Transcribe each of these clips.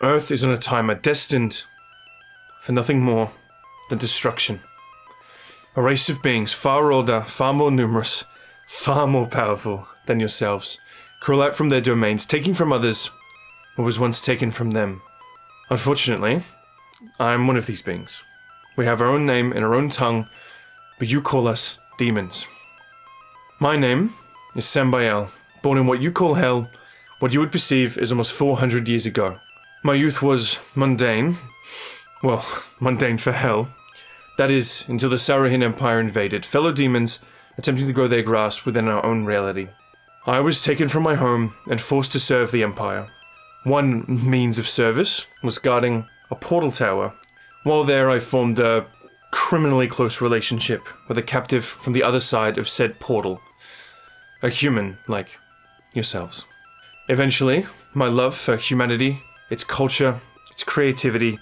Earth is on a timer destined for nothing more than destruction. A race of beings far older, far more numerous, far more powerful than yourselves, crawl out from their domains, taking from others what was once taken from them. Unfortunately, I am one of these beings. We have our own name and our own tongue, but you call us demons. My name is Sambi'el, born in what you call hell, what you would perceive as almost 400 years ago. My youth was mundane. Well, mundane for hell. That is, until the Sauvineau Empire invaded, fellow demons attempting to grow their grasp within our own reality. I was taken from my home and forced to serve the Empire. One means of service was guarding a portal tower. While there, I formed a criminally close relationship with a captive from the other side of said portal. A human like yourselves. Eventually, my love for humanity, its culture, its creativity,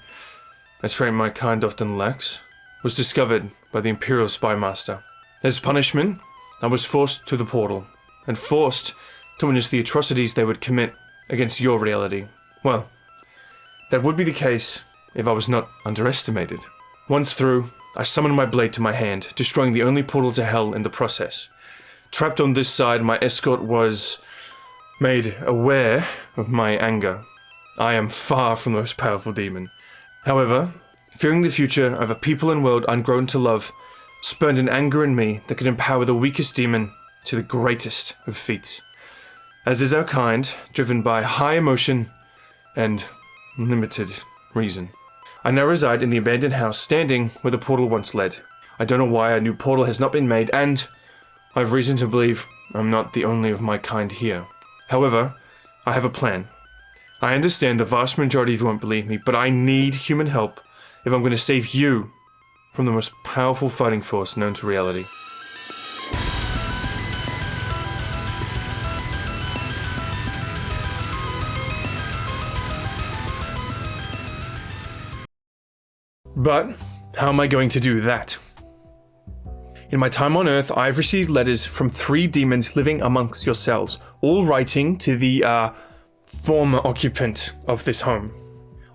a trait my kind often lacks, was discovered by the Imperial Spy Master. As punishment, I was forced to the portal, and forced to witness the atrocities they would commit against your reality. Well, that would be the case if I was not underestimated. Once through, I summoned my blade to my hand, destroying the only portal to hell in the process. Trapped on this side, my escort was made aware of my anger. I am far from the most powerful demon. However, fearing the future of a people and world ungrown to love, spurned an anger in me that could empower the weakest demon to the greatest of feats. As is our kind, driven by high emotion and limited reason. I now reside in the abandoned house standing where the portal once led. I don't know why a new portal has not been made, and I have reason to believe I'm not the only of my kind here. However, I have a plan. I understand the vast majority of you won't believe me, but I need human help if I'm going to save you from the most powerful fighting force known to reality. But how am I going to do that? In my time on Earth, I've received letters from 3 demons living amongst yourselves, all writing to the former occupant of this home.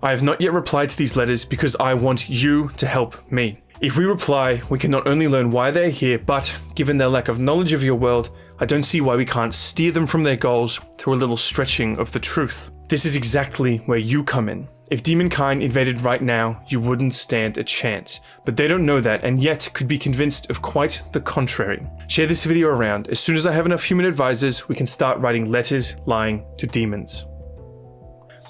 I have not yet replied to these letters because I want you to help me. If we reply, we can not only learn why they're here, but given their lack of knowledge of your world, I don't see why we can't steer them from their goals through a little stretching of the truth. This is exactly where you come in. If demonkind invaded right now, you wouldn't stand a chance. But they don't know that, and yet could be convinced of quite the contrary. Share this video around. As soon as I have enough human advisors, we can start writing letters lying to demons.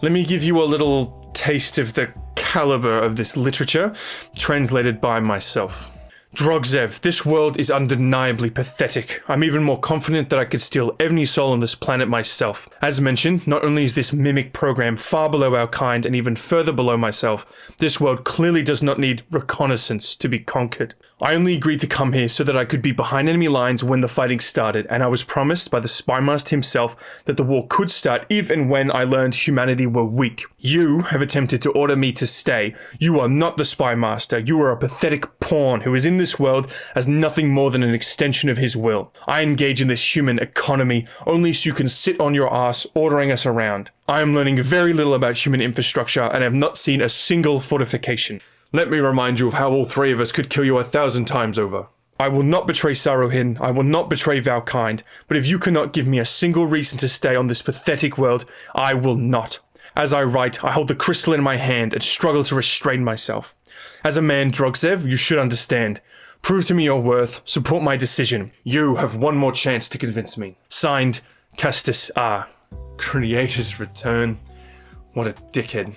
Let me give you a little taste of the caliber of this literature, translated by myself. Drogzev, this world is undeniably pathetic. I'm even more confident that I could steal every soul on this planet myself. As mentioned, not only is this mimic program far below our kind and even further below myself, this world clearly does not need reconnaissance to be conquered. I only agreed to come here so that I could be behind enemy lines when the fighting started, and I was promised by the Spymaster himself that the war could start if and when I learned humanity were weak. You have attempted to order me to stay. You are not the Spymaster. You are a pathetic pawn who is in this world as nothing more than an extension of his will. I engage in this human economy only so you can sit on your ass ordering us around. I am learning very little about human infrastructure and have not seen a single fortification. Let me remind you of how all 3 of us could kill you 1,000 times over. I will not betray Sauvineau, I will not betray Valkind, but if you cannot give me a single reason to stay on this pathetic world, I will not. As I write, I hold the crystal in my hand and struggle to restrain myself. As a man, Drogzev, you should understand. Prove to me your worth, support my decision. You have one more chance to convince me. Signed, Castus R. Creator's Return. What a dickhead.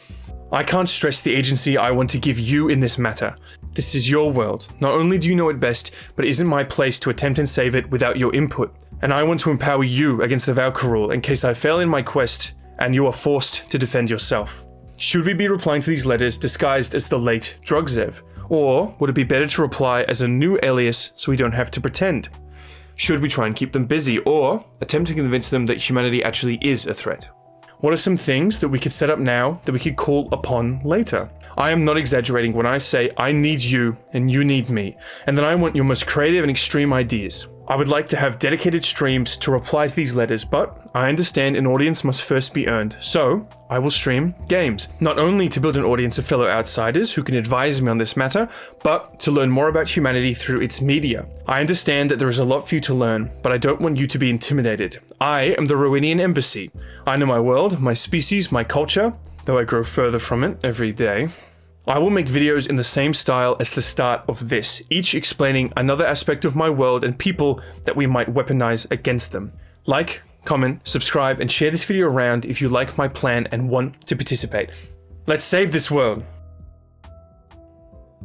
I can't stress the agency I want to give you in this matter. This is your world. Not only do you know it best, but it isn't my place to attempt and save it without your input. And I want to empower you against the Valkyrul in case I fail in my quest and you are forced to defend yourself. Should we be replying to these letters disguised as the late Drogzev? Or would it be better to reply as a new alias so we don't have to pretend? Should we try and keep them busy or attempt to convince them that humanity actually is a threat? What are some things that we could set up now that we could call upon later? I am not exaggerating when I say I need you and you need me, and that I want your most creative and extreme ideas. I would like to have dedicated streams to reply to these letters, but I understand an audience must first be earned, so I will stream games, not only to build an audience of fellow outsiders who can advise me on this matter, but to learn more about humanity through its media. I understand that there is a lot for you to learn, but I don't want you to be intimidated. I am the Rowenian Embassy. I know my world, my species, my culture, though I grow further from it every day. I will make videos in the same style as the start of this, each explaining another aspect of my world and people that we might weaponize against them. Like, comment, subscribe, and share this video around if you like my plan and want to participate. Let's save this world!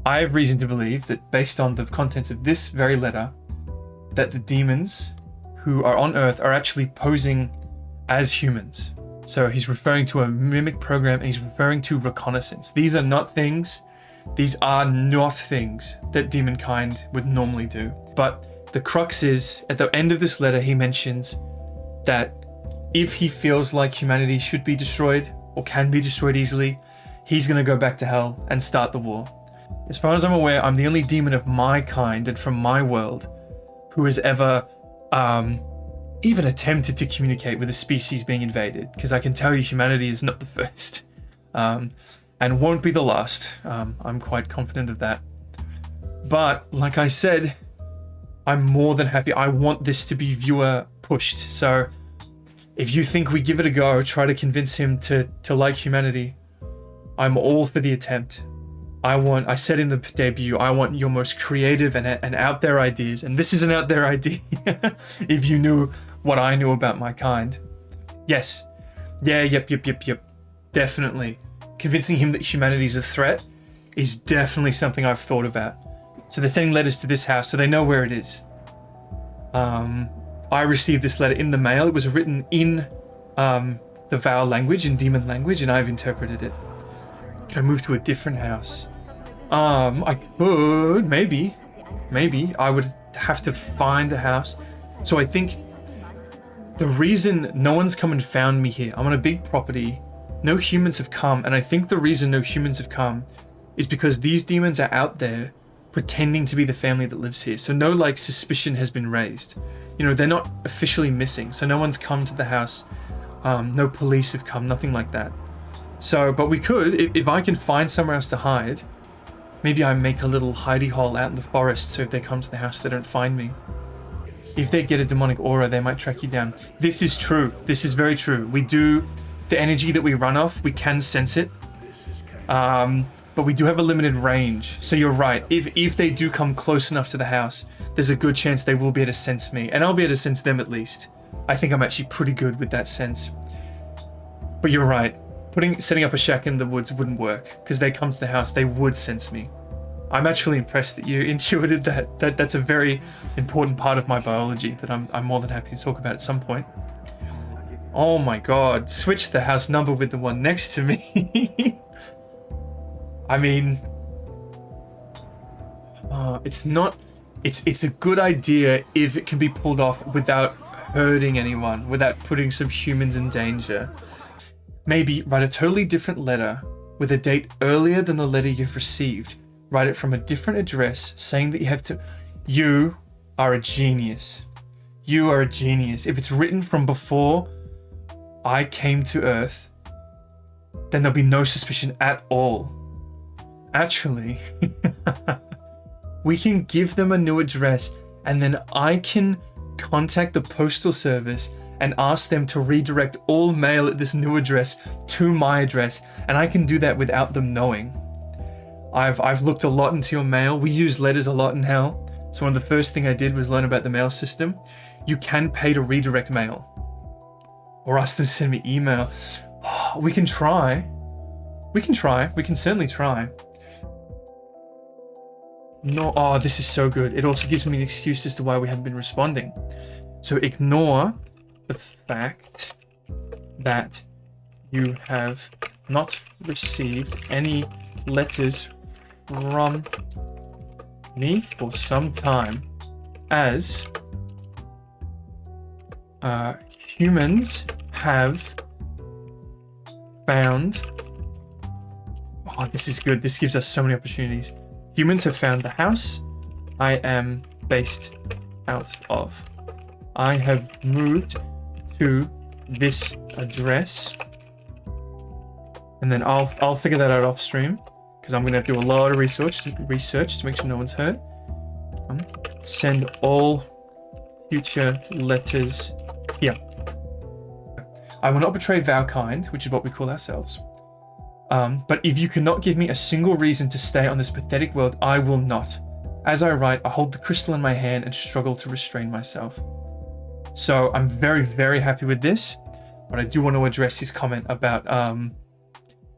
I have reason to believe that based on the contents of this very letter, that the demons who are on Earth are actually posing as humans. So he's referring to a mimic program and he's referring to reconnaissance. These are not things that demonkind would normally do. But the crux is, at the end of this letter, he mentions that if he feels like humanity should be destroyed or can be destroyed easily, he's going to go back to hell and start the war. As far as I'm aware, I'm the only demon of my kind and from my world who has ever even attempted to communicate with a species being invaded, because I can tell you humanity is not the first and won't be the last. I'm quite confident of that. But like I said, I'm more than happy. I want this to be viewer pushed. So if you think we give it a go, try to convince him to like humanity, I'm all for the attempt. I said in the debut, I want your most creative and out there ideas. And this is an out there idea. If you knew what I knew about my kind. Yes. Yeah, yep. Definitely. Convincing him that humanity is a threat is definitely something I've thought about. So they're sending letters to this house, so they know where it is. I received this letter in the mail. It was written in the Vow language, in demon language, and I've interpreted it. Can I move to a different house? I could, maybe. I would have to find a house. So I think the reason no one's come and found me here, I'm on a big property, no humans have come, and I think the reason no humans have come is because these demons are out there pretending to be the family that lives here. So no, like, suspicion has been raised. You know, they're not officially missing, so no one's come to the house. No police have come, nothing like that. So, but we could, if I can find somewhere else to hide, maybe I make a little hidey hole out in the forest so if they come to the house, they don't find me. If they get a demonic aura, they might track you down. This is true. This is very true. We do, the energy that we run off, we can sense it. But we do have a limited range. So you're right. If they do come close enough to the house, there's a good chance they will be able to sense me. And I'll be able to sense them at least. I think I'm actually pretty good with that sense. But you're right. Setting up a shack in the woods wouldn't work, because they come to the house, they would sense me. I'm actually impressed that you intuited that. That's a very important part of my biology that I'm more than happy to talk about at some point. Oh my god, switch the house number with the one next to me. I mean, it's a good idea if it can be pulled off without hurting anyone, without putting some humans in danger. Maybe write a totally different letter with a date earlier than the letter you've received. Write it from a different address, saying that you have to... You are a genius. You are a genius. If it's written from before I came to Earth, then there'll be no suspicion at all. Actually, we can give them a new address, and then I can contact the postal service and ask them to redirect all mail at this new address to my address, and I can do that without them knowing. I've looked a lot into your mail. We use letters a lot in Hell, so one of the first thing I did was learn about the mail system. You can pay to redirect mail, or ask them to send me email. We can try. We can certainly try. No, oh, this is so good. It also gives me an excuse as to why we haven't been responding. So ignore the fact that you have not received any letters from me for some time, as humans have found... Oh, this is good. This gives us so many opportunities. Humans have found the house I am based out of. I have moved to this address. And then I'll figure that out off stream, because I'm gonna have to do a lot of research to make sure no one's hurt. Send all future letters here. I will not betray Valkind, which is what we call ourselves. But if you cannot give me a single reason to stay on this pathetic world, I will not. As I write, I hold the crystal in my hand and struggle to restrain myself. So I'm very, very happy with this, but I do want to address his comment about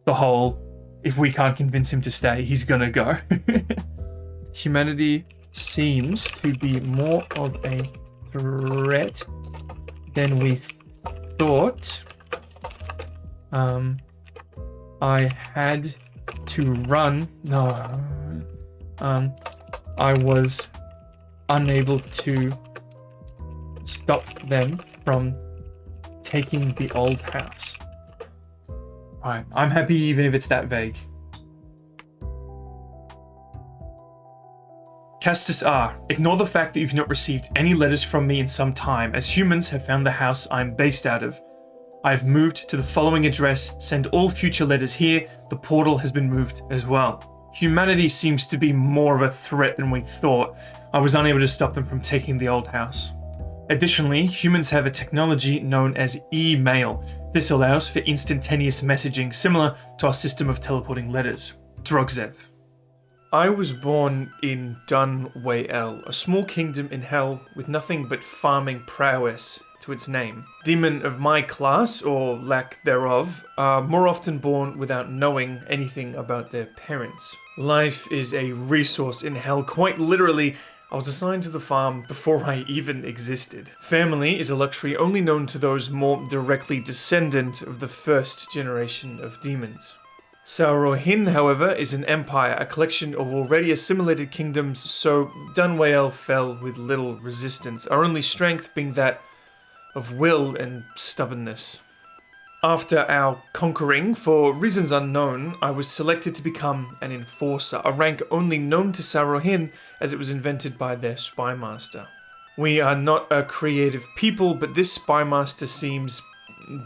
the whole, if we can't convince him to stay, he's gonna go. Humanity seems to be more of a threat than we thought. I had to run. No. I was unable to stop them from taking the old house. Alright, I'm happy even if it's that vague. Castus R. Ignore the fact that you've not received any letters from me in some time, as humans have found the house I'm based out of. I've moved to the following address. Send all future letters here. The portal has been moved as well. Humanity seems to be more of a threat than we thought. I was unable to stop them from taking the old house. Additionally, humans have a technology known as email. This allows for instantaneous messaging, similar to our system of teleporting letters. Drogzev. I was born in Dunwayel, a small kingdom in hell with nothing but farming prowess to its name. Demon of my class, or lack thereof, are more often born without knowing anything about their parents. Life is a resource in hell. Quite literally, I was assigned to the farm before I even existed. Family is a luxury only known to those more directly descendant of the first generation of demons. Sauvineau, however, is an empire, a collection of already assimilated kingdoms, so Dunwayel fell with little resistance, our only strength being that of will and stubbornness. After our conquering, for reasons unknown, I was selected to become an enforcer, a rank only known to Sauvineau as it was invented by their spymaster. We are not a creative people, but this spymaster seems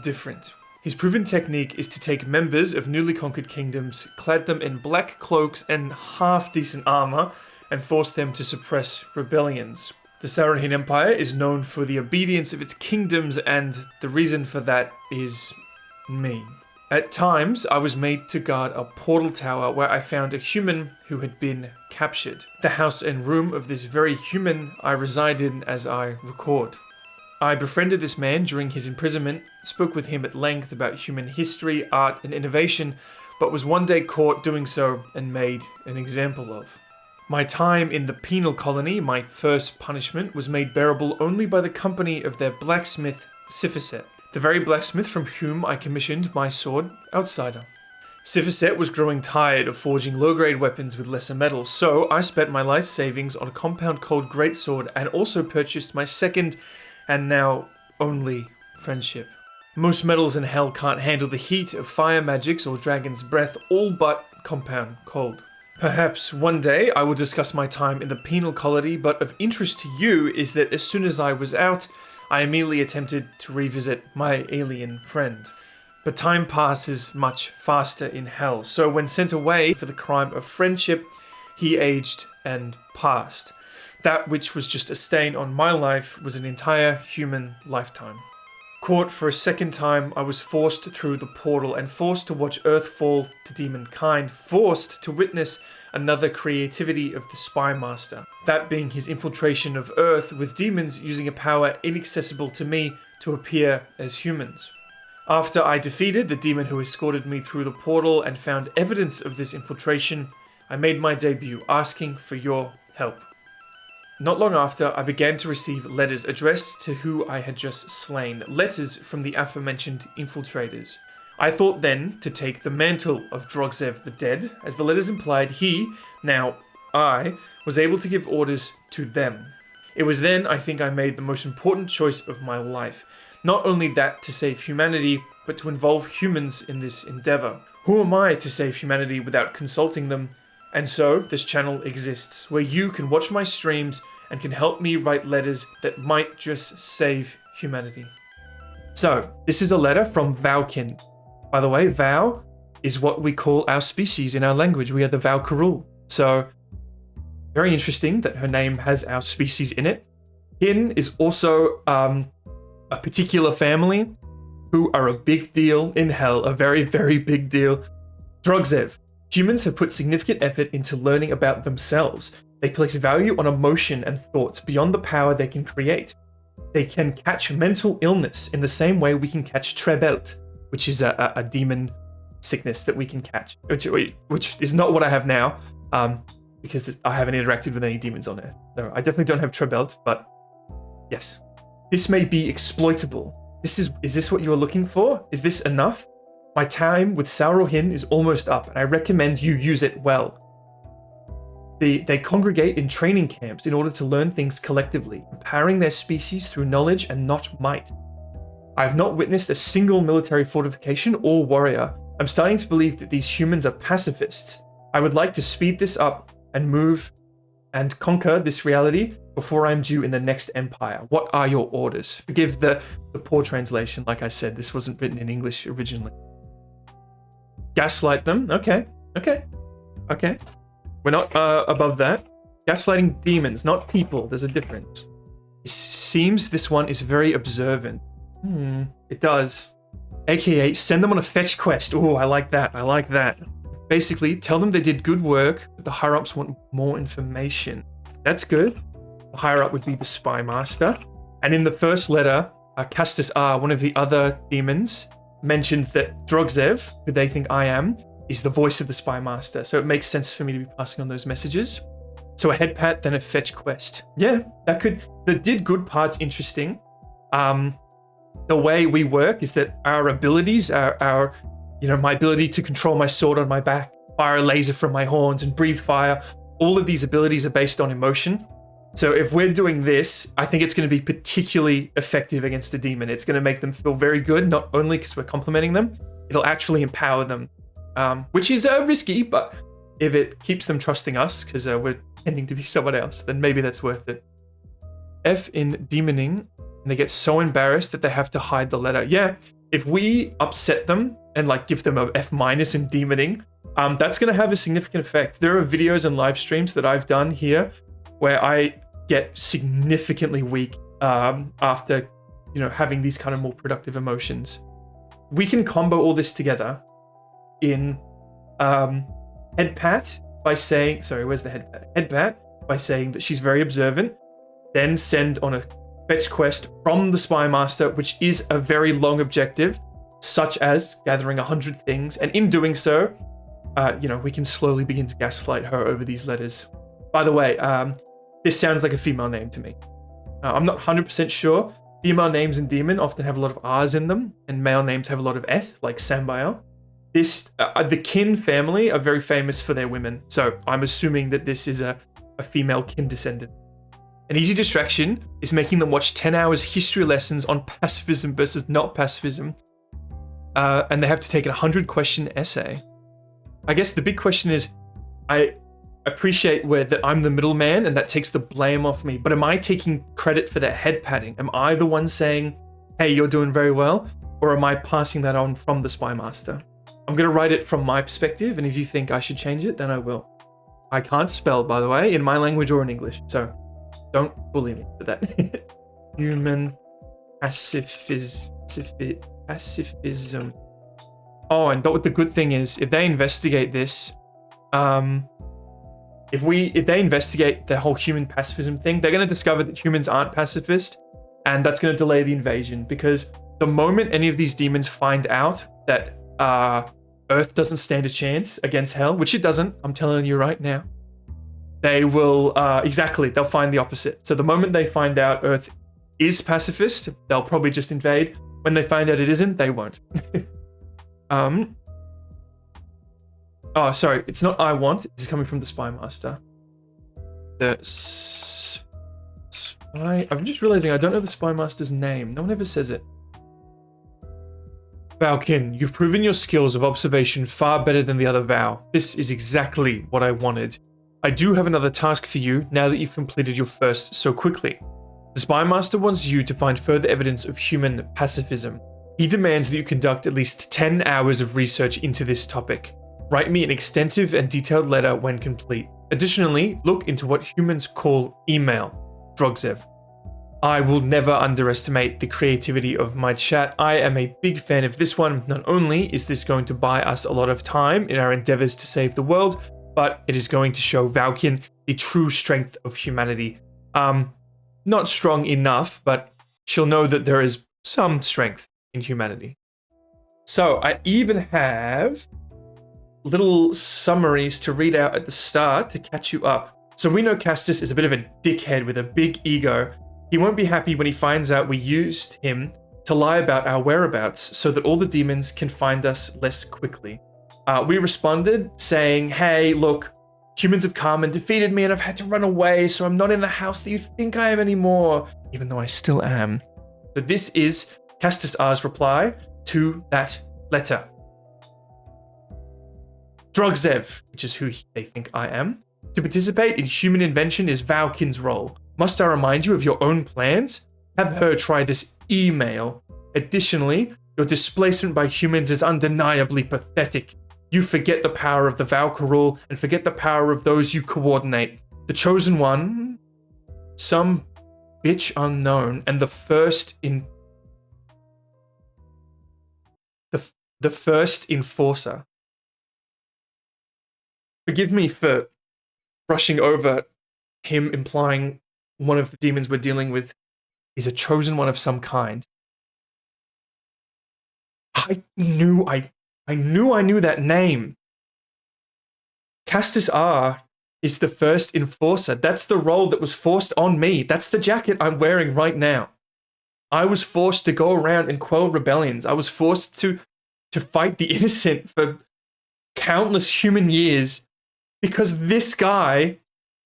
different. His proven technique is to take members of newly conquered kingdoms, clad them in black cloaks and half-decent armor, and force them to suppress rebellions. The Sauvineau Empire is known for the obedience of its kingdoms, and the reason for that is me. At times, I was made to guard a portal tower where I found a human who had been captured. The house and room of this very human I reside in as I record. I befriended this man during his imprisonment, spoke with him at length about human history, art, and innovation, but was one day caught doing so and made an example of. My time in the penal colony, my first punishment, was made bearable only by the company of their blacksmith, Siphoset, the very blacksmith from whom I commissioned my sword, Outsider. Siphoset was growing tired of forging low-grade weapons with lesser metals, so I spent my life savings on a compound called Greatsword and also purchased my second and now only friendship. Most metals in hell can't handle the heat of fire magics or dragon's breath, all but compound cold. Perhaps one day I will discuss my time in the penal colony, but of interest to you is that as soon as I was out, I immediately attempted to revisit my alien friend. But time passes much faster in hell, so when sent away for the crime of friendship, he aged and passed. That which was just a stain on my life was an entire human lifetime. Caught for a second time, I was forced through the portal and forced to watch Earth fall to demonkind, forced to witness another creativity of the Spymaster, that being his infiltration of Earth with demons using a power inaccessible to me to appear as humans. After I defeated the demon who escorted me through the portal and found evidence of this infiltration, I made my debut asking for your help. Not long after, I began to receive letters addressed to who I had just slain, letters from the aforementioned infiltrators. I thought then to take the mantle of Drogzev the Dead, as the letters implied he, now I, was able to give orders to them. It was then I think I made the most important choice of my life. Not only that to save humanity, but to involve humans in this endeavor. Who am I to save humanity without consulting them? And so, this channel exists, where you can watch my streams and can help me write letters that might just save humanity. So, this is a letter from Vaukin. By the way, Vau is what we call our species in our language. We are the Valkarul. So, very interesting that her name has our species in it. Hin is also a particular family who are a big deal in hell, a very, very big deal. Drogzev. Humans have put significant effort into learning about themselves. They place value on emotion and thoughts beyond the power they can create. They can catch mental illness in the same way we can catch Trebelt, which is a demon sickness that we can catch, which is not what I have now, because I haven't interacted with any demons on Earth. So I definitely don't have Trebelt, but yes. This may be exploitable. Is this what you are looking for? Is this enough? My time with Saurohin is almost up, and I recommend you use it well. They congregate in training camps in order to learn things collectively, empowering their species through knowledge and not might. I have not witnessed a single military fortification or warrior. I'm starting to believe that these humans are pacifists. I would like to speed this up and move and conquer this reality before I'm due in the next empire. What are your orders? Forgive the poor translation. Like I said, this wasn't written in English originally. Gaslight them. Okay. We're not above that. Gaslighting demons, not people. There's a difference. It seems this one is very observant. It does. AKA, send them on a fetch quest. Oh, I like that. Basically, tell them they did good work, but the higher-ups want more information. That's good. The higher-up would be the Spy Master. And in the first letter, Castus R, one of the other demons, mentioned that Drogzev, who they think I am, is the voice of the Spy Master. So it makes sense for me to be passing on those messages. So a head pat, then a fetch quest. Yeah, the did good part's interesting. The way we work is that our abilities, our my ability to control my sword on my back, fire a laser from my horns, and breathe fire, all of these abilities are based on emotion. So if we're doing this, I think it's going to be particularly effective against a demon. It's going to make them feel very good, not only because we're complimenting them, it'll actually empower them, which is risky, but if it keeps them trusting us, because we're tending to be someone else, then maybe that's worth it. F in demoning, and they get so embarrassed that they have to hide the letter. Yeah, if we upset them and give them a F- in demoning, that's going to have a significant effect. There are videos and live streams that I've done here where I get significantly weak after having these kind of more productive emotions. We can combo all this together in head pat by saying, where's the head pat? Head pat by saying that she's very observant, then send on a fetch quest from the Spy Master, which is a very long objective, such as gathering 100 things, and in doing so, we can slowly begin to gaslight her over these letters. By the way, this sounds like a female name to me. I'm not 100% sure. Female names in Demon often have a lot of R's in them, and male names have a lot of S, like Sambi'el. The Kin family are very famous for their women, so I'm assuming that this is a female Kin descendant. An easy distraction is making them watch 10 hours history lessons on pacifism versus not pacifism, and they have to take a 100-question essay. I guess the big question is, I appreciate that I'm the middleman and that takes the blame off me, but am I taking credit for that head patting? Am I the one saying, hey, you're doing very well? Or am I passing that on from the Spy Master? I'm going to write it from my perspective, and if you think I should change it, then I will. I can't spell, by the way, in my language or in English, so don't bully me for that. Human pacifism. Oh, and but the good thing is, if they investigate this, if they investigate the whole human pacifism thing, they're going to discover that humans aren't pacifist, and that's going to delay the invasion, because the moment any of these demons find out that Earth doesn't stand a chance against Hell, which it doesn't, I'm telling you right now, they will, they'll find the opposite. So the moment they find out Earth is pacifist, they'll probably just invade. When they find out it isn't, they won't. Oh, sorry, it's not I want, this is coming from the Spy Master. The Spy... I'm just realizing I don't know the Spy Master's name. No one ever says it. Valkin, you've proven your skills of observation far better than the other Val. This is exactly what I wanted. I do have another task for you now that you've completed your first so quickly. The Spy Master wants you to find further evidence of human pacifism. He demands that you conduct at least 10 hours of research into this topic. Write me an extensive and detailed letter when complete. Additionally, look into what humans call email, Drogzev. I will never underestimate the creativity of my chat. I am a big fan of this one. Not only is this going to buy us a lot of time in our endeavors to save the world, but it is going to show Valken the true strength of humanity. Not strong enough, but she'll know that there is some strength in humanity. So I even have little summaries to read out at the start to catch you up. So we know Castus is a bit of a dickhead with a big ego. He won't be happy when he finds out we used him to lie about our whereabouts so that all the demons can find us less quickly. We responded saying, hey, look, humans have come and defeated me and I've had to run away, so I'm not in the house that you think I am anymore, even though I still am. So this is Castus R's reply to that letter. Drogzev, which is who they think I am. To participate in human invention is Valken's role. Must I remind you of your own plans? Have her try this email. Additionally, your displacement by humans is undeniably pathetic. You forget the power of the Valkyrul and forget the power of those you coordinate. The chosen one, some bitch unknown, and the first enforcer. Forgive me for brushing over him implying one of the demons we're dealing with is a chosen one of some kind. I knew that name. Castus R is the first enforcer. That's the role that was forced on me. That's the jacket I'm wearing right now. I was forced to go around and quell rebellions. I was forced to fight the innocent for countless human years because this guy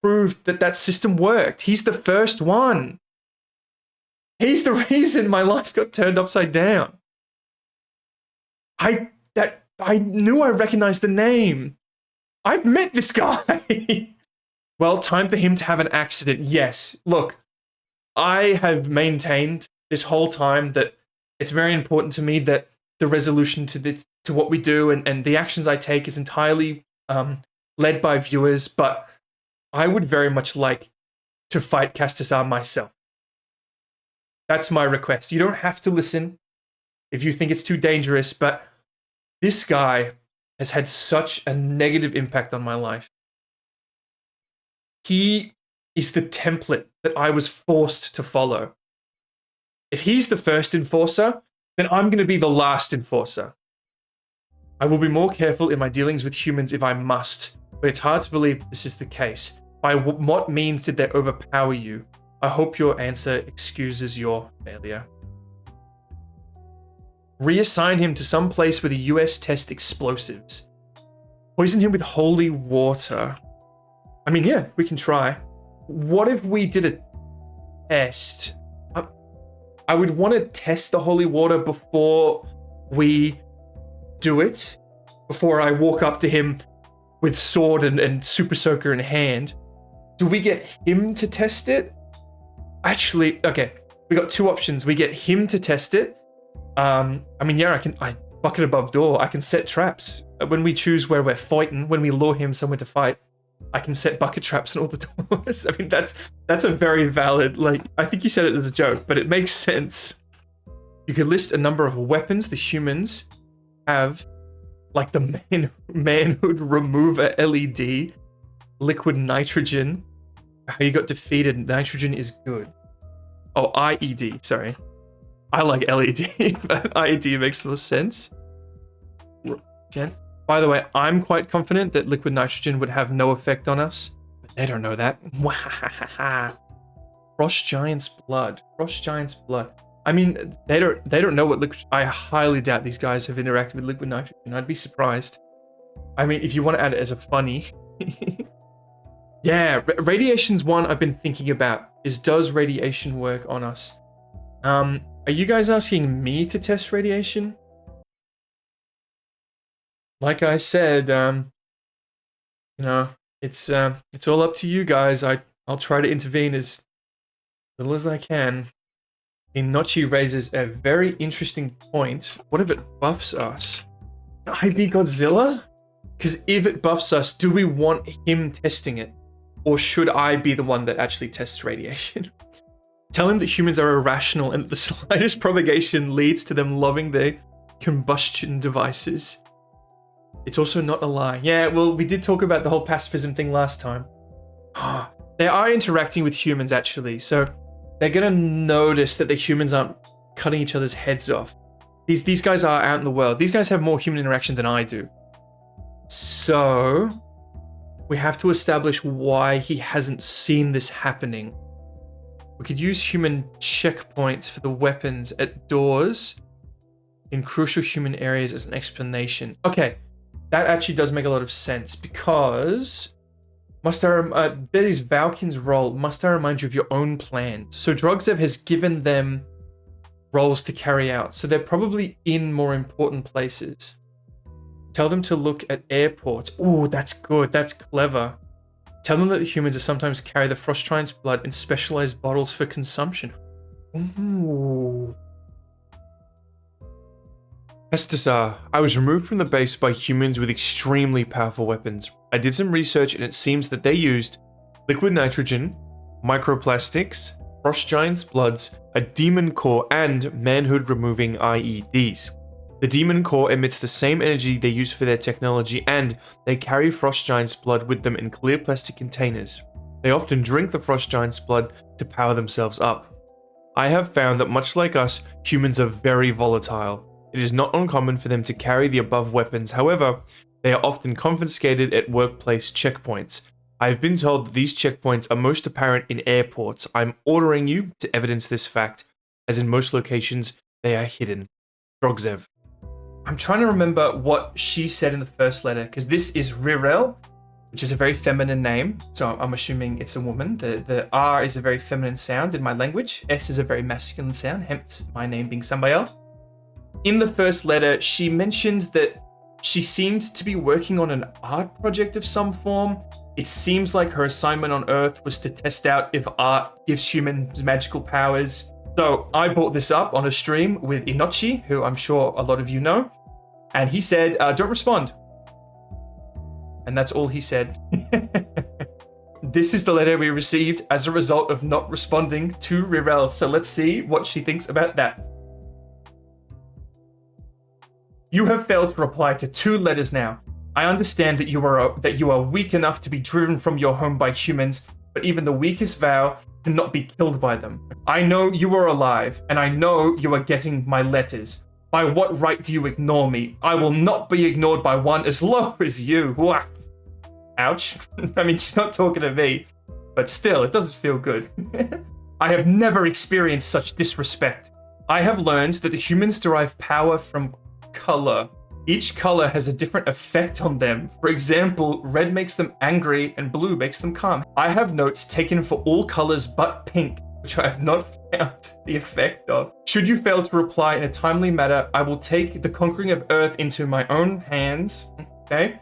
proved that system worked. He's the first one. He's the reason my life got turned upside down. I knew I recognized the name. I've met this guy. Well, time for him to have an accident. Yes. Look, I have maintained this whole time that it's very important to me that the resolution to what we do and the actions I take is entirely led by viewers, but I would very much like to fight Castus R myself. That's my request. You don't have to listen if you think it's too dangerous, but this guy has had such a negative impact on my life. He is the template that I was forced to follow. If he's the first enforcer, then I'm going to be the last enforcer. I will be more careful in my dealings with humans if I must, but it's hard to believe this is the case. By what means did they overpower you? I hope your answer excuses your failure. Reassign him to some place where the US test explosives. Poison him with holy water. I mean, yeah, we can try. What if we did a test? I would want to test the holy water before we do it. Before I walk up to him with sword and super soaker in hand. Do we get him to test it? Actually, okay, we got two options. We get him to test it. I mean, yeah, I bucket above door. I can set traps. When we choose where we're fighting, when we lure him somewhere to fight, I can set bucket traps on all the doors. I mean, that's a very valid, like, I think you said it as a joke, but it makes sense. You could list a number of weapons the humans have, like the manhood remover LED, liquid nitrogen. How you got defeated, nitrogen is good. Oh, IED, sorry. I like LED, but IED makes more sense. By the way, I'm quite confident that liquid nitrogen would have no effect on us, but they don't know that. Frost Giant's blood. Frost Giant's blood. I mean, they don't know what liquid. I highly doubt these guys have interacted with liquid nitrogen. I'd be surprised. I mean, if you want to add it as a funny. Yeah, radiation's one I've been thinking about. Does radiation work on us? Are you guys asking me to test radiation? Like I said, you know, It's all up to you guys. I'll try to intervene as little as I can. Inochi raises a very interesting point. What if it buffs us? I be Godzilla? Because if it buffs us, do we want him testing it? Or should I be the one that actually tests radiation? Tell him that humans are irrational and the slightest propagation leads to them loving their combustion devices. It's also not a lie. Yeah, well, we did talk about the whole pacifism thing last time. They are interacting with humans, actually, so they're gonna notice that the humans aren't cutting each other's heads off. These guys are out in the world. These guys have more human interaction than I do. So, we have to establish why he hasn't seen this happening. We could use human checkpoints for the weapons at doors in crucial human areas as an explanation. Okay, that actually does make a lot of sense because that is Valkin's role. Must I remind you of your own plans? So Drogzev has given them roles to carry out, so they're probably in more important places. Tell them to look at airports. Ooh, that's good. That's clever. Tell them that the humans are sometimes carry the Frost Giant's blood in specialized bottles for consumption. Ooh. Estasar, I was removed from the base by humans with extremely powerful weapons. I did some research and it seems that they used liquid nitrogen, microplastics, Frost Giant's bloods, a demon core, and manhood removing IEDs. The demon core emits the same energy they use for their technology, and they carry Frost Giant's blood with them in clear plastic containers. They often drink the Frost Giant's blood to power themselves up. I have found that much like us, humans are very volatile. It is not uncommon for them to carry the above weapons, however, they are often confiscated at workplace checkpoints. I have been told that these checkpoints are most apparent in airports. I'm ordering you to evidence this fact, as in most locations, they are hidden. Drogzev. I'm trying to remember what she said in the first letter, because this is Rayleigh, which is a very feminine name, so I'm assuming it's a woman. The R is a very feminine sound in my language. S is a very masculine sound, hence my name being Sambi'el. In the first letter, she mentioned that she seemed to be working on an art project of some form. It seems like her assignment on Earth was to test out if art gives humans magical powers. So I brought this up on a stream with Inochi, who I'm sure a lot of you know, and he said, don't respond. And that's all he said. This is the letter we received as a result of not responding to Rayleigh, so let's see what she thinks about that. You have failed to reply to 2 letters now. I understand that you are weak enough to be driven from your home by humans, but even the weakest Vow cannot be killed by them. I know you are alive, and I know you are getting my letters. By what right do you ignore me? I will not be ignored by one as low as you. Wah. Ouch. I mean, she's not talking to me, but still, it doesn't feel good. I have never experienced such disrespect. I have learned that the humans derive power from color. Each color has a different effect on them. For example, red makes them angry and blue makes them calm. I have notes taken for all colors but pink, which I have not found the effect of. Should you fail to reply in a timely manner, I will take the conquering of Earth into my own hands, okay,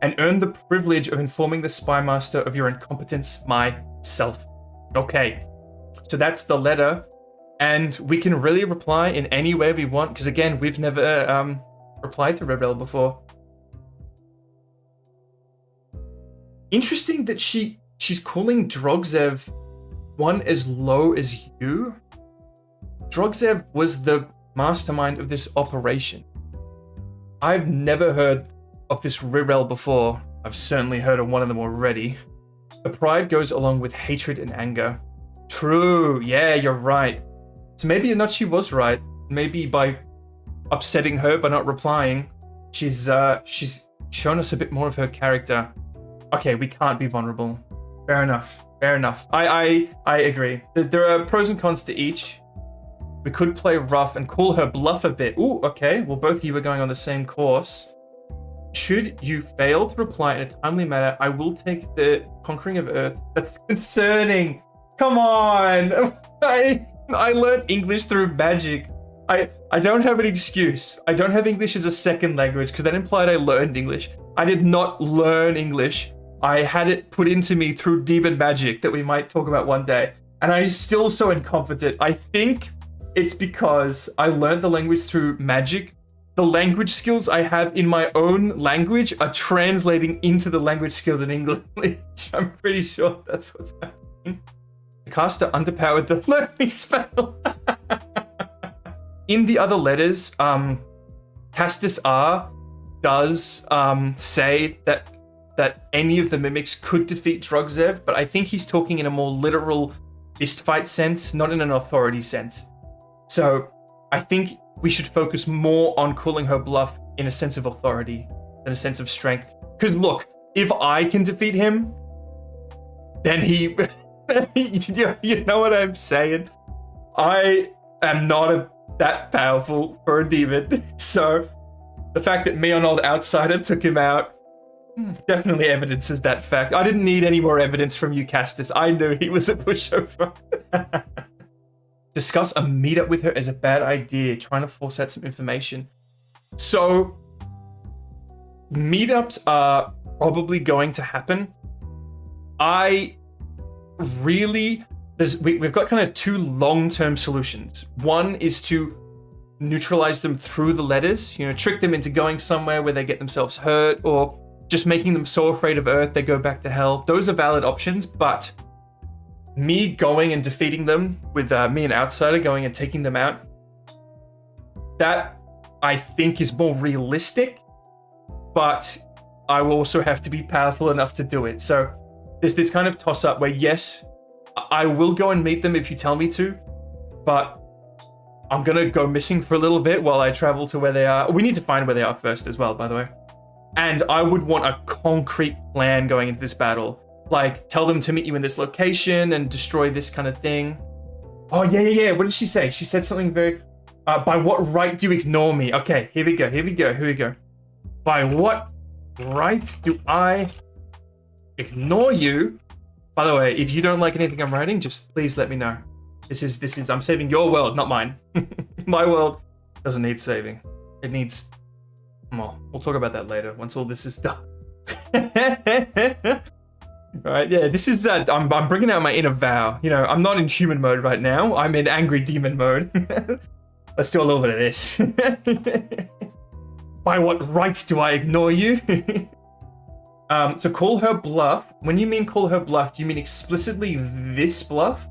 and earn the privilege of informing the spy master of your incompetence myself. Okay, so that's the letter, and we can really reply in any way we want, because again, we've never replied to Rayleigh before. Interesting that she's calling Drogzev one as low as you. Drogzev was the mastermind of this operation. I've never heard of this Rayleigh before. I've certainly heard of one of them already. The pride goes along with hatred and anger. True, yeah, you're right. So maybe Inochi was right. Maybe by upsetting her by not replying, she's shown us a bit more of her character. Okay, we can't be vulnerable. Fair enough. I agree. There are pros and cons to each. We could play rough and call her bluff a bit. Ooh, okay. Well, both of you are going on the same course. Should you fail to reply in a timely manner, I will take the conquering of Earth. That's concerning. Come on. I learned English through magic. I don't have an excuse. I don't have English as a second language because that implied I learned English. I did not learn English. I had it put into me through demon magic that we might talk about one day. And I'm still so incompetent. I think it's because I learned the language through magic. The language skills I have in my own language are translating into the language skills in English. I'm pretty sure that's what's happening. The caster underpowered the learning spell. In the other letters, Castus R does say that any of the mimics could defeat Drugzev, but I think he's talking in a more literal fistfight sense, not in an authority sense. So I think we should focus more on calling her bluff in a sense of authority than a sense of strength. Because look, if I can defeat him, then he... you know what I'm saying? I am not that powerful for a demon. So the fact that me, an old outsider, took him out definitely evidences that fact. I didn't need any more evidence from you, Castus. I knew he was a pushover. Discuss a meetup with her is a bad idea. Trying to force out some information. So, meetups are probably going to happen. We've got kind of two long-term solutions. One is to neutralize them through the letters, trick them into going somewhere where they get themselves hurt, or just making them so afraid of Earth they go back to hell. Those are valid options, but me going and defeating them with me, an outsider, going and taking them out, that I think is more realistic, but I will also have to be powerful enough to do it. So there's this kind of toss-up where, yes, I will go and meet them if you tell me to, but I'm going to go missing for a little bit while I travel to where they are. We need to find where they are first as well, by the way. And I would want a concrete plan going into this battle. Like, tell them to meet you in this location and destroy this kind of thing. Oh, yeah. What did she say? She said something very... by what right do you ignore me? Okay, here we go. By what right do I ignore you? By the way, if you don't like anything I'm writing, just please let me know. This is I'm saving your world, not mine. My world doesn't need saving. It needs... Well, we'll talk about that later once all this is done. Right, yeah, this is... I'm bringing out my inner Vow. I'm not in human mode right now. I'm in angry demon mode. Let's do a little bit of this. By what right do I ignore you? To call her bluff, when you mean call her bluff, do you mean explicitly this bluff?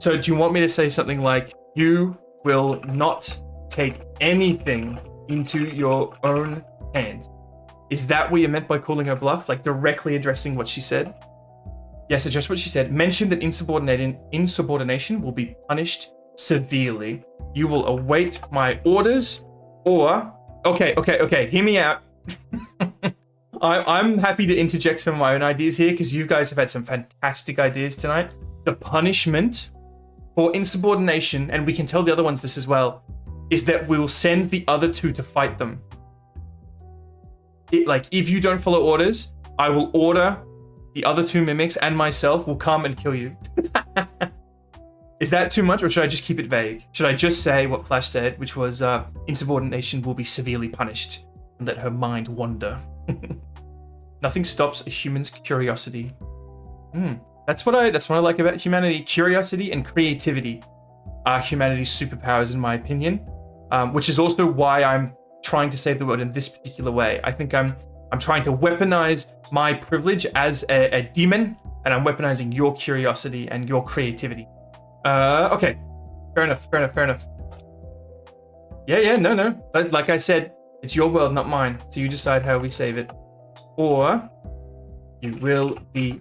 So do you want me to say something like, you will not take anything into your own hands? Is that what you meant by calling her bluff? Like directly addressing what she said? Yes, address what she said. Mention that insubordination will be punished severely. You will await my orders, or... Okay, hear me out. I'm happy to interject some of my own ideas here because you guys have had some fantastic ideas tonight. The punishment for insubordination, and we can tell the other ones this as well, is that we will send the other two to fight them. If you don't follow orders, I will order the other two mimics and myself will come and kill you. Is that too much, or should I just keep it vague? Should I just say what Flash said, which was insubordination will be severely punished, and let her mind wander? Nothing stops a human's curiosity. That's what I like about humanity. Curiosity and creativity are humanity's superpowers, in my opinion. Which is also why I'm trying to save the world in this particular way. I think I'm trying to weaponize my privilege as a demon, and I'm weaponizing your curiosity and your creativity. Okay. Fair enough. Yeah, no. But like I said, it's your world, not mine. So you decide how we save it. Or you will be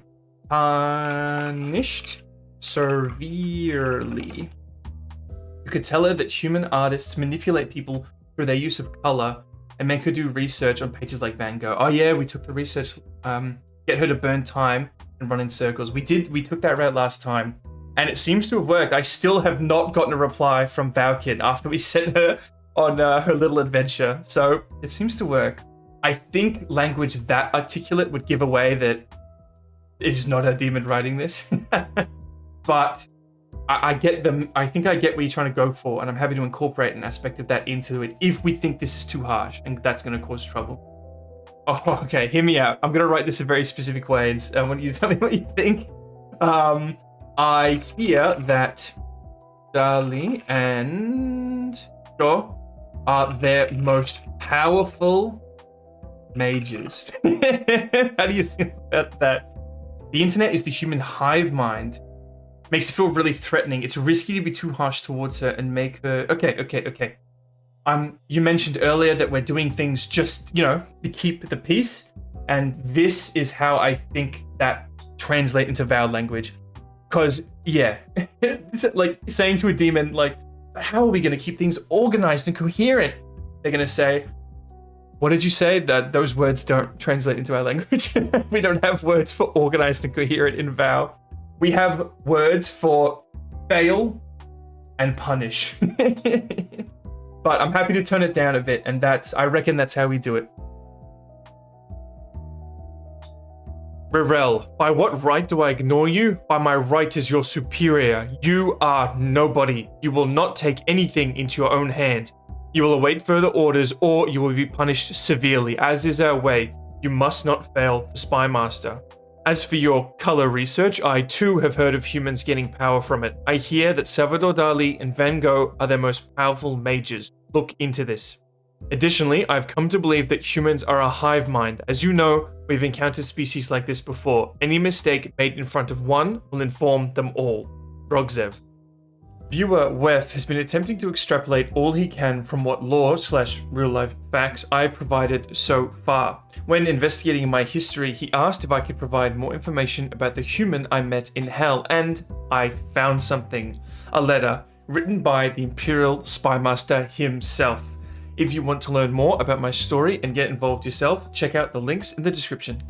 punished severely. You could tell her that human artists manipulate people through their use of color and make her do research on pages like Van Gogh. Oh yeah, we took the research, get her to burn time and run in circles. We took that route last time, and it seems to have worked. I still have not gotten a reply from Valkid after we sent her on her little adventure, so it seems to work. I think language that articulate would give away that it is not a demon writing this. But I get them. I think I get what you're trying to go for, and I'm happy to incorporate an aspect of that into it if we think this is too harsh and that's going to cause trouble. Oh, okay. Hear me out. I'm gonna write this a very specific way, and I want you to tell me what you think. I hear that Dali and Shaw are their most powerful mages. How do you feel about that? The internet is the human hive mind. Makes it feel really threatening. It's risky to be too harsh towards her and make her... Okay. You mentioned earlier that we're doing things just, to keep the peace. And this is how I think that translate into Vow language. Because, yeah, it's like saying to a demon, like, how are we going to keep things organized and coherent? They're going to say, what did you say? That those words don't translate into our language. We don't have words for organized and coherent in Vow. We have words for fail and punish. But I'm happy to turn it down a bit, and I reckon that's how we do it. Rayleigh, by what right do I ignore you? By my right as your superior. You are nobody. You will not take anything into your own hands. You will await further orders, or you will be punished severely, as is our way. You must not fail the Spy Master. As for your color research, I too have heard of humans getting power from it. I hear that Salvador Dali and Van Gogh are their most powerful mages. Look into this. Additionally, I've come to believe that humans are a hive mind. As you know, we've encountered species like this before. Any mistake made in front of one will inform them all. Drogzev. Viewer Wef has been attempting to extrapolate all he can from what lore/real-life facts I've provided so far. When investigating my history, he asked if I could provide more information about the human I met in Hell, and I found something. A letter written by the Imperial Spymaster himself. If you want to learn more about my story and get involved yourself, check out the links in the description.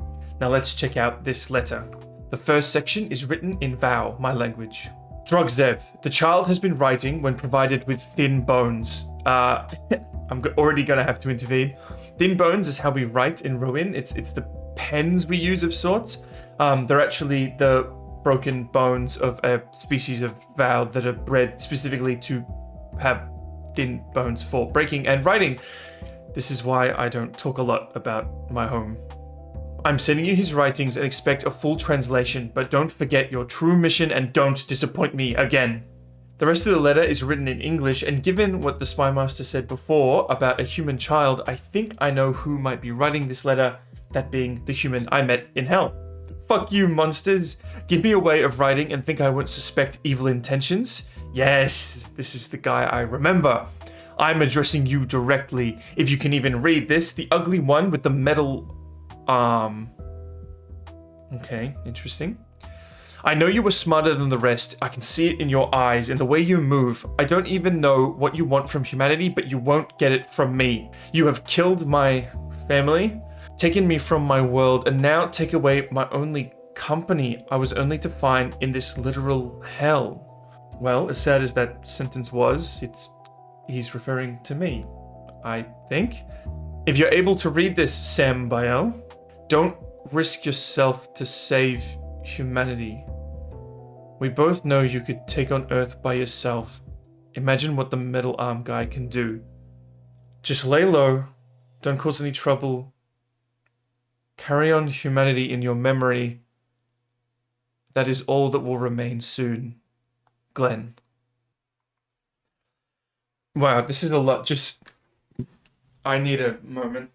Now let's check out this letter. The first section is written in Vow, my language. Drogzev, the child has been writing when provided with thin bones. I'm already gonna have to intervene. Thin bones is how we write in Ruin. It's the pens we use of sorts. They're actually the broken bones of a species of Vow that are bred specifically to have thin bones for breaking and writing. This is why I don't talk a lot about my home. I'm sending you his writings and expect a full translation, but don't forget your true mission and don't disappoint me again. The rest of the letter is written in English, and given what the Spymaster said before about a human child, I think I know who might be writing this letter, that being the human I met in Hell. Fuck you, monsters. Give me a way of writing and think I won't suspect evil intentions? Yes, this is the guy I remember. I'm addressing you directly. If you can even read this, the ugly one with the metal arm. Okay, interesting. I know you were smarter than the rest. I can see it in your eyes, in the way you move. I don't even know what you want from humanity, but you won't get it from me. You have killed my family, taken me from my world, and now take away my only company I was only to find in this literal hell. Well, as sad as that sentence was, he's referring to me, I think. If you're able to read this, Sambi'el, don't risk yourself to save humanity. We both know you could take on Earth by yourself. Imagine what the metal arm guy can do. Just lay low, don't cause any trouble. Carry on humanity in your memory. That is all that will remain soon. Glenn. Wow, this is a lot. I need a moment.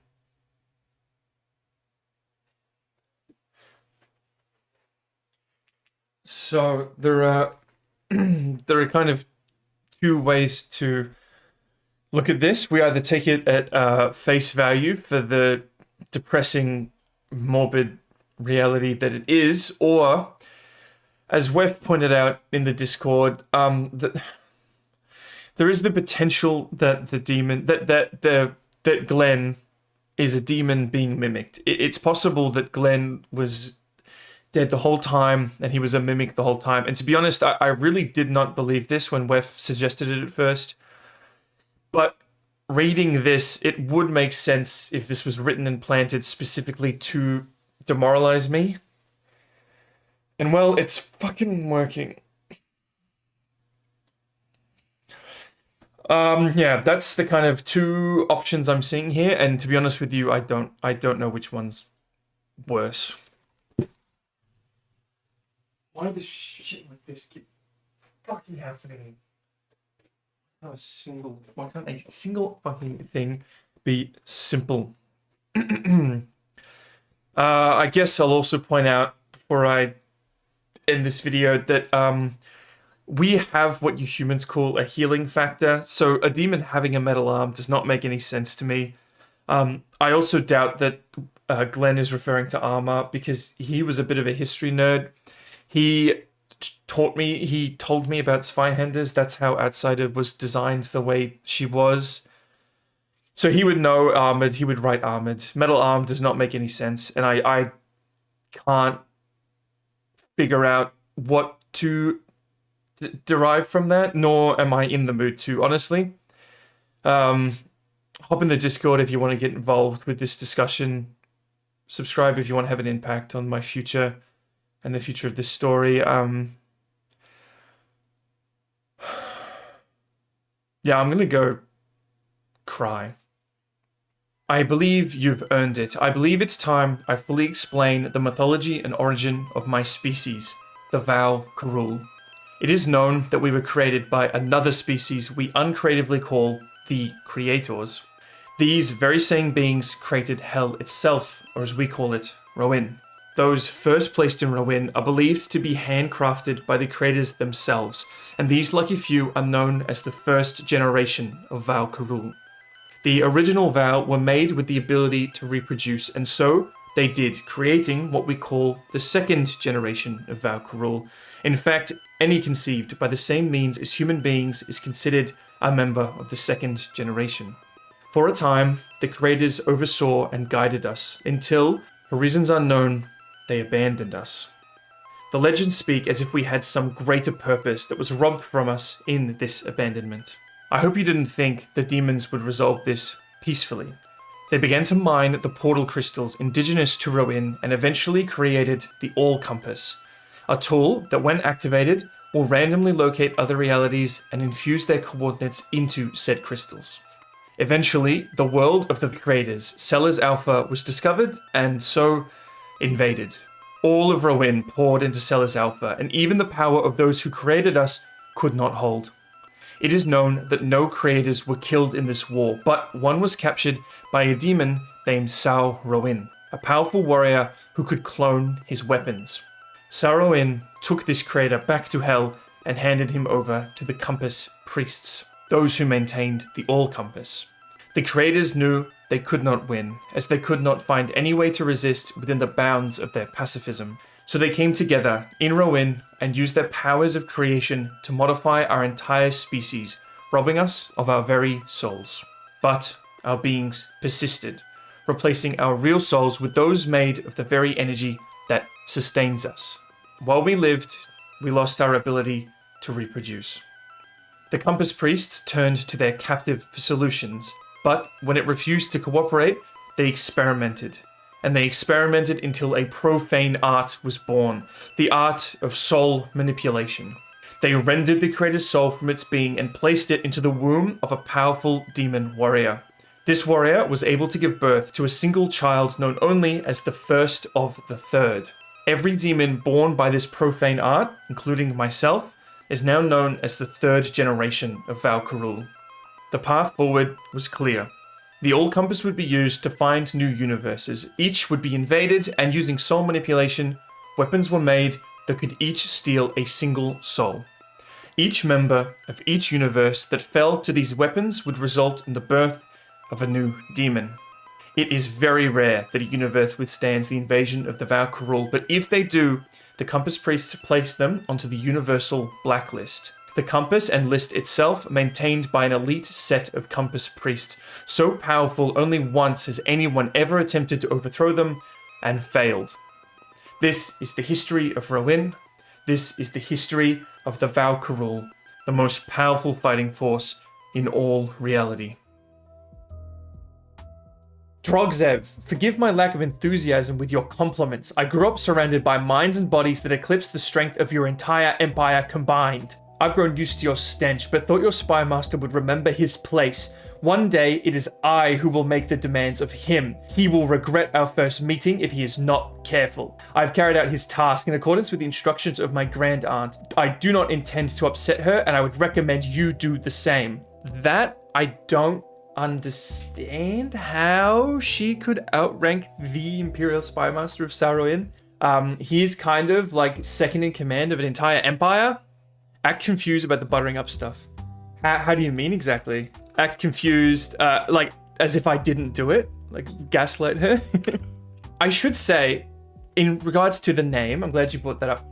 So there are kind of two ways to look at this. We either take it at face value for the depressing, morbid reality that it is, or, as Wef pointed out in the Discord, there is the potential that the demon that Glenn is a demon being mimicked. It's possible that Glenn was dead the whole time and he was a mimic the whole time. And to be honest, I really did not believe this when Wef suggested it at first. But reading this, it would make sense if this was written and planted specifically to demoralize me. And well, it's fucking working. Yeah, that's the kind of two options I'm seeing here, and to be honest with you, I don't know which one's worse. Why does shit like this keep fucking happening? Why can't a single fucking thing be simple? I guess I'll also point out before I end this video that we have what you humans call a healing factor. So a demon having a metal arm does not make any sense to me. I also doubt that Glenn is referring to armor because he was a bit of a history nerd. He told me about Zweihanders. That's how Outsider was designed the way she was. So he would know armored, he would write armored. Metal arm does not make any sense, and I can't figure out what to derive from that, nor am I in the mood to, honestly. Hop in the Discord if you want to get involved with this discussion. Subscribe if you want to have an impact on my future and the future of this story. Yeah, I'm gonna go cry. I believe you've earned it. I believe it's time I fully explain the mythology and origin of my species, the Val Karul. It is known that we were created by another species we uncreatively call the Creators. These very same beings created Hell itself, or as we call it, Roin. Those first placed in Roin are believed to be handcrafted by the creators themselves, and these lucky few are known as the first generation of Val Karul. The original Val were made with the ability to reproduce, and so they did, creating what we call the second generation of Val Karul. In fact, any conceived by the same means as human beings is considered a member of the second generation. For a time, the creators oversaw and guided us, until, for reasons unknown, they abandoned us. The legends speak as if we had some greater purpose that was robbed from us in this abandonment. I hope you didn't think the demons would resolve this peacefully. They began to mine the portal crystals indigenous to Roin and eventually created the All Compass, a tool that when activated will randomly locate other realities and infuse their coordinates into said crystals. Eventually, the world of the creators, Sellers Alpha, was discovered and so invaded. All of Roin poured into Sellers Alpha, and even the power of those who created us could not hold. It is known that no creators were killed in this war, but one was captured by a demon named Sao Roin, a powerful warrior who could clone his weapons. Sao Roin took this creator back to Hell and handed him over to the Compass Priests, those who maintained the All Compass. The creators knew they could not win, as they could not find any way to resist within the bounds of their pacifism. So they came together in Roin and used their powers of creation to modify our entire species, robbing us of our very souls. But our beings persisted, replacing our real souls with those made of the very energy that sustains us. While we lived, we lost our ability to reproduce. The Compass Priests turned to their captive for solutions, but when it refused to cooperate, they experimented. And they experimented until a profane art was born, the art of soul manipulation. They rendered the creator's soul from its being and placed it into the womb of a powerful demon warrior. This warrior was able to give birth to a single child known only as the first of the third. Every demon born by this profane art, including myself, is now known as the third generation of Val Karul. The path forward was clear. The All Compass would be used to find new universes. Each would be invaded, and using soul manipulation, weapons were made that could each steal a single soul. Each member of each universe that fell to these weapons would result in the birth of a new demon. It is very rare that a universe withstands the invasion of the Val Karul, but if they do, the Compass Priests place them onto the Universal Blacklist. The Compass and list itself maintained by an elite set of Compass Priests, so powerful only once has anyone ever attempted to overthrow them, and failed. This is the history of Roin. This is the history of the Val Karul, the most powerful fighting force in all reality. Drogzev, forgive my lack of enthusiasm with your compliments. I grew up surrounded by minds and bodies that eclipse the strength of your entire empire combined. I've grown used to your stench, but thought your spy master would remember his place. One day, it is I who will make the demands of him. He will regret our first meeting if he is not careful. I've carried out his task in accordance with the instructions of my grand aunt. I do not intend to upset her, and I would recommend you do the same. That I don't understand how she could outrank the Imperial Spy Master of Saroin. He's kind of like second in command of an entire empire. Act confused about the buttering up stuff. How do you mean exactly? Act confused, like as if I didn't do it? Like gaslight her? I should say, in regards to the name, I'm glad you brought that up.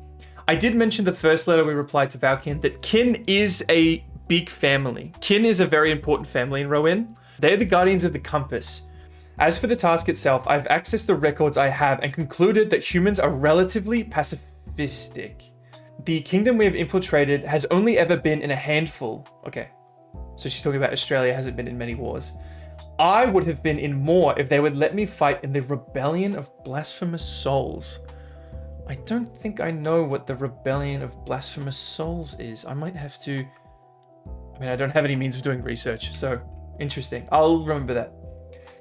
I did mention the first letter we replied to Valkin that kin is a big family. Kin is a very important family in Rowan. They're the guardians of the compass. As for the task itself, I've accessed the records I have and concluded that humans are relatively pacifistic. The kingdom we have infiltrated has only ever been in a handful. Okay, so she's talking about Australia hasn't been in many wars. I would have been in more if they would let me fight in the Rebellion of Blasphemous Souls. I don't think I know what the Rebellion of Blasphemous Souls is. I might have to... I don't have any means of doing research, so interesting. I'll remember that.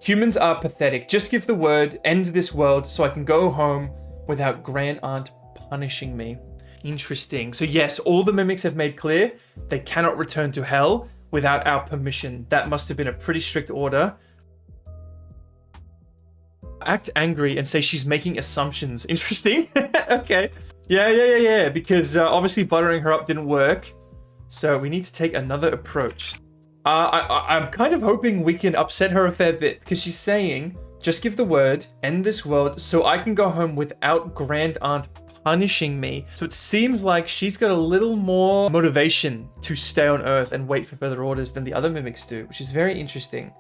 Humans are pathetic. Just give the word, end this world, so I can go home without Grand Aunt punishing me. Interesting. So yes, all the mimics have made clear they cannot return to hell without our permission. That must have been a pretty strict order. Act angry and say she's making assumptions. Interesting. Okay. Yeah. Because obviously buttering her up didn't work. So we need to take another approach. I'm kind of hoping we can upset her a fair bit because she's saying, just give the word, end this world, so I can go home without Grand Aunt punishing me. So it seems like she's got a little more motivation to stay on Earth and wait for further orders than the other mimics do, which is very interesting.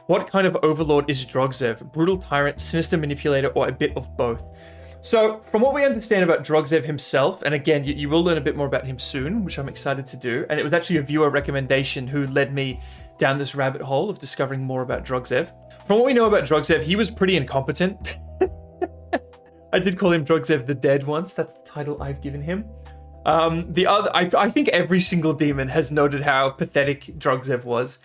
What kind of overlord is Drogzev? Brutal tyrant, sinister manipulator, or a bit of both? So, from what we understand about Drogzev himself, and again, you will learn a bit more about him soon, which I'm excited to do, and it was actually a viewer recommendation who led me down this rabbit hole of discovering more about Drogzev. From what we know about Drogzev, he was pretty incompetent. I did call him Drogzev the Dead once, that's the title I've given him. I think every single demon has noted how pathetic Drogzev was.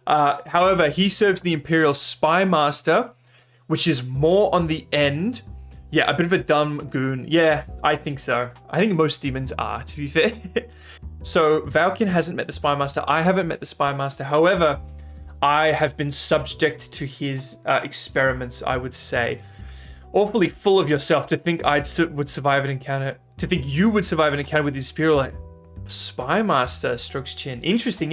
However, he serves the Imperial Spy Master, which is more on the end. Yeah, a bit of a dumb goon. Yeah, I think so. I think most demons are, to be fair. So, Valkin hasn't met the Spy Master. I haven't met the Spy Master. However, I have been subject to his experiments, I would say. Awfully full of yourself to think would survive an encounter. To think you would survive an encounter with his Imperial Spy Master, strokes chin. Interesting.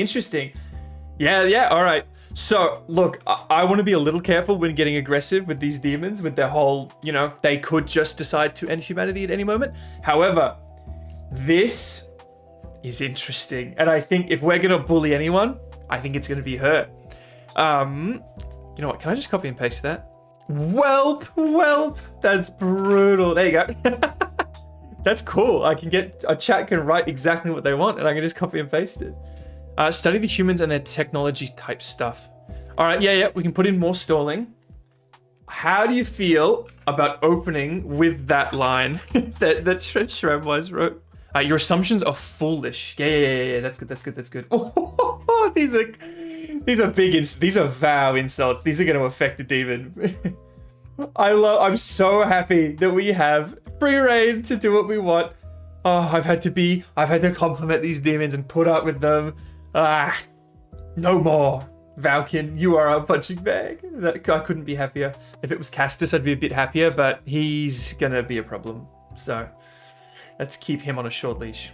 Yeah, all right. So, look, I want to be a little careful when getting aggressive with these demons, with their whole, they could just decide to end humanity at any moment. However, this is interesting. And I think if we're going to bully anyone, I think it's going to be her. You know what? Can I just copy and paste that? Whelp. That's brutal. There you go. That's cool. A chat can write exactly what they want, and I can just copy and paste it. Study the humans and their technology type stuff. All right, yeah, we can put in more stalling. How do you feel about opening with that line that Shremwise wrote? Your assumptions are foolish. Yeah, that's good. Oh, these are big, these are vow insults. These are going to affect the demon. I'm so happy that we have free reign to do what we want. Oh, I've had to compliment these demons and put up with them. No more. Valkin, you are a punching bag. I couldn't be happier. If it was Castus, I'd be a bit happier, but he's gonna be a problem. So let's keep him on a short leash.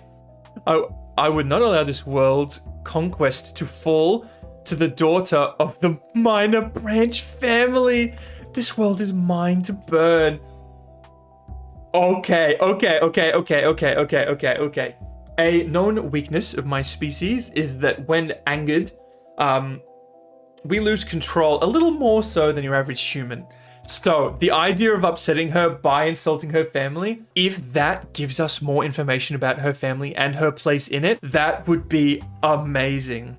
I would not allow this world's conquest to fall to the daughter of the minor branch family. This world is mine to burn. Okay. A known weakness of my species is that when angered, we lose control a little more so than your average human. So the idea of upsetting her by insulting her family, if that gives us more information about her family and her place in it, that would be amazing.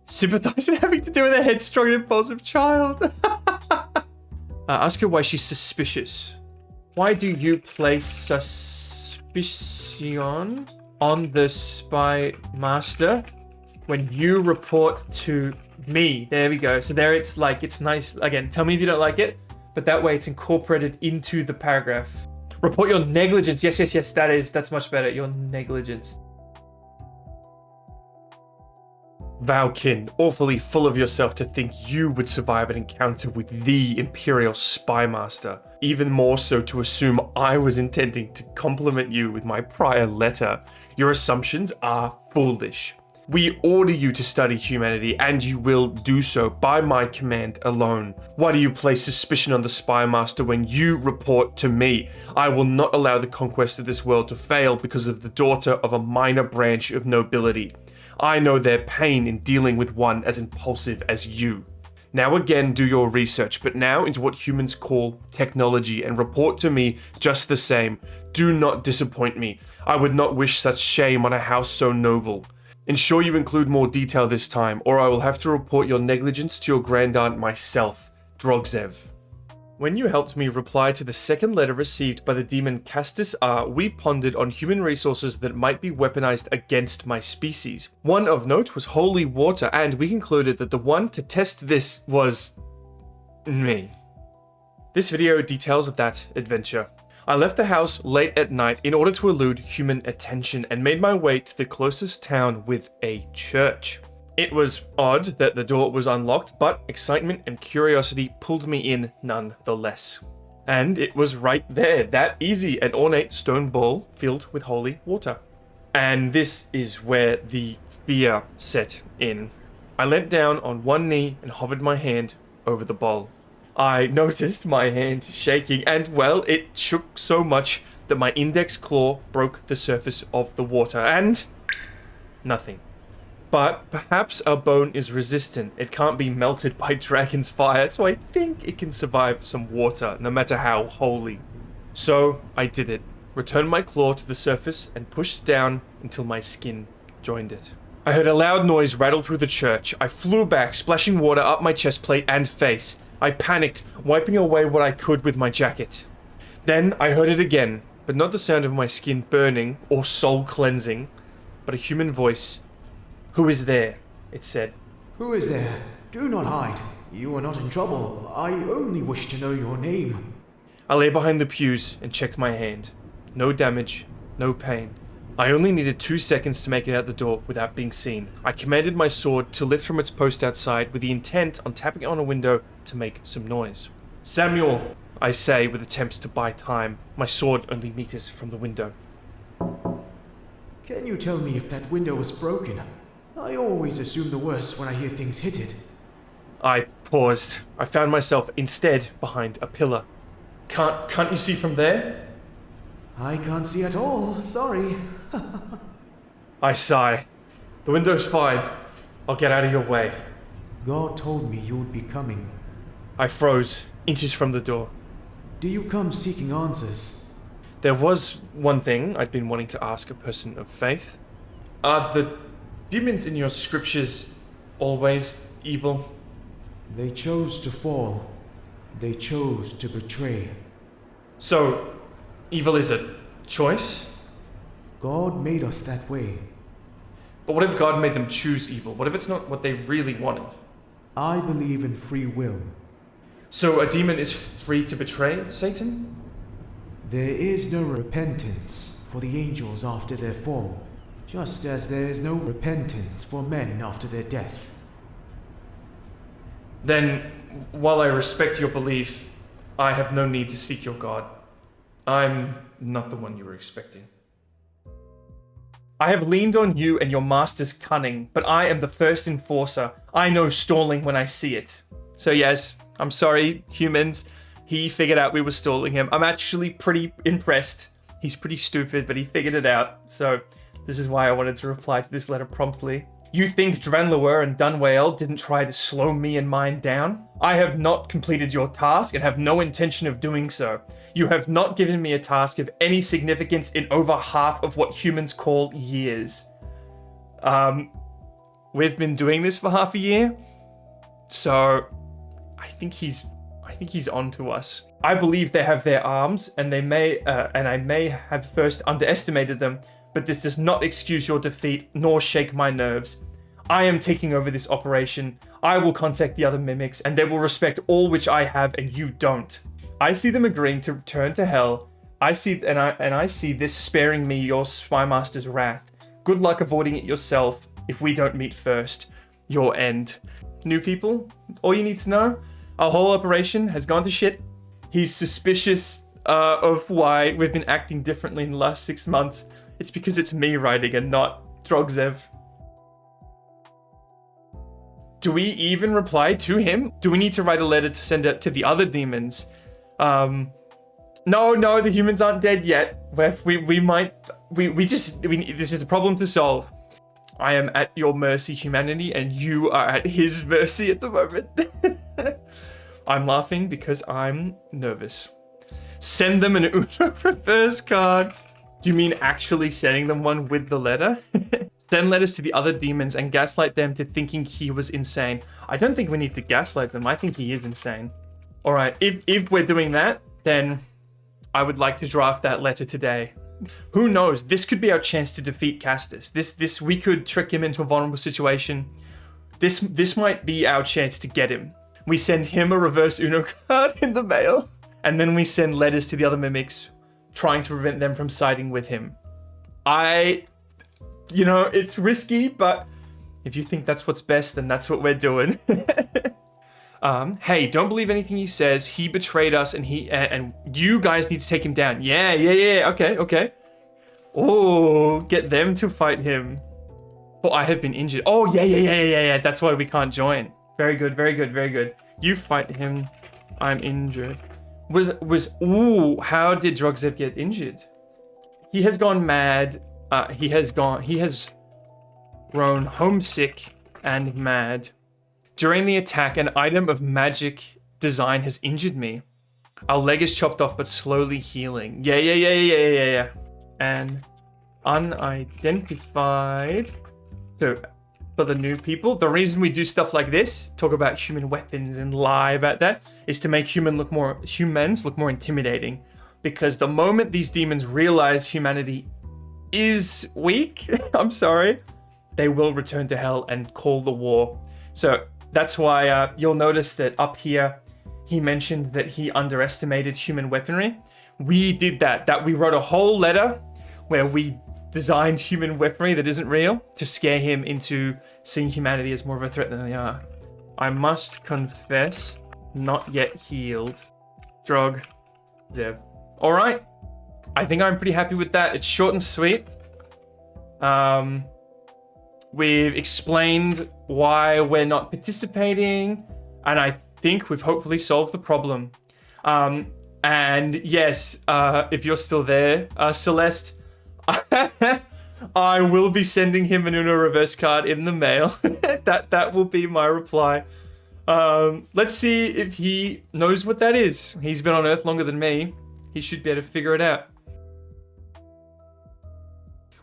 Sympathize in having to do with a headstrong and impulsive child. Ask her why she's suspicious. Why do you place suspicion on the spy master when you report to me. There we go. So there it's like, it's nice. Again, tell me if you don't like it, but that way it's incorporated into the paragraph. Report your negligence. Yes, that's much better. Your negligence. Valkin, awfully full of yourself to think you would survive an encounter with the Imperial Spy Master. Even more so to assume I was intending to compliment you with my prior letter. Your assumptions are foolish. We order you to study humanity, and you will do so by my command alone. Why do you place suspicion on the Spy Master when you report to me? I will not allow the conquest of this world to fail because of the daughter of a minor branch of nobility. I know their pain in dealing with one as impulsive as you. Now again, do your research, but now into what humans call technology, and report to me just the same. Do not disappoint me. I would not wish such shame on a house so noble. Ensure you include more detail this time, or I will have to report your negligence to your grandaunt myself, Drogzev. When you helped me reply to the second letter received by the demon Castus R, we pondered on human resources that might be weaponized against my species. One of note was holy water, and we concluded that the one to test this was me. This video details of that adventure. I left the house late at night in order to elude human attention and made my way to the closest town with a church. It was odd that the door was unlocked, but excitement and curiosity pulled me in nonetheless. And it was right there, that easy, an ornate stone bowl filled with holy water. And this is where the fear set in. I leant down on one knee and hovered my hand over the bowl. I noticed my hand shaking, and well, it shook so much that my index claw broke the surface of the water, and nothing. But perhaps our bone is resistant. It can't be melted by dragon's fire, so I think it can survive some water, no matter how holy. So I did it. Returned my claw to the surface and pushed down until my skin joined it. I heard a loud noise rattle through the church. I flew back, splashing water up my chest plate and face. I panicked, wiping away what I could with my jacket. Then I heard it again, but not the sound of my skin burning or soul cleansing, but a human voice. "Who is there?" it said. "Who is there? Do not hide. You are not in trouble. I only wish to know your name." I lay behind the pews and checked my hand. No damage, no pain. I only needed 2 seconds to make it out the door without being seen. I commanded my sword to lift from its post outside with the intent on tapping on a window to make some noise. "Sambi'el," I say with attempts to buy time. My sword only meters from the window. "Can you tell me if that window was broken? I always assume the worst when I hear things hit it." I paused. I found myself instead behind a pillar. Can't you see from there?" "I can't see at all, sorry." I sigh. "The window's fine. I'll get out of your way." "God told me you would be coming." I froze, inches from the door. "Do you come seeking answers?" There was one thing I'd been wanting to ask a person of faith. Are the demons in your scriptures always evil? They chose to fall. They chose to betray. So, evil is a choice? God made us that way. But what if God made them choose evil? What if it's not what they really wanted? I believe in free will. So a demon is free to betray Satan? There is no repentance for the angels after their fall, just as there is no repentance for men after their death. Then, while I respect your belief, I have no need to seek your God. I'm not the one you were expecting. I have leaned on you and your master's cunning, but I am the first enforcer. I know stalling when I see it. So yes, I'm sorry, humans. He figured out we were stalling him. I'm actually pretty impressed. He's pretty stupid, but he figured it out. So this is why I wanted to reply to this letter promptly. You think Dranlower and Dunwale didn't try to slow me and mine down? I have not completed your task and have no intention of doing so. You have not given me a task of any significance in over half of what humans call years. We've been doing this for half a year, so I think he's on to us. I believe they have their arms, and I may have first underestimated them, but this does not excuse your defeat nor shake my nerves. I am taking over this operation. I will contact the other mimics, and they will respect all which I have and you don't. I see them agreeing to return to hell. I see this sparing me your Spymaster's wrath. Good luck avoiding it yourself if we don't meet first. Your end. New people, all you need to know, our whole operation has gone to shit. He's suspicious of why we've been acting differently in the last 6 months. It's because it's me writing and not Drogzev. Do we even reply to him? Do we need to write a letter to send it to the other demons? No, the humans aren't dead yet. This is a problem to solve. I am at your mercy, humanity, and you are at his mercy at the moment. I'm laughing because I'm nervous. Send them an Uno reverse card. Do you mean actually sending them one with the letter? Send letters to the other demons and gaslight them to thinking he was insane. I don't think we need to gaslight them. I think he is insane. All right, if we're doing that, then I would like to draft that letter today. Who knows? This could be our chance to defeat Castus. This we could trick him into a vulnerable situation. This might be our chance to get him. We send him a reverse Uno card in the mail, and then we send letters to the other mimics, trying to prevent them from siding with him. It's risky, but if you think that's what's best, then that's what we're doing. Hey, don't believe anything he says. He betrayed us, and you guys need to take him down. Yeah. Okay. Oh, get them to fight him. Oh, I have been injured. Oh, yeah. That's why we can't join. Very good. You fight him. I'm injured. How did Drogzev get injured? He has gone mad. He has grown homesick and mad. During the attack, an item of magic design has injured me. Our leg is chopped off, but slowly healing. Yeah. And unidentified. So, for the new people, the reason we do stuff like this, talk about human weapons and lie about that, is to make humans look more intimidating. Because the moment these demons realize humanity is weak, I'm sorry, they will return to hell and call the war. So that's why you'll notice that up here, he mentioned that he underestimated human weaponry. We did that. We wrote a whole letter where we designed human weaponry that isn't real to scare him into seeing humanity as more of a threat than they are. I must confess, not yet healed. Drogzev. All right. I think I'm pretty happy with that. It's short and sweet. We've explained why we're not participating, and I think we've hopefully solved the problem. And yes, if you're still there, Celeste, I will be sending him an Uno reverse card in the mail. That will be my reply. Let's see if he knows what that is. He's been on Earth longer than me. He should be able to figure it out.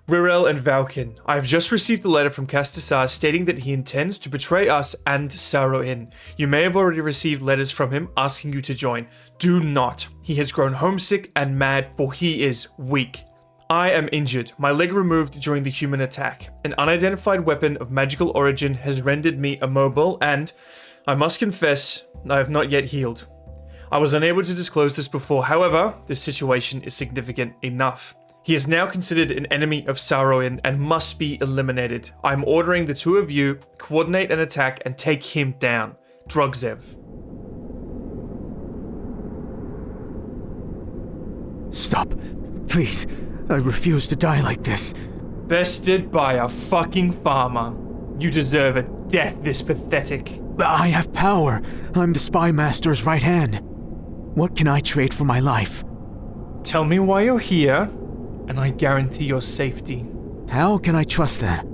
Rayleigh and Valken, I have just received a letter from Castus stating that he intends to betray us and Sauvineau. You may have already received letters from him asking you to join. Do not. He has grown homesick and mad, for he is weak. I am injured, my leg removed during the human attack. An unidentified weapon of magical origin has rendered me immobile and, I must confess, I have not yet healed. I was unable to disclose this before, however, this situation is significant enough. He is now considered an enemy of Sauvineau and must be eliminated. I am ordering the two of you coordinate an attack and take him down. Drogzev. Stop. Please. I refuse to die like this. Bested by a fucking farmer. You deserve a death this pathetic. I have power. I'm the Spymaster's right hand. What can I trade for my life? Tell me why you're here, and I guarantee your safety. How can I trust that?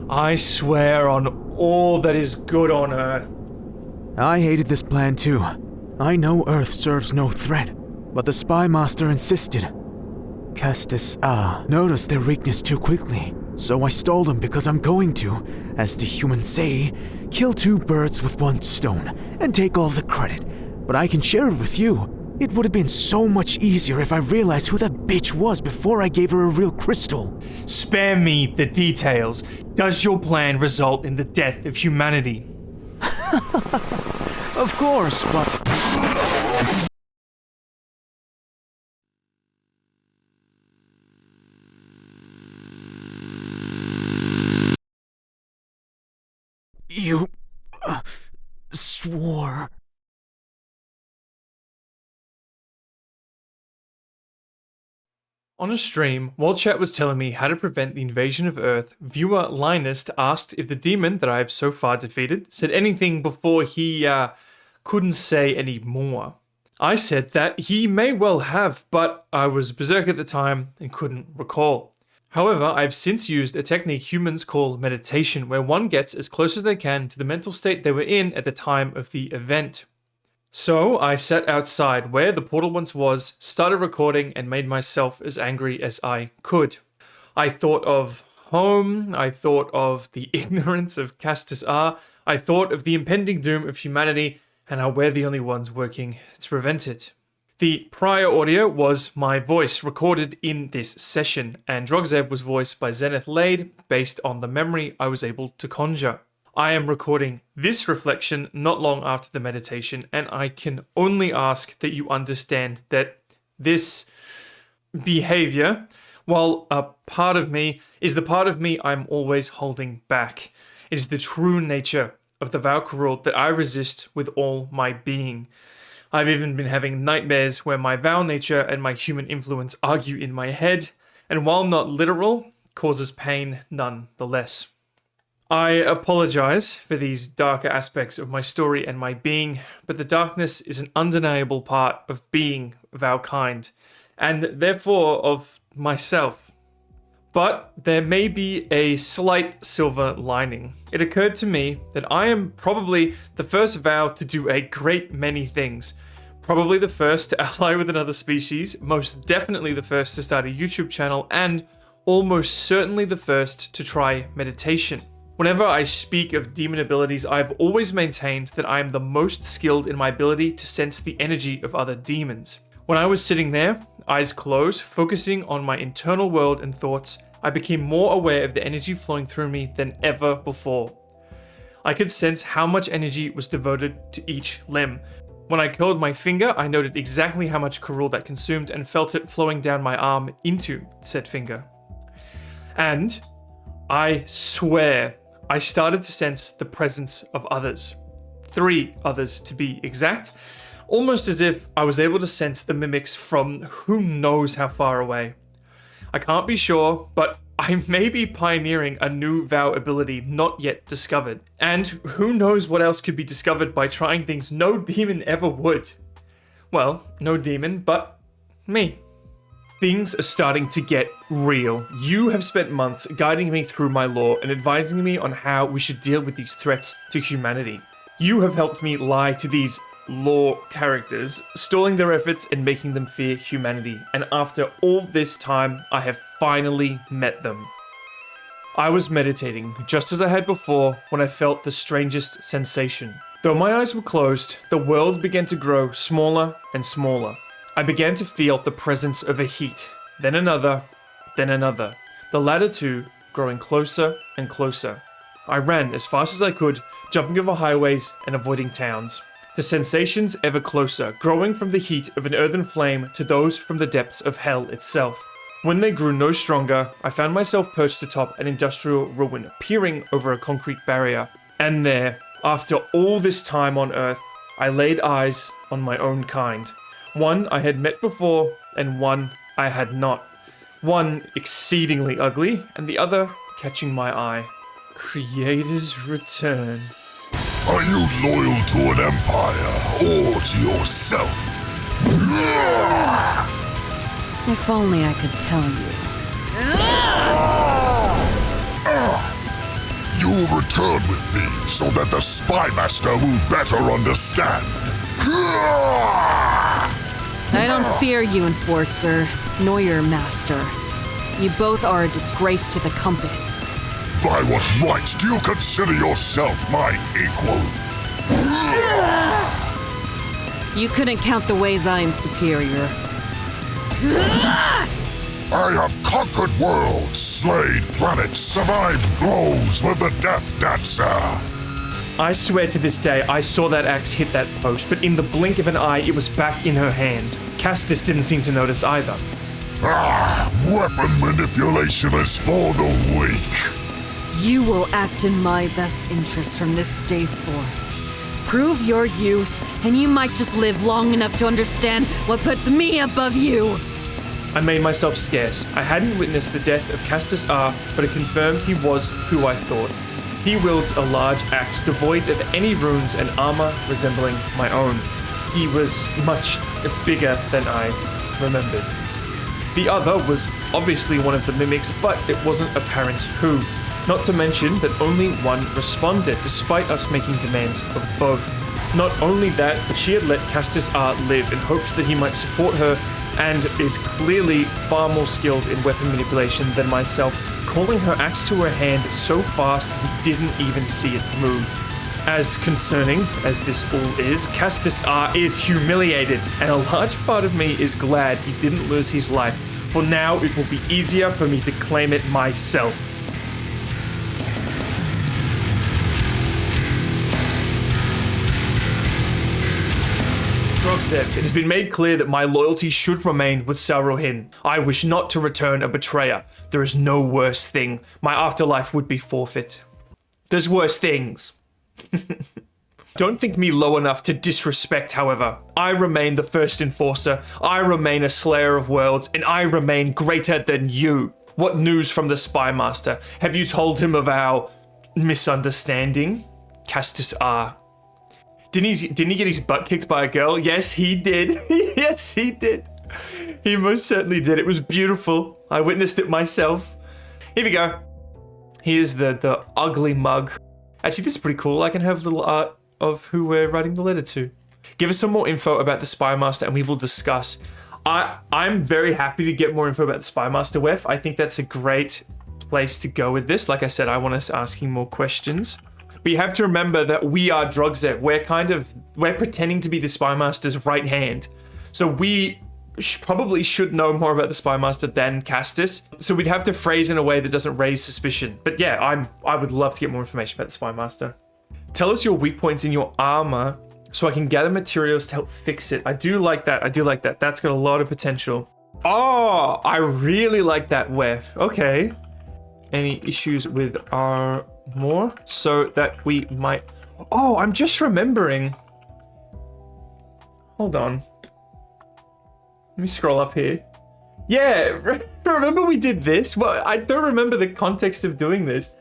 I swear on all that is good on Earth. I hated this plan too. I know Earth serves no threat, but the Spymaster insisted. Castus noticed their weakness too quickly, so I stole them because I'm going to, as the humans say, kill two birds with one stone and take all the credit. But I can share it with you. It would have been so much easier if I realized who that bitch was before I gave her a real crystal. Spare me the details. Does your plan result in the death of humanity? Of course, but... You... swore... On a stream, while chat was telling me how to prevent the invasion of Earth, viewer Linus asked if the demon that I have so far defeated said anything before he, couldn't say any more. I said that he may well have, but I was berserk at the time and couldn't recall. However, I've since used a technique humans call meditation, where one gets as close as they can to the mental state they were in at the time of the event. So I sat outside where the portal once was, started recording, and made myself as angry as I could. I thought of home, I thought of the ignorance of Castus R, I thought of the impending doom of humanity, and how we're the only ones working to prevent it. The prior audio was my voice recorded in this session, and Drogzev was voiced by Zenith Lade based on the memory I was able to conjure. I am recording this reflection not long after the meditation, and I can only ask that you understand that this behavior, while a part of me, is the part of me I'm always holding back. It is the true nature of the Valkyril that I resist with all my being. I've even been having nightmares where my Val nature and my human influence argue in my head, and while not literal, causes pain nonetheless. I apologize for these darker aspects of my story and my being, but the darkness is an undeniable part of being Valkind, and therefore of myself. But there may be a slight silver lining. It occurred to me that I am probably the first Val to do a great many things. Probably the first to ally with another species, most definitely the first to start a YouTube channel, and almost certainly the first to try meditation. Whenever I speak of demon abilities, I've always maintained that I am the most skilled in my ability to sense the energy of other demons. When I was sitting there, eyes closed, focusing on my internal world and thoughts, I became more aware of the energy flowing through me than ever before. I could sense how much energy was devoted to each limb. When I curled my finger, I noted exactly how much Karul that consumed and felt it flowing down my arm into said finger. And I swear, I started to sense the presence of others. 3 others to be exact, almost as if I was able to sense the mimics from who knows how far away. I can't be sure, but I may be pioneering a new Vow ability not yet discovered. And who knows what else could be discovered by trying things no demon ever would. Well, no demon, but me. Things are starting to get real. You have spent months guiding me through my lore and advising me on how we should deal with these threats to humanity. You have helped me lie to these lore characters, stalling their efforts and making them fear humanity. And after all this time, I have finally met them. I was meditating, just as I had before, when I felt the strangest sensation. Though my eyes were closed, the world began to grow smaller and smaller. I began to feel the presence of a heat, then another, the latter two growing closer and closer. I ran as fast as I could, jumping over highways and avoiding towns. The sensations ever closer, growing from the heat of an earthen flame to those from the depths of hell itself. When they grew no stronger, I found myself perched atop an industrial ruin, peering over a concrete barrier. And there, after all this time on Earth, I laid eyes on my own kind. One I had met before, and one I had not. One exceedingly ugly, and the other catching my eye. Creator's return. Are you loyal to an empire, or to yourself? If only I could tell you. You will return with me, so that the Spy Master will better understand. I don't fear you, Enforcer, nor your master. You both are a disgrace to the Compass. By what right do you consider yourself my equal? You couldn't count the ways I am superior. I have conquered worlds, slayed planets, survived blows with the Death Dancer. I swear to this day, I saw that axe hit that post, but in the blink of an eye, it was back in her hand. Castus didn't seem to notice either. Weapon manipulation is for the weak. You will act in my best interest from this day forth. Prove your use, and you might just live long enough to understand what puts me above you. I made myself scarce. I hadn't witnessed the death of Castus R, but it confirmed he was who I thought. He wields a large axe devoid of any runes and armor resembling my own. He was much bigger than I remembered. The other was obviously one of the mimics, but it wasn't apparent who. Not to mention that only one responded, despite us making demands of both. Not only that, but she had let Castus R live in hopes that he might support her, and is clearly far more skilled in weapon manipulation than myself, calling her axe to her hand so fast we didn't even see it move. As concerning as this all is, Castus R is humiliated, and a large part of me is glad he didn't lose his life, for now it will be easier for me to claim it myself. Drogzev, it has been made clear that my loyalty should remain with Sauvineau. I wish not to return a betrayer. There is no worse thing. My afterlife would be forfeit. There's worse things. Don't think me low enough to disrespect, however. I remain the first enforcer, I remain a slayer of worlds, and I remain greater than you. What news from the Spy Master? Have you told him of our misunderstanding? Castus R. Didn't he get his butt kicked by a girl? Yes, he did. Yes, he did. He most certainly did. It was beautiful. I witnessed it myself. Here we go. Here's the ugly mug. Actually, this is pretty cool. I can have little art of who we're writing the letter to. Give us some more info about the Spy Master and we will discuss. I'm very happy to get more info about the Spy Master, Wef. I think that's a great place to go with this. Like I said, I want us asking more questions. But you have to remember that we are Drogzev. We're pretending to be the Spy Master's right hand. So we probably should know more about the Spy Master than Castus. So we'd have to phrase in a way that doesn't raise suspicion. But yeah, I would love to get more information about the Spy Master. Tell us your weak points in your armor so I can gather materials to help fix it. I do like that. That's got a lot of potential. Oh, I really like that, Wef. Okay. Any issues with our more so that we might... Oh, I'm just remembering. Hold on. Let me scroll up here. Yeah, remember we did this? Well, I don't remember the context of doing this.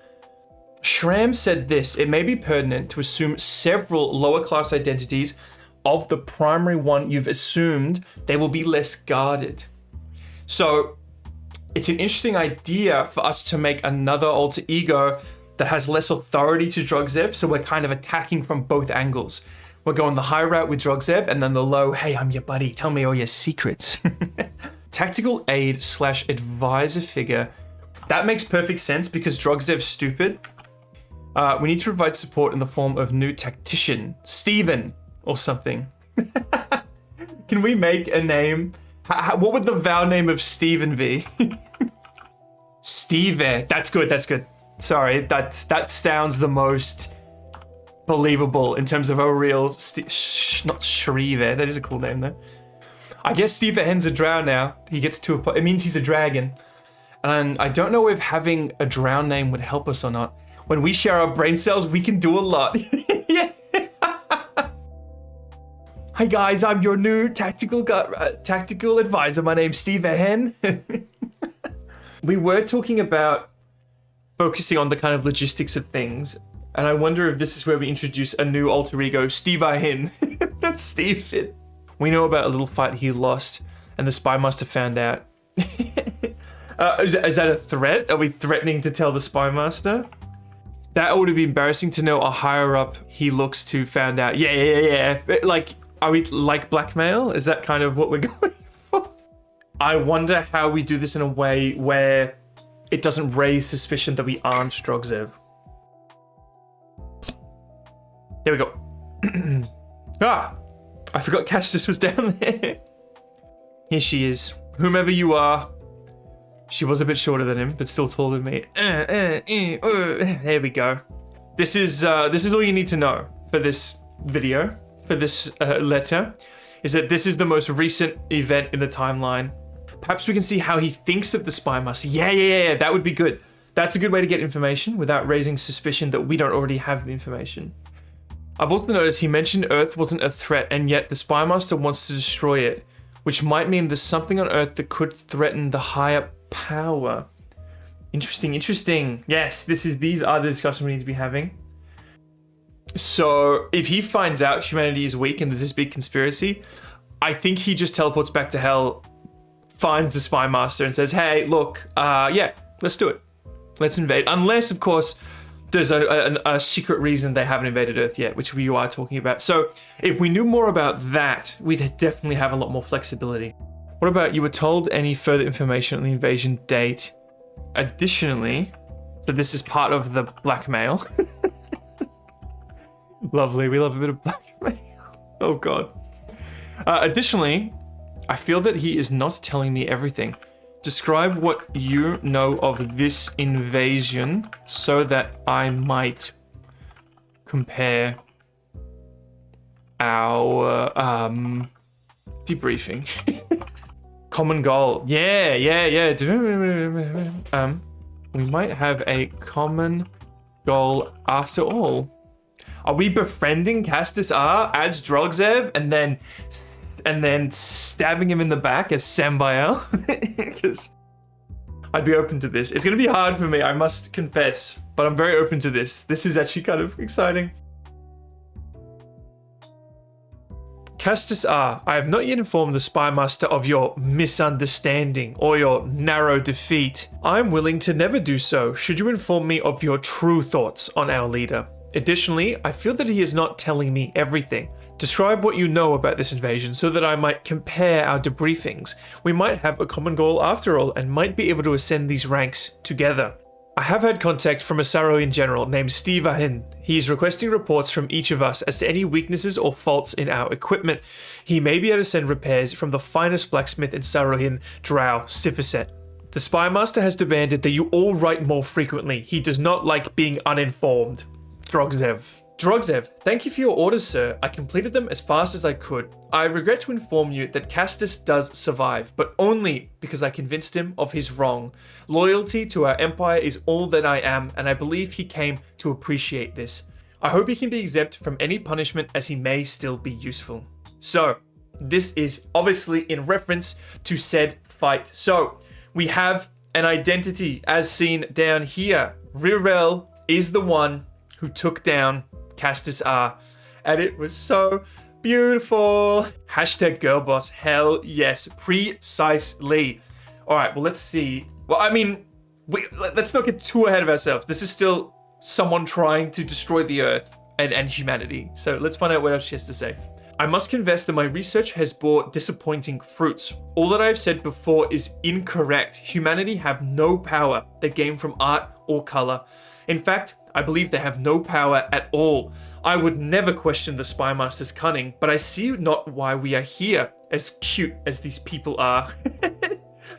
Shram said this: it may be pertinent to assume several lower class identities of the primary one you've assumed. They will be less guarded. So it's an interesting idea for us to make another alter ego that has less authority to Drogzev, so we're kind of attacking from both angles. We're going the high route with Drogzev, and then the low, hey, I'm your buddy, tell me all your secrets. Tactical aid / advisor figure. That makes perfect sense because Drogzev's stupid. We need to provide support in the form of new tactician, Steven, or something. Can we make a name? What would the vow name of Steven be? Steve, that's good. Sorry, that sounds the most believable in terms of a real, not Shrive, that is a cool name though. I guess Steve Hen's a drow now. He gets to it means he's a dragon. And I don't know if having a drow name would help us or not. When we share our brain cells, we can do a lot. Yeah. Hi guys, I'm your new tactical advisor. My name's Steve Hen. We were talking about focusing on the kind of logistics of things, and I wonder if this is where we introduce a new alter ego, Steve Hin. That's Steve. We know about a little fight he lost, and the Spy Master found out. Is that a threat? Are we threatening to tell the Spy Master? That would be embarrassing to know a higher up he looks to found out. Yeah. Like, are we like blackmail? Is that kind of what we're going for? I wonder how we do this in a way where it doesn't raise suspicion that we aren't Drogzev. There we go. I forgot Castus was down there. Here she is. Whomever you are. She was a bit shorter than him, but still taller than me. There we go. This is all you need to know for this video, for this letter, is that this is the most recent event in the timeline. Perhaps we can see how he thinks of the spy master. Yeah, that would be good. That's a good way to get information without raising suspicion that we don't already have the information. I've also noticed he mentioned Earth wasn't a threat, and yet the spy master wants to destroy it, which might mean there's something on Earth that could threaten the higher power. Interesting. Yes, these are the discussions we need to be having. So if he finds out humanity is weak and there's this big conspiracy, I think he just teleports back to hell, finds the spy master and says, hey, look, yeah, let's do it. Let's invade. Unless, of course, there's a secret reason they haven't invaded Earth yet, which we are talking about. So if we knew more about that, we'd definitely have a lot more flexibility. What about you were told any further information on the invasion date? Additionally, so this is part of the blackmail. Lovely, we love a bit of blackmail. Oh God. Additionally, I feel that he is not telling me everything. Describe what you know of this invasion so that I might compare our debriefing. Common goal. Yeah. We might have a common goal after all. Are we befriending Castus R as Drogzev and then stabbing him in the back as Sambi'el? Because I'd be open to this. It's going to be hard for me, I must confess, but I'm very open to this. This is actually kind of exciting. Castus R, I have not yet informed the spy master of your misunderstanding or your narrow defeat. I am willing to never do so should you inform me of your true thoughts on our leader. Additionally, I feel that he is not telling me everything. Describe what you know about this invasion so that I might compare our debriefings. We might have a common goal after all and might be able to ascend these ranks together. I have had contact from a Sarohian general named Steve Ahin. He is requesting reports from each of us as to any weaknesses or faults in our equipment. He may be able to send repairs from the finest blacksmith in Sarohian, Drow Sifiset. The spy master has demanded that you all write more frequently. He does not like being uninformed. Drogzev, thank you for your orders, sir. I completed them as fast as I could. I regret to inform you that Castus does survive, but only because I convinced him of his wrong. Loyalty to our empire is all that I am, and I believe he came to appreciate this. I hope he can be exempt from any punishment as he may still be useful. So, this is obviously in reference to said fight. So, we have an identity as seen down here. Rayleigh is the one who took down Castus R, and it was so beautiful. Hashtag girlboss, hell yes, precisely. All right, well, let's see. Well, I mean, let's not get too ahead of ourselves. This is still someone trying to destroy the Earth and humanity. So let's find out what else she has to say. I must confess that my research has bore disappointing fruits. All that I have said before is incorrect. Humanity have no power that came from art or color. In fact, I believe they have no power at all. I would never question the spy master's cunning, but I see not why we are here, as cute as these people are.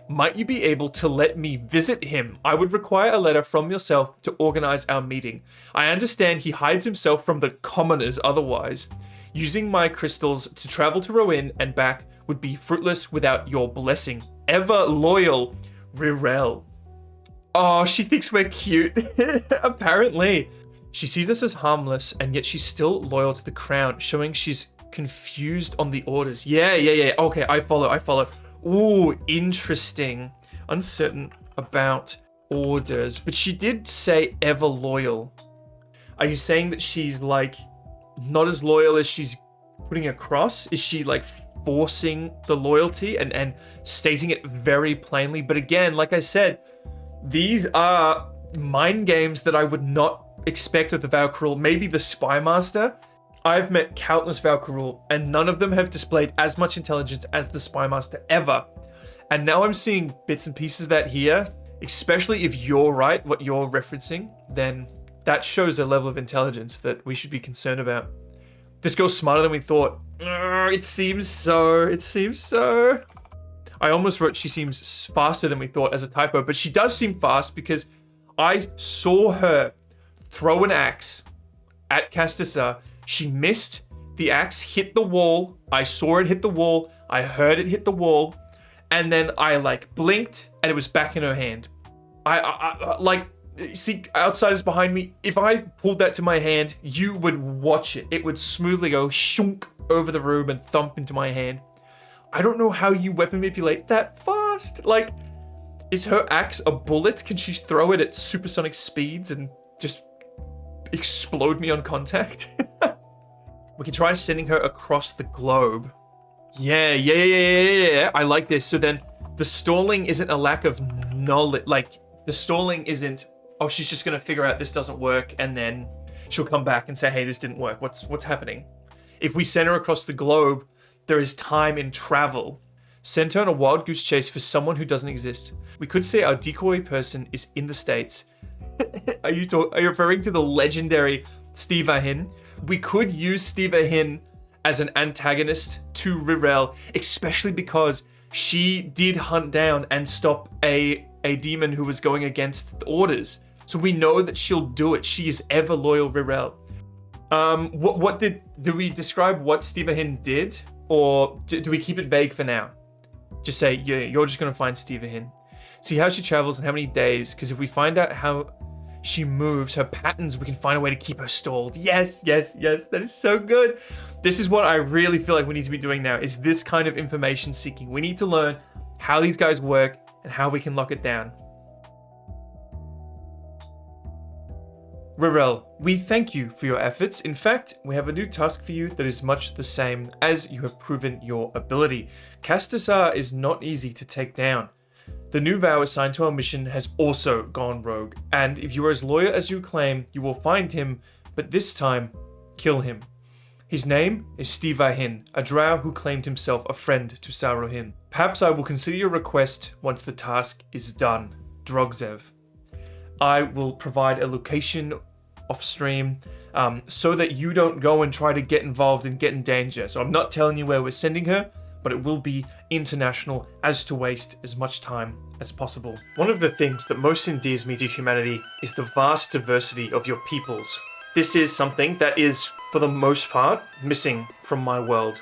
Might you be able to let me visit him? I would require a letter from yourself to organize our meeting. I understand he hides himself from the commoners otherwise. Using my crystals to travel to Rowan and back would be fruitless without your blessing. Ever loyal, Rayleigh. Oh, she thinks we're cute. Apparently. She sees us as harmless, and yet she's still loyal to the crown, showing she's confused on the orders. Yeah. Okay, I follow. Ooh, interesting. Uncertain about orders, but she did say ever loyal. Are you saying that she's like not as loyal as she's putting across? Is she like forcing the loyalty and stating it very plainly? But again, like I said, these are mind games that I would not expect of the Valkyrie. Maybe the Spy Master. I've met countless Valkyrie, and none of them have displayed as much intelligence as the Spy Master ever. And now I'm seeing bits and pieces of that here, especially if you're right, what you're referencing, then that shows a level of intelligence that we should be concerned about. This girl's smarter than we thought. It seems so. I almost wrote she seems faster than we thought as a typo, but she does seem fast because I saw her throw an axe at Castissa. She missed. The axe hit the wall. I saw it hit the wall. I heard it hit the wall. And then I like blinked and it was back in her hand. I like, see, outsiders behind me. If I pulled that to my hand, you would watch it. It would smoothly go shunk over the room and thump into my hand. I don't know how you weapon manipulate that fast. Like, is her axe a bullet? Can she throw it at supersonic speeds and just explode me on contact? We can try sending her across the globe. Yeah. I like this. So then the stalling isn't a lack of knowledge. Like, the stalling isn't, oh, she's just going to figure out this doesn't work and then she'll come back and say, hey, this didn't work. What's happening? If we send her across the globe, there is time in travel. Send her on a wild goose chase for someone who doesn't exist. We could say our decoy person is in the States. Are you referring to the legendary Steve Ahin? We could use Steve Ahin as an antagonist to Rayleigh, especially because she did hunt down and stop a demon who was going against the orders. So we know that she'll do it. She is ever loyal, Rayleigh. Do we describe what Steve Ahin did? Or do we keep it vague for now? Just say, yeah, you're just going to find Steve Ahin. See how she travels and how many days, because if we find out how she moves, her patterns, we can find a way to keep her stalled. Yes, that is so good. This is what I really feel like we need to be doing now, is this kind of information seeking. We need to learn how these guys work and how we can lock it down. Rayleigh, we thank you for your efforts. In fact, we have a new task for you that is much the same as you have proven your ability. Castissa is not easy to take down. The new vow assigned to our mission has also gone rogue, and if you are as loyal as you claim, you will find him, but this time, kill him. His name is Steve Ahin, a drow who claimed himself a friend to Sauvineau. Perhaps I will consider your request once the task is done. Drogzev. I will provide a location off stream so that you don't go and try to get involved and get in danger. So I'm not telling you where we're sending her, but it will be international as to waste as much time as possible. One of the things that most endears me to humanity is the vast diversity of your peoples. This is something that is, for the most part, missing from my world.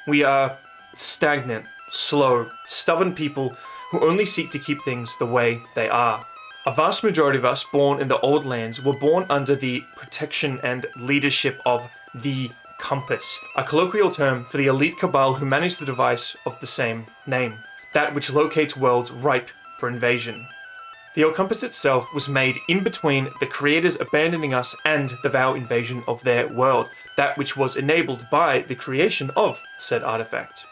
We are stagnant, slow, stubborn people who only seek to keep things the way they are. A vast majority of us born in the old lands were born under the protection and leadership of the Compass, a colloquial term for the elite cabal who manage the device of the same name, that which locates worlds ripe for invasion. The Compass itself was made in between the creators abandoning us and the vow invasion of their world, that which was enabled by the creation of said artifact.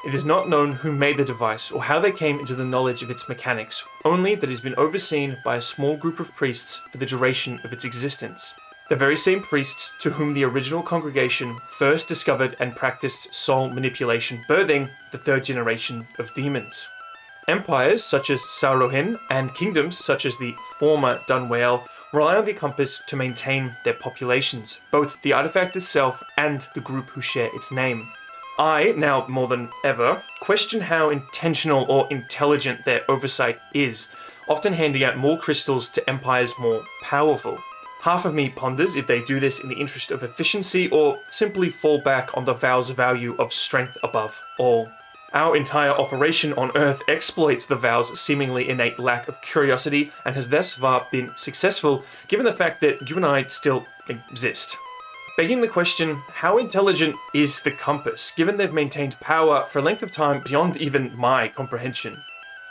It is not known who made the device or how they came into the knowledge of its mechanics, only that it has been overseen by a small group of priests for the duration of its existence. The very same priests to whom the original congregation first discovered and practiced soul manipulation, birthing the third generation of demons. Empires such as Sauvineau and kingdoms such as the former Dunwale rely on the Compass to maintain their populations, both the artifact itself and the group who share its name. I, now more than ever, question how intentional or intelligent their oversight is, often handing out more crystals to empires more powerful. Half of me ponders if they do this in the interest of efficiency or simply fall back on the vow's value of strength above all. Our entire operation on Earth exploits the vow's seemingly innate lack of curiosity and has thus far been successful, given the fact that you and I still exist. Begging the question, how intelligent is the Compass, given they've maintained power for a length of time beyond even my comprehension?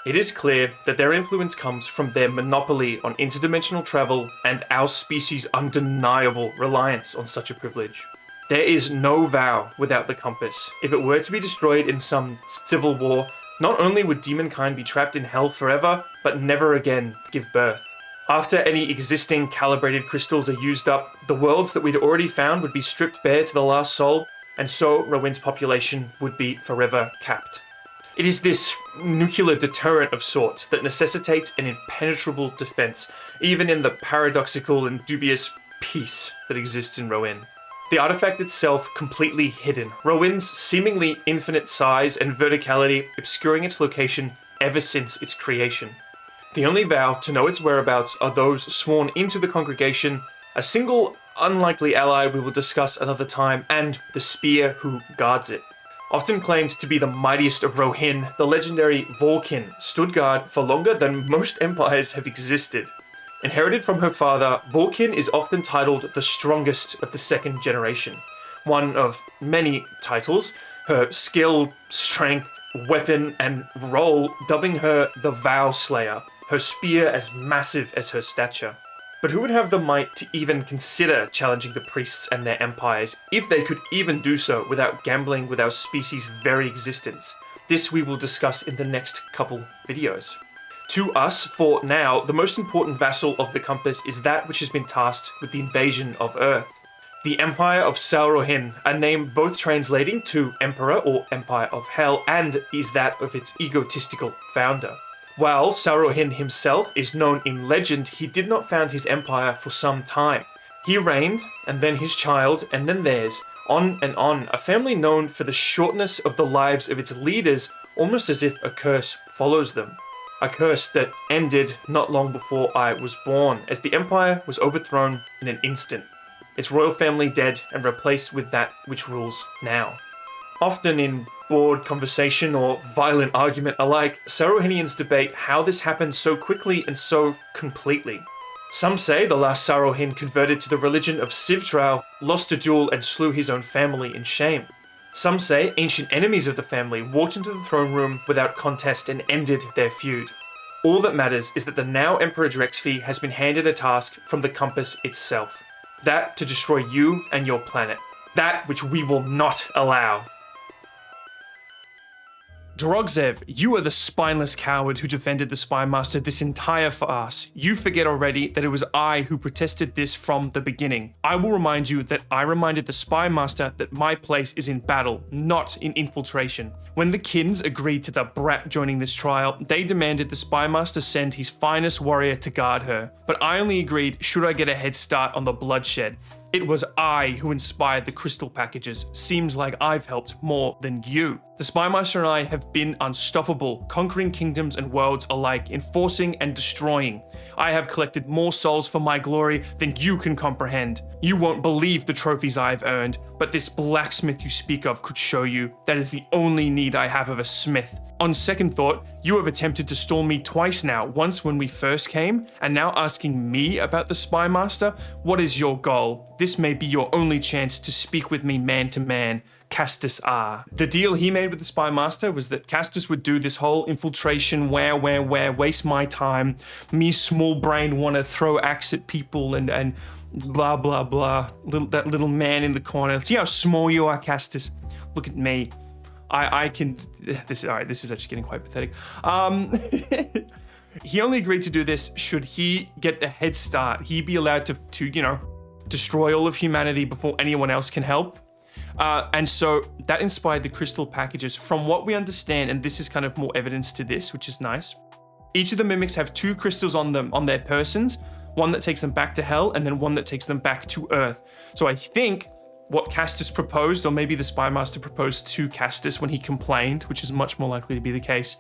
It is clear that their influence comes from their monopoly on interdimensional travel and our species' undeniable reliance on such a privilege. There is no vow without the Compass. If it were to be destroyed in some civil war, not only would demonkind be trapped in hell forever, but never again give birth. After any existing calibrated crystals are used up, the worlds that we'd already found would be stripped bare to the last soul, and so Rowan's population would be forever capped. It is this nuclear deterrent of sorts that necessitates an impenetrable defense, even in the paradoxical and dubious peace that exists in Rowan. The artifact itself completely hidden, Rowan's seemingly infinite size and verticality obscuring its location ever since its creation. The only vow to know its whereabouts are those sworn into the congregation, a single unlikely ally we will discuss another time, and the spear who guards it. Often claimed to be the mightiest of Rohin, the legendary Volkin stood guard for longer than most empires have existed. Inherited from her father, Volkin is often titled the strongest of the second generation. One of many titles, her skill, strength, weapon, and role dubbing her the Vow Slayer, her spear as massive as her stature. But who would have the might to even consider challenging the priests and their empires, if they could even do so without gambling with our species' very existence? This we will discuss in the next couple videos. To us, for now, the most important vassal of the compass is that which has been tasked with the invasion of Earth. The Empire of Saurohin, a name both translating to Emperor or Empire of Hell, and is that of its egotistical founder. While Saurohin himself is known in legend, he did not found his empire for some time. He reigned, and then his child, and then theirs, on and on, a family known for the shortness of the lives of its leaders, almost as if a curse follows them. A curse that ended not long before I was born, as the empire was overthrown in an instant, its royal family dead and replaced with that which rules now. Often in bored conversation or violent argument alike, Sarohinians debate how this happened so quickly and so completely. Some say the last Sarohin converted to the religion of Sivtrau, lost a duel and slew his own family in shame. Some say ancient enemies of the family walked into the throne room without contest and ended their feud. All that matters is that the now Emperor Drexphy has been handed a task from the Compass itself. That to destroy you and your planet. That which we will not allow. Drogzev, you are the spineless coward who defended the Spy Master this entire farce. You forget already that it was I who protested this from the beginning. I will remind you that I reminded the Spy Master that my place is in battle, not in infiltration. When the Kins agreed to the brat joining this trial, they demanded the Spy Master send his finest warrior to guard her. But I only agreed should I get a head start on the bloodshed. It was I who inspired the crystal packages. Seems like I've helped more than you. The Spymaster and I have been unstoppable, conquering kingdoms and worlds alike, enforcing and destroying. I have collected more souls for my glory than you can comprehend. You won't believe the trophies I have earned, but this blacksmith you speak of could show you. That is the only need I have of a smith. On second thought, you have attempted to stall me twice now, once when we first came, and now asking me about the Spy Master? What is your goal? This may be your only chance to speak with me man to man. Castus R. The deal he made with the Spy Master was that Castus would do this whole infiltration, where, waste my time. Me small brain wanna throw axe at people and blah, blah, blah. That little man in the corner. See how small you are, Castus? Look at me. I can, this is actually getting quite pathetic. He only agreed to do this should he get the head start. He'd be allowed to destroy all of humanity before anyone else can help. And so that inspired the crystal packages. From what we understand, and this is kind of more evidence to this, which is nice. Each of the mimics have 2 crystals on them, on their persons, one that takes them back to hell, and then one that takes them back to Earth. So I think what Castus proposed, or maybe the Spy Master proposed to Castus when he complained, which is much more likely to be the case.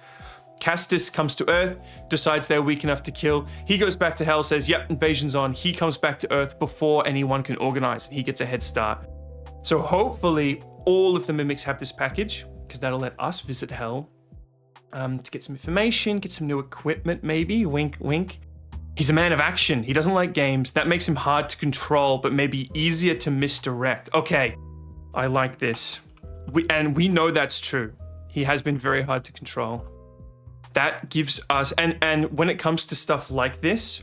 Castus comes to Earth, decides they're weak enough to kill. He goes back to hell, says, yep, invasion's on. He comes back to Earth before anyone can organize, and he gets a head start. So hopefully all of the mimics have this package, because that'll let us visit hell to get some information, get some new equipment maybe, wink, wink. He's a man of action. He doesn't like games. That makes him hard to control, but maybe easier to misdirect. Okay, I like this. We know that's true. He has been very hard to control. That gives us, and when it comes to stuff like this,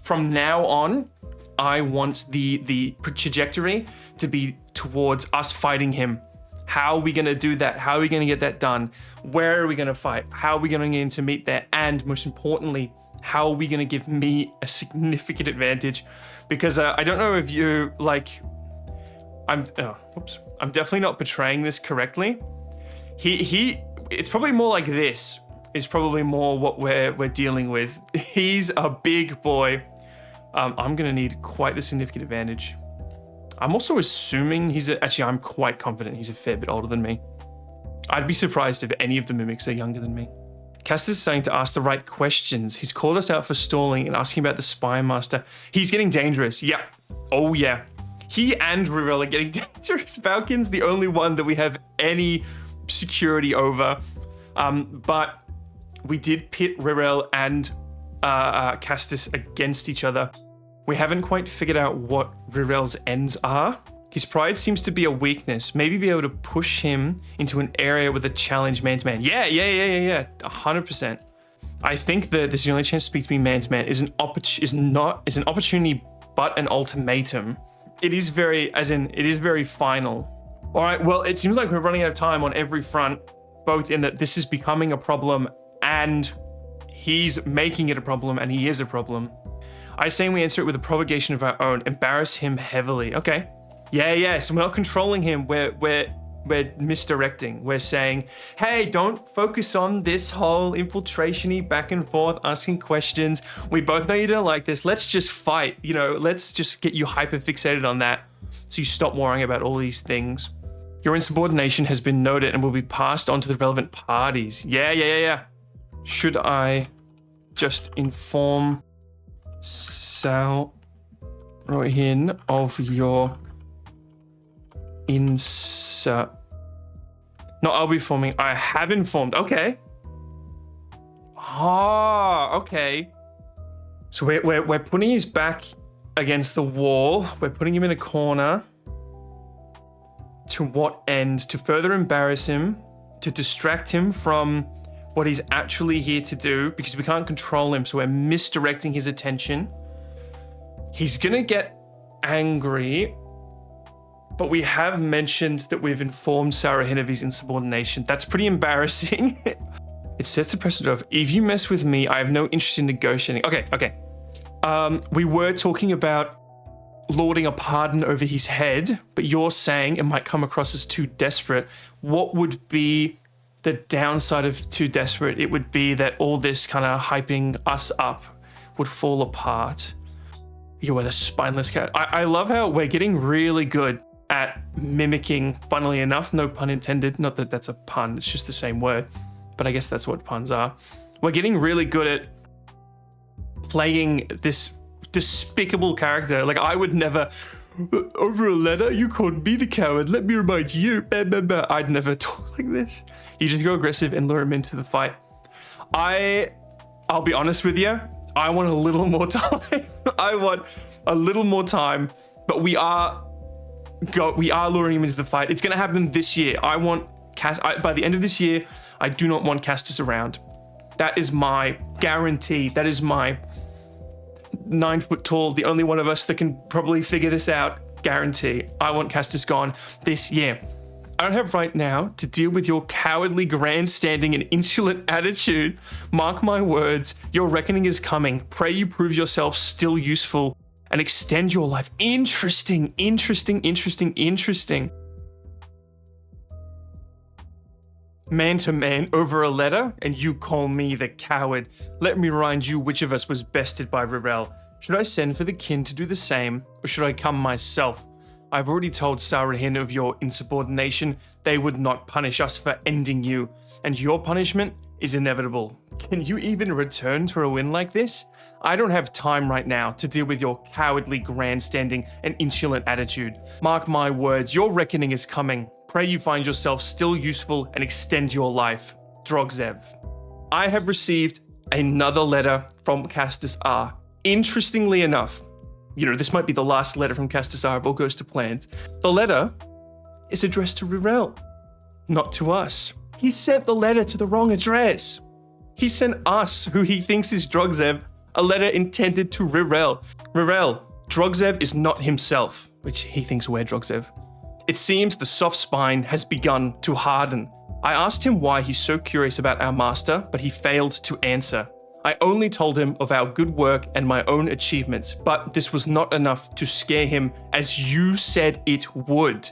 from now on, I want the trajectory to be towards us fighting him. How are we going to do that? How are we going to get that done? Where are we going to fight? How are we going to get to meet there? And most importantly, how are we going to give me a significant advantage? Because I don't know if you I'm definitely not portraying this correctly. It's probably more like this. Is probably more what we're dealing with. He's a big boy. I'm gonna need quite the significant advantage. I'm also assuming actually, I'm quite confident he's a fair bit older than me. I'd be surprised if any of the mimics are younger than me. Castus is starting to ask the right questions. He's called us out for stalling and asking about the spy master. He's getting dangerous. Yeah. Oh, yeah. He and Rayleigh are getting dangerous. Falcon's the only one that we have any security over. But we did pit Rayleigh and Castus against each other. We haven't quite figured out what Rayleigh's ends are. His pride seems to be a weakness. Maybe be able to push him into an area with a challenge man-to-man. Yeah. 100%. I think that this is the only chance to speak to me man-to-man is an opportunity but an ultimatum. It is very final. All right, well, it seems like we're running out of time on every front, both in that this is becoming a problem and he's making it a problem and he is a problem. I say we answer it with a provocation of our own, embarrass him heavily. Okay. Yeah. So we're not controlling him. We're misdirecting. We're saying, hey, don't focus on this whole infiltration-y back and forth, asking questions. We both know you don't like this. Let's just fight. Let's just get you hyper-fixated on that so you stop worrying about all these things. Your insubordination has been noted and will be passed on to the relevant parties. Yeah. Should I just inform Sauvineau of your No, I'll be informing. I have informed. Okay. Okay. So we're putting his back against the wall. We're putting him in a corner. To what end? To further embarrass him, to distract him from what he's actually here to do, because we can't control him, so we're misdirecting his attention. He's gonna get angry, but we have mentioned that we've informed Sarahin of his insubordination. That's pretty embarrassing. It sets the precedent of, if you mess with me, I have no interest in negotiating. Okay. We were talking about lording a pardon over his head, but you're saying it might come across as too desperate. What would be the downside of too desperate? It would be that all this kind of hyping us up would fall apart. You are the spineless cat. I love how we're getting really good at mimicking, funnily enough, no pun intended. Not that that's a pun, it's just the same word, but I guess that's what puns are. We're getting really good at playing this despicable character. Like, I would never, over a letter, you called me the coward, let me remind you, I'd never talk like this. You just go aggressive and lure him into the fight. I'll be honest with you, I want a little more time. I want a little more time, but we are luring him into the fight. It's going to happen this year. I want by the end of this year, I do not want Castus around. That is my guarantee. That is my 9 foot tall, the only one of us that can probably figure this out, guarantee. I want Castus gone this year. I don't have right now to deal with your cowardly grandstanding and insolent attitude. Mark my words, your reckoning is coming. Pray you prove yourself still useful and extend your life. Interesting. Man to man over a letter, and you call me the coward. Let me remind you which of us was bested by Rayleigh. Should I send for the kin to do the same, or should I come myself? I've already told Sarahin of your insubordination. They would not punish us for ending you, and your punishment is inevitable. Can you even return to a win like this? I don't have time right now to deal with your cowardly grandstanding and insolent attitude. Mark my words, your reckoning is coming. Pray you find yourself still useful and extend your life. Drogzev. I have received another letter from Castus R. Interestingly enough, this might be the last letter from Castus R if all goes to plan. The letter is addressed to Rayleigh, not to us. He sent the letter to the wrong address. He sent us, who he thinks is Drogzev, a letter intended to Rayleigh. Rayleigh, Drogzev is not himself, which he thinks we're Drogzev. It seems the soft spine has begun to harden. I asked him why he's so curious about our master, but he failed to answer. I only told him of our good work and my own achievements, but this was not enough to scare him as you said it would.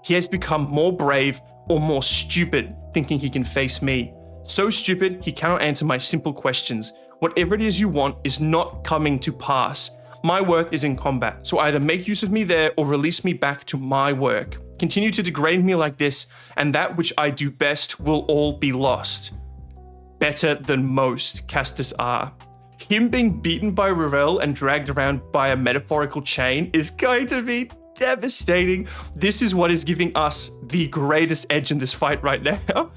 He has become more brave or more stupid, thinking he can face me. So stupid, he cannot answer my simple questions. Whatever it is you want is not coming to pass. My worth is in combat, so either make use of me there or release me back to my work. Continue to degrade me like this, and that which I do best will all be lost. Better than most, Castus R. Him being beaten by Rayleigh and dragged around by a metaphorical chain is going to be devastating. This is what is giving us the greatest edge in this fight right now.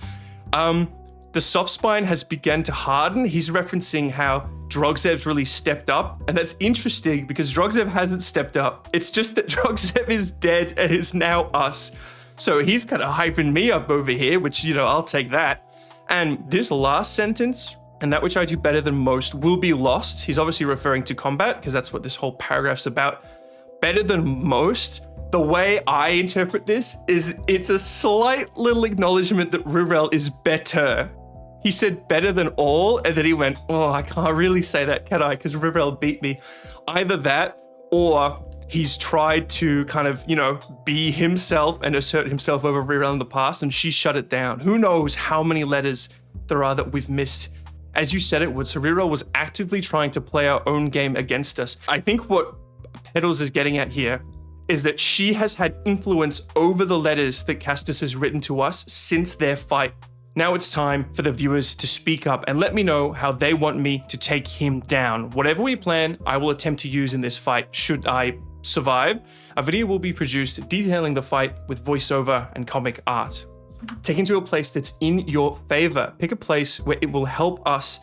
The soft spine has begun to harden. He's referencing how Drogzev's really stepped up, and that's interesting because Drogzev hasn't stepped up. It's just that Drogzev is dead and is now us. So he's kind of hyping me up over here, which, I'll take that. And this last sentence, and that which I do better than most will be lost. He's obviously referring to combat because that's what this whole paragraph's about. Better than most. The way I interpret this is it's a slight little acknowledgement that Rayleigh is better. He said better than all, and then he went, oh, I can't really say that, can I? Because Rayleigh beat me. Either that, or he's tried to kind of, be himself and assert himself over Rayleigh in the past, and she shut it down. Who knows how many letters there are that we've missed. As you said it would, so Rayleigh was actively trying to play our own game against us. I think what Petals is getting at here is that she has had influence over the letters that Castus has written to us since their fight. Now it's time for the viewers to speak up and let me know how they want me to take him down. Whatever we plan, I will attempt to use in this fight should I survive. A video will be produced detailing the fight with voiceover and comic art. Take him to a place that's in your favor. Pick a place where it will help us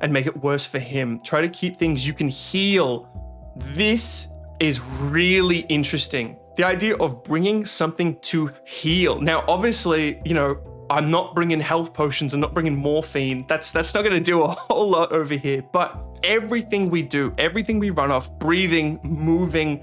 and make it worse for him. Try to keep things you can heal. This is really interesting. The idea of bringing something to heal. Now, obviously, I'm not bringing health potions. I'm not bringing morphine. That's not going to do a whole lot over here. But everything we do, everything we run off, breathing, moving,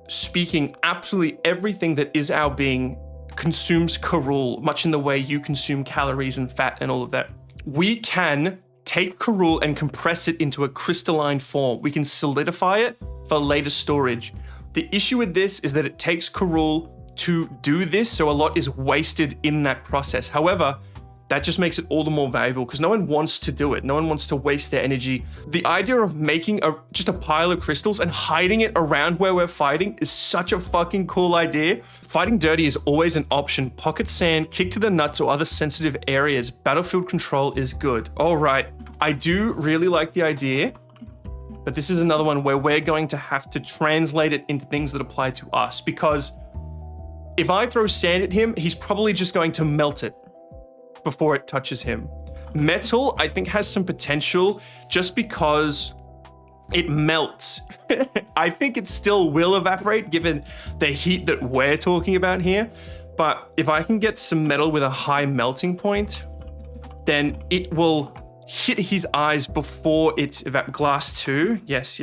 speaking, absolutely everything that is our being consumes Karul, much in the way you consume calories and fat and all of that. We can take Karul and compress it into a crystalline form. We can solidify it for later storage. The issue with this is that it takes Karul to do this, so a lot is wasted in that process. However, that just makes it all the more valuable because no one wants to do it. No one wants to waste their energy. The idea of making just a pile of crystals and hiding it around where we're fighting is such a fucking cool idea. Fighting dirty is always an option. Pocket sand, kick to the nuts, or other sensitive areas. Battlefield control is good. All right, I do really like the idea, but this is another one where we're going to have to translate it into things that apply to us, because if I throw sand at him, he's probably just going to melt it before it touches him. Metal, I think, has some potential just because it melts. I think it still will evaporate given the heat that we're talking about here. But if I can get some metal with a high melting point, then it will hit his eyes before it's glass 2. Yes.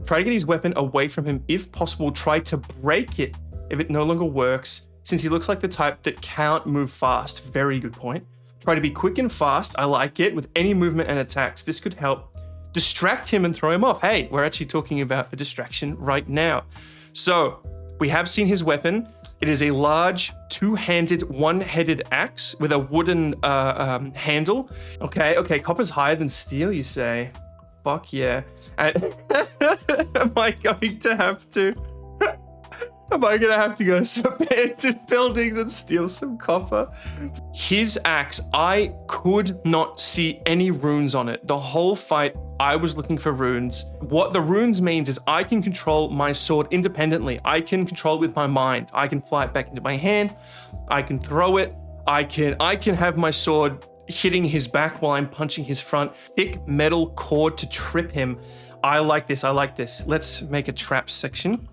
Try to get his weapon away from him if possible. Try to break it if it no longer works, since he looks like the type that can't move fast. Very good point. Try to be quick and fast. I like it. With any movement and attacks, this could help distract him and throw him off. Hey, we're actually talking about a distraction right now. So we have seen his weapon. It is a large, two-handed, one-headed axe with a wooden handle. Okay, copper's higher than steel, you say? Fuck yeah. And am I going to have to go to some abandoned buildings and steal some copper? His axe, I could not see any runes on it. The whole fight, I was looking for runes. What the runes means is I can control my sword independently. I can control it with my mind. I can fly it back into my hand. I can throw it. I can have my sword hitting his back while I'm punching his front. Thick metal cord to trip him. I like this. Let's make a trap section.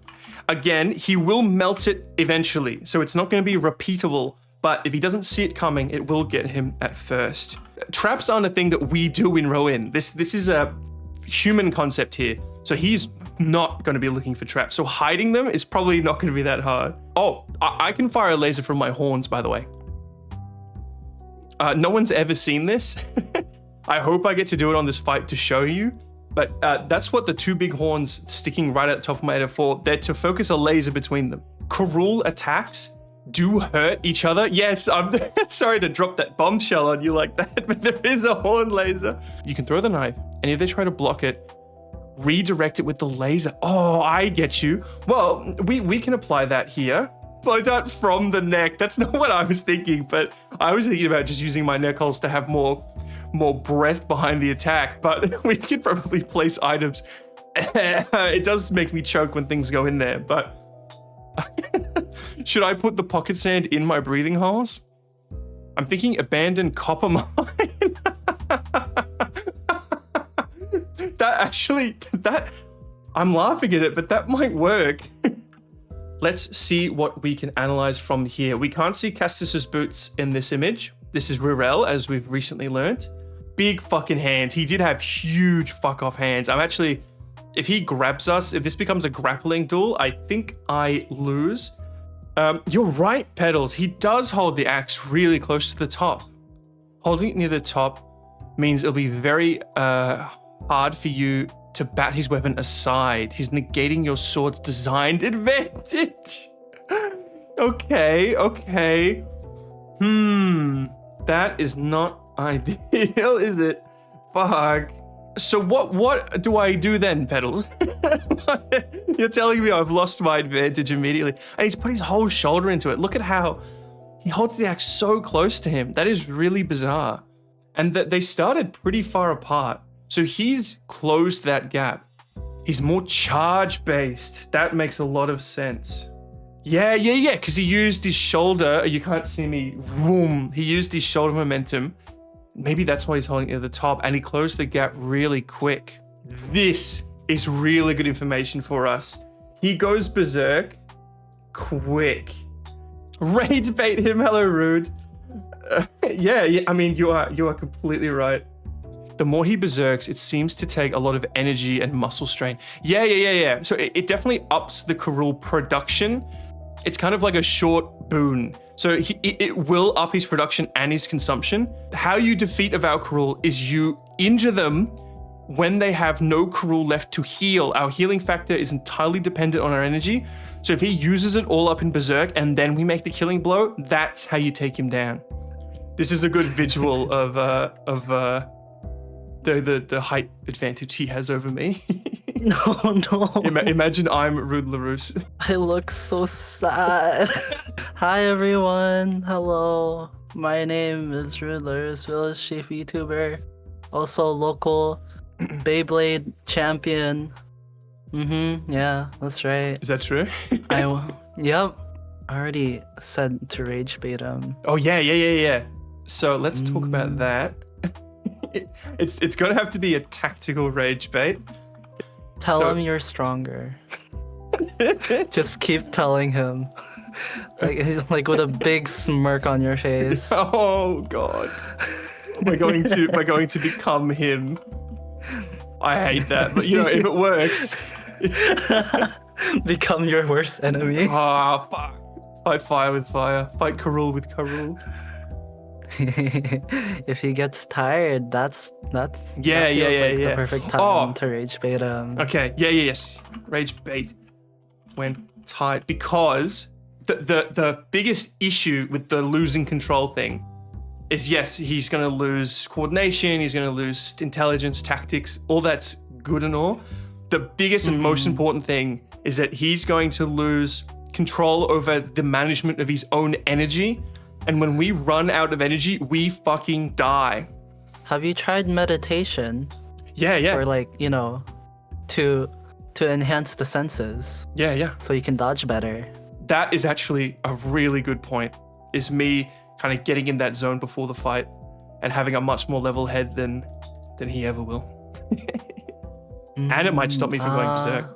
Again, he will melt it eventually, so it's not going to be repeatable, but if he doesn't see it coming, it will get him at first. Traps aren't a thing that we do in Rowan. This is a human concept here, so he's not going to be looking for traps, so hiding them is probably not going to be that hard. Oh, I can fire a laser from my horns, by the way. No one's ever seen this. I hope I get to do it on this fight to show you. But that's what the two big horns sticking right at the top of my head are for. They're to focus a laser between them. Karul attacks do hurt each other. Yes, I'm sorry to drop that bombshell on you like that, but there is a horn laser. You can throw the knife, and if they try to block it, redirect it with the laser. Oh, I get you. Well, we can apply that here. Blow dart from the neck. That's not what I was thinking, but I was thinking about just using my neck holes to have more breath behind the attack, but we could probably place items. It does make me choke when things go in there, but should I put the pocket sand in my breathing holes? I'm thinking abandoned copper mine. that I'm laughing at it, but that might work. Let's see what we can analyze from here. We can't see Castus's boots in this image. This is Rayleigh, as we've recently learned. Big fucking hands. He did have huge fuck off hands. I'm actually, if he grabs us, if this becomes a grappling duel, I think I lose. You're right, Petals. He does hold the axe really close to the top. Holding it near the top means it'll be very hard for you to bat his weapon aside. He's negating your sword's designed advantage. Okay. That is not ideal, is it? Fuck. So what do I do then, Petals? You're telling me I've lost my advantage immediately. And he's put his whole shoulder into it. Look at how he holds the axe so close to him. That is really bizarre. And that they started pretty far apart. So he's closed that gap. He's more charge-based. That makes a lot of sense. Yeah, because he used his shoulder. You can't see me. Vroom. He used his shoulder momentum. Maybe that's why he's holding it at the top, and he closed the gap really quick. This is really good information for us. He goes berserk quick. Rage bait him, hello Rude. Yeah, I mean, you are completely right. The more he berserks, it seems to take a lot of energy and muscle strain. Yeah. So it definitely ups the Karul production. It's kind of like a short boon. So it will up his production and his consumption. How you defeat a Valkarul is you injure them when they have no Karul left to heal. Our healing factor is entirely dependent on our energy. So if he uses it all up in Berserk and then we make the killing blow, that's how you take him down. This is a good visual of the height advantage he has over me. No. Imagine I'm Rude LaRousse. I look so sad. Hi everyone. Hello. My name is Rude LaRousse, village chief Vtuber. Also local Beyblade champion. Yeah, that's right. Is that true? Yep. I already said to rage bait him. Oh yeah. So let's talk about that. It's gonna have to be a tactical rage bait. Tell him you're stronger. Just keep telling him. Like with a big smirk on your face. Oh god. We're going to become him. I hate that, but you know, if it works. Become your worst enemy. Ah, fuck. Fight fire with fire. Fight Karul with Karul. If he gets tired, that's yeah. the perfect time to rage bait him. Okay, yes. Rage bait when tired, because the biggest issue with the losing control thing is, yes, he's gonna lose coordination, he's gonna lose intelligence, tactics, all that's good and all. The biggest and most important thing is that he's going to lose control over the management of his own energy. And when we run out of energy, we fucking die. Have you tried meditation? Yeah. Or to enhance the senses. Yeah. So you can dodge better. That is actually a really good point. Is me kind of getting in that zone before the fight and having a much more level head than he ever will. And it might stop me from going berserk.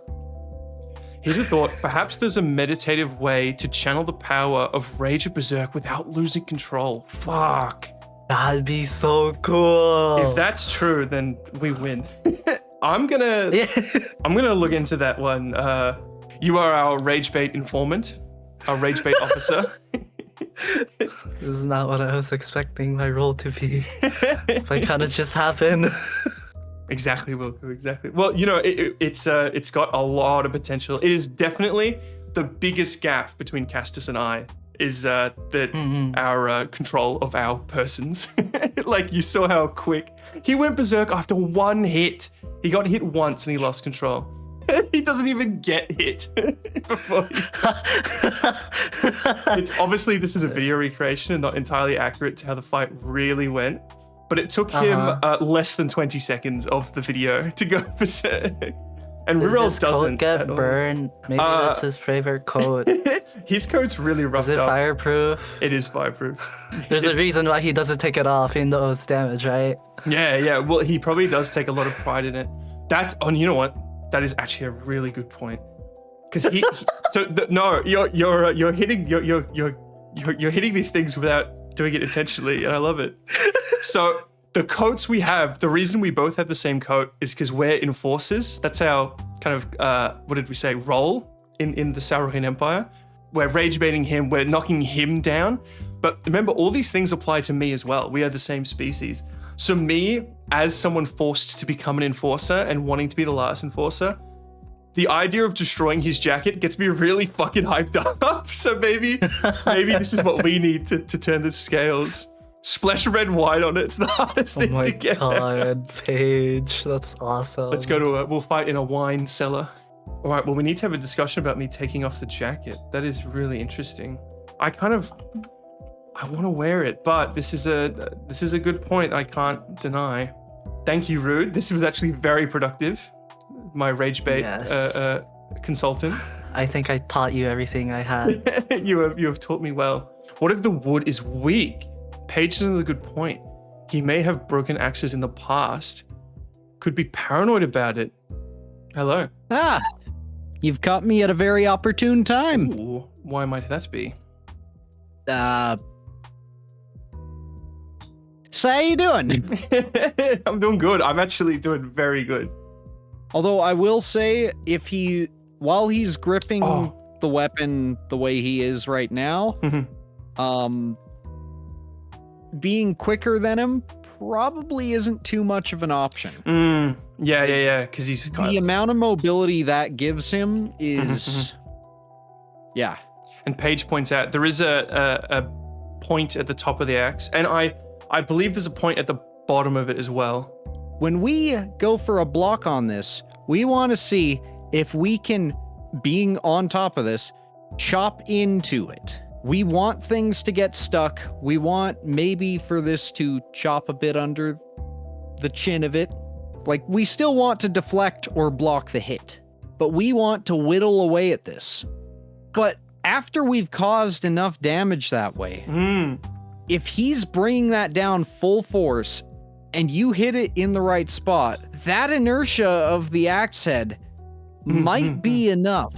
Here's a thought. Perhaps there's a meditative way to channel the power of Rage of Berserk without losing control. Fuck. That'd be so cool. If that's true, then we win. I'm gonna look into that one. You are our Rage Bait informant, our Rage Bait officer. This is not what I was expecting my role to be. But kind of just happened. Exactly, Wilco, exactly. Well, you know, it's got a lot of potential. It is definitely the biggest gap between Castus and I is our control of our persons. Like, you saw how quick he went berserk after one hit. He got hit once and he lost control. He doesn't even get hit before it's obviously this is a video recreation and not entirely accurate to how the fight really went, but it took him less than 20 seconds of the video to go berserk. And Rurel doesn't get burned. Maybe that's his favorite coat. His coat's really roughed up. Is it fireproof? It is fireproof. There's a reason why he doesn't take it off in those damage, right? Yeah. Well, he probably does take a lot of pride in it. That's on. You know what? That is actually a really good point. Because you're hitting you're hitting these things without doing it intentionally, and I love it. So the coats we have, the reason we both have the same coat is because we're enforcers. That's our kind of what did we say, role in the Saurohin Empire. We're rage baiting him, we're knocking him down. But remember, all these things apply to me as well. We are the same species. So me, as someone forced to become an enforcer and wanting to be the last enforcer, the idea of destroying his jacket gets me really fucking hyped up. So maybe this is what we need to turn the scales. Splash red wine on it. It's the hardest thing to get. Oh my god, Paige. That's awesome. Let's go to we'll fight in a wine cellar. All right, well, we need to have a discussion about me taking off the jacket. That is really interesting. I want to wear it, but this is a good point I can't deny. Thank you, Rude. This was actually very productive. My rage bait consultant. I think I taught you everything I had. You have taught me well. What if the wood is weak? Paige is another good point. He may have broken axes in the past. Could be paranoid about it. Hello. Ah, you've caught me at a very opportune time. Ooh, why might that be? So how you doing? I'm doing good. I'm actually doing very good. Although I will say, while he's gripping the weapon the way he is right now, being quicker than him probably isn't too much of an option. Yeah. Because he's the amount of mobility that gives him is, yeah. And Paige points out there is a point at the top of the axe, and I believe there's a point at the bottom of it as well. When we go for a block on this, we want to see if we can, being on top of this, chop into it. We want things to get stuck. We want maybe for this to chop a bit under the chin of it. Like, we still want to deflect or block the hit, but we want to whittle away at this. But after we've caused enough damage that way, if he's bringing that down full force and you hit it in the right spot, that inertia of the axe head might be enough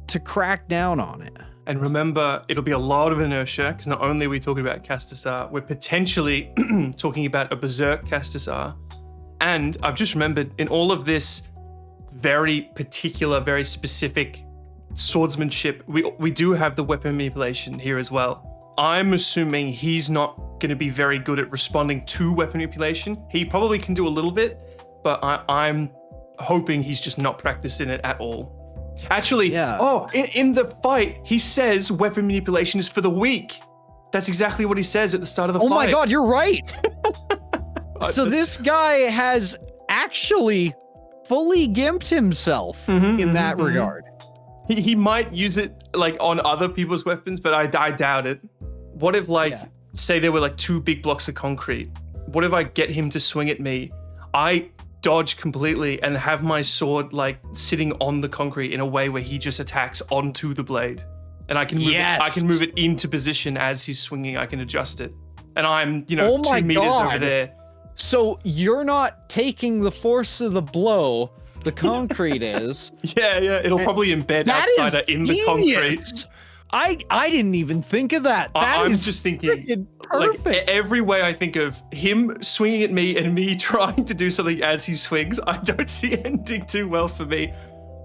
to crack down on it. And remember, it'll be a lot of inertia, because not only are we talking about Castasar, we're potentially talking about a Berserk Castasar. And I've just remembered, in all of this very particular, very specific swordsmanship, we do have the weapon manipulation here as well. I'm assuming he's not going to be very good at responding to weapon manipulation. He probably can do a little bit, but I'm hoping he's just not practiced in it at all. Actually, in the fight, he says weapon manipulation is for the weak. That's exactly what he says at the start of the fight. Oh my god, you're right! So this guy has actually fully gimped himself in that regard. He might use it like on other people's weapons, but I doubt it. What if say there were like 2 big blocks of concrete? What if I get him to swing at me? I dodge completely and have my sword like sitting on the concrete in a way where he just attacks onto the blade, and I can move I can move it into position as he's swinging. I can adjust it, and I'm 2 meters over there. So you're not taking the force of the blow. The concrete is. Yeah. It'll probably embed Outsider in the concrete. I didn't even think of that. I'm just thinking, perfect. Like, every way I think of him swinging at me and me trying to do something as he swings, I don't see it ending too well for me.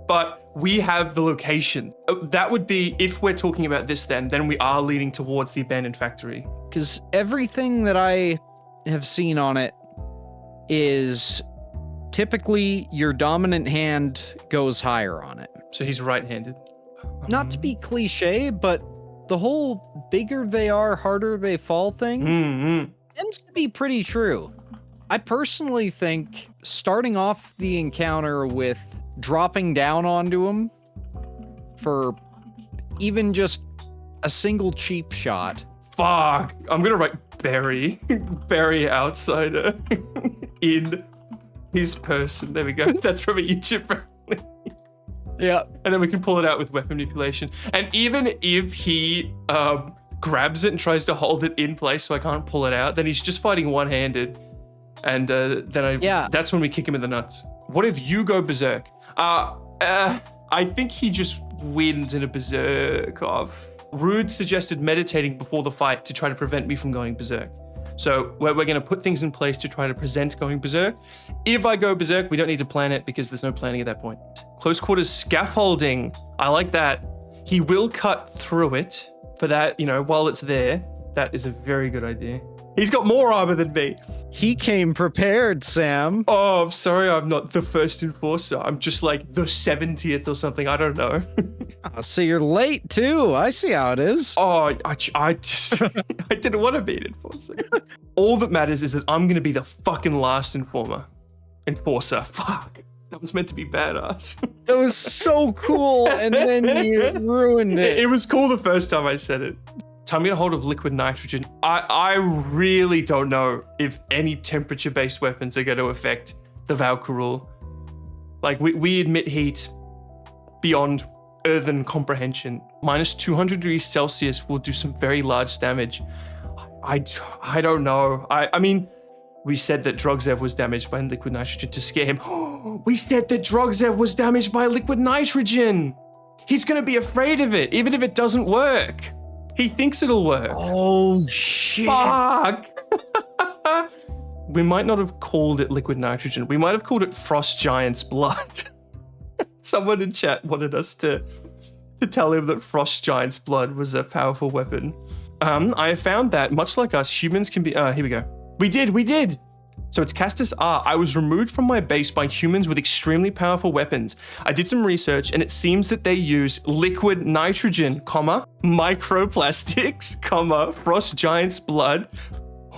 But we have the location. That would be, if we're talking about this then we are leading towards the abandoned factory. Because everything that I have seen on it is typically your dominant hand goes higher on it. So he's right-handed. Not to be cliche, but the whole bigger they are, harder they fall thing tends to be pretty true. I personally think starting off the encounter with dropping down onto him for even just a single cheap shot. Fuck. I'm gonna write bury. Bury outsider in his person. There we go. That's from a YouTuber. Yeah. And then we can pull it out with weapon manipulation. And even if he grabs it and tries to hold it in place so I can't pull it out, then he's just fighting one-handed. And that's when we kick him in the nuts. What if you go berserk? I think he just wins in a berserk off. Rude suggested meditating before the fight to try to prevent me from going berserk. So we're going to put things in place to try to present going berserk. If I go berserk, we don't need to plan it because there's no planning at that point. Close quarters scaffolding. I like that. He will cut through it. For that, while it's there, that is a very good idea. He's got more armor than me. He came prepared, Sam. Oh, I'm sorry, I'm not the first enforcer. I'm just like the 70th or something. I don't know. So you're late too. I see how it is. Oh, I just, I didn't want to be an enforcer. All that matters is that I'm going to be the fucking last enforcer. Fuck. That was meant to be badass. That was so cool, and then you ruined it. It was cool the first time I said it. Time to get a hold of liquid nitrogen. I really don't know if any temperature-based weapons are going to affect the Valkyrie. Like, we emit heat beyond earthen comprehension. Minus 200 degrees Celsius will do some very large damage. I don't know. I mean, we said that Drogzev was damaged by liquid nitrogen to scare him. We said that Drogzev was damaged by liquid nitrogen. He's going to be afraid of it, even if it doesn't work. He thinks it'll work. Oh, shit. Fuck. We might not have called it liquid nitrogen. We might have called it Frost Giant's blood. Someone in chat wanted us to tell him that Frost Giant's blood was a powerful weapon. I have found that, much like us, humans can be... here we go. We did. So it's Castus R. I was removed from my base by humans with extremely powerful weapons. I did some research and it seems that they use liquid nitrogen, microplastics, Frost Giant's blood.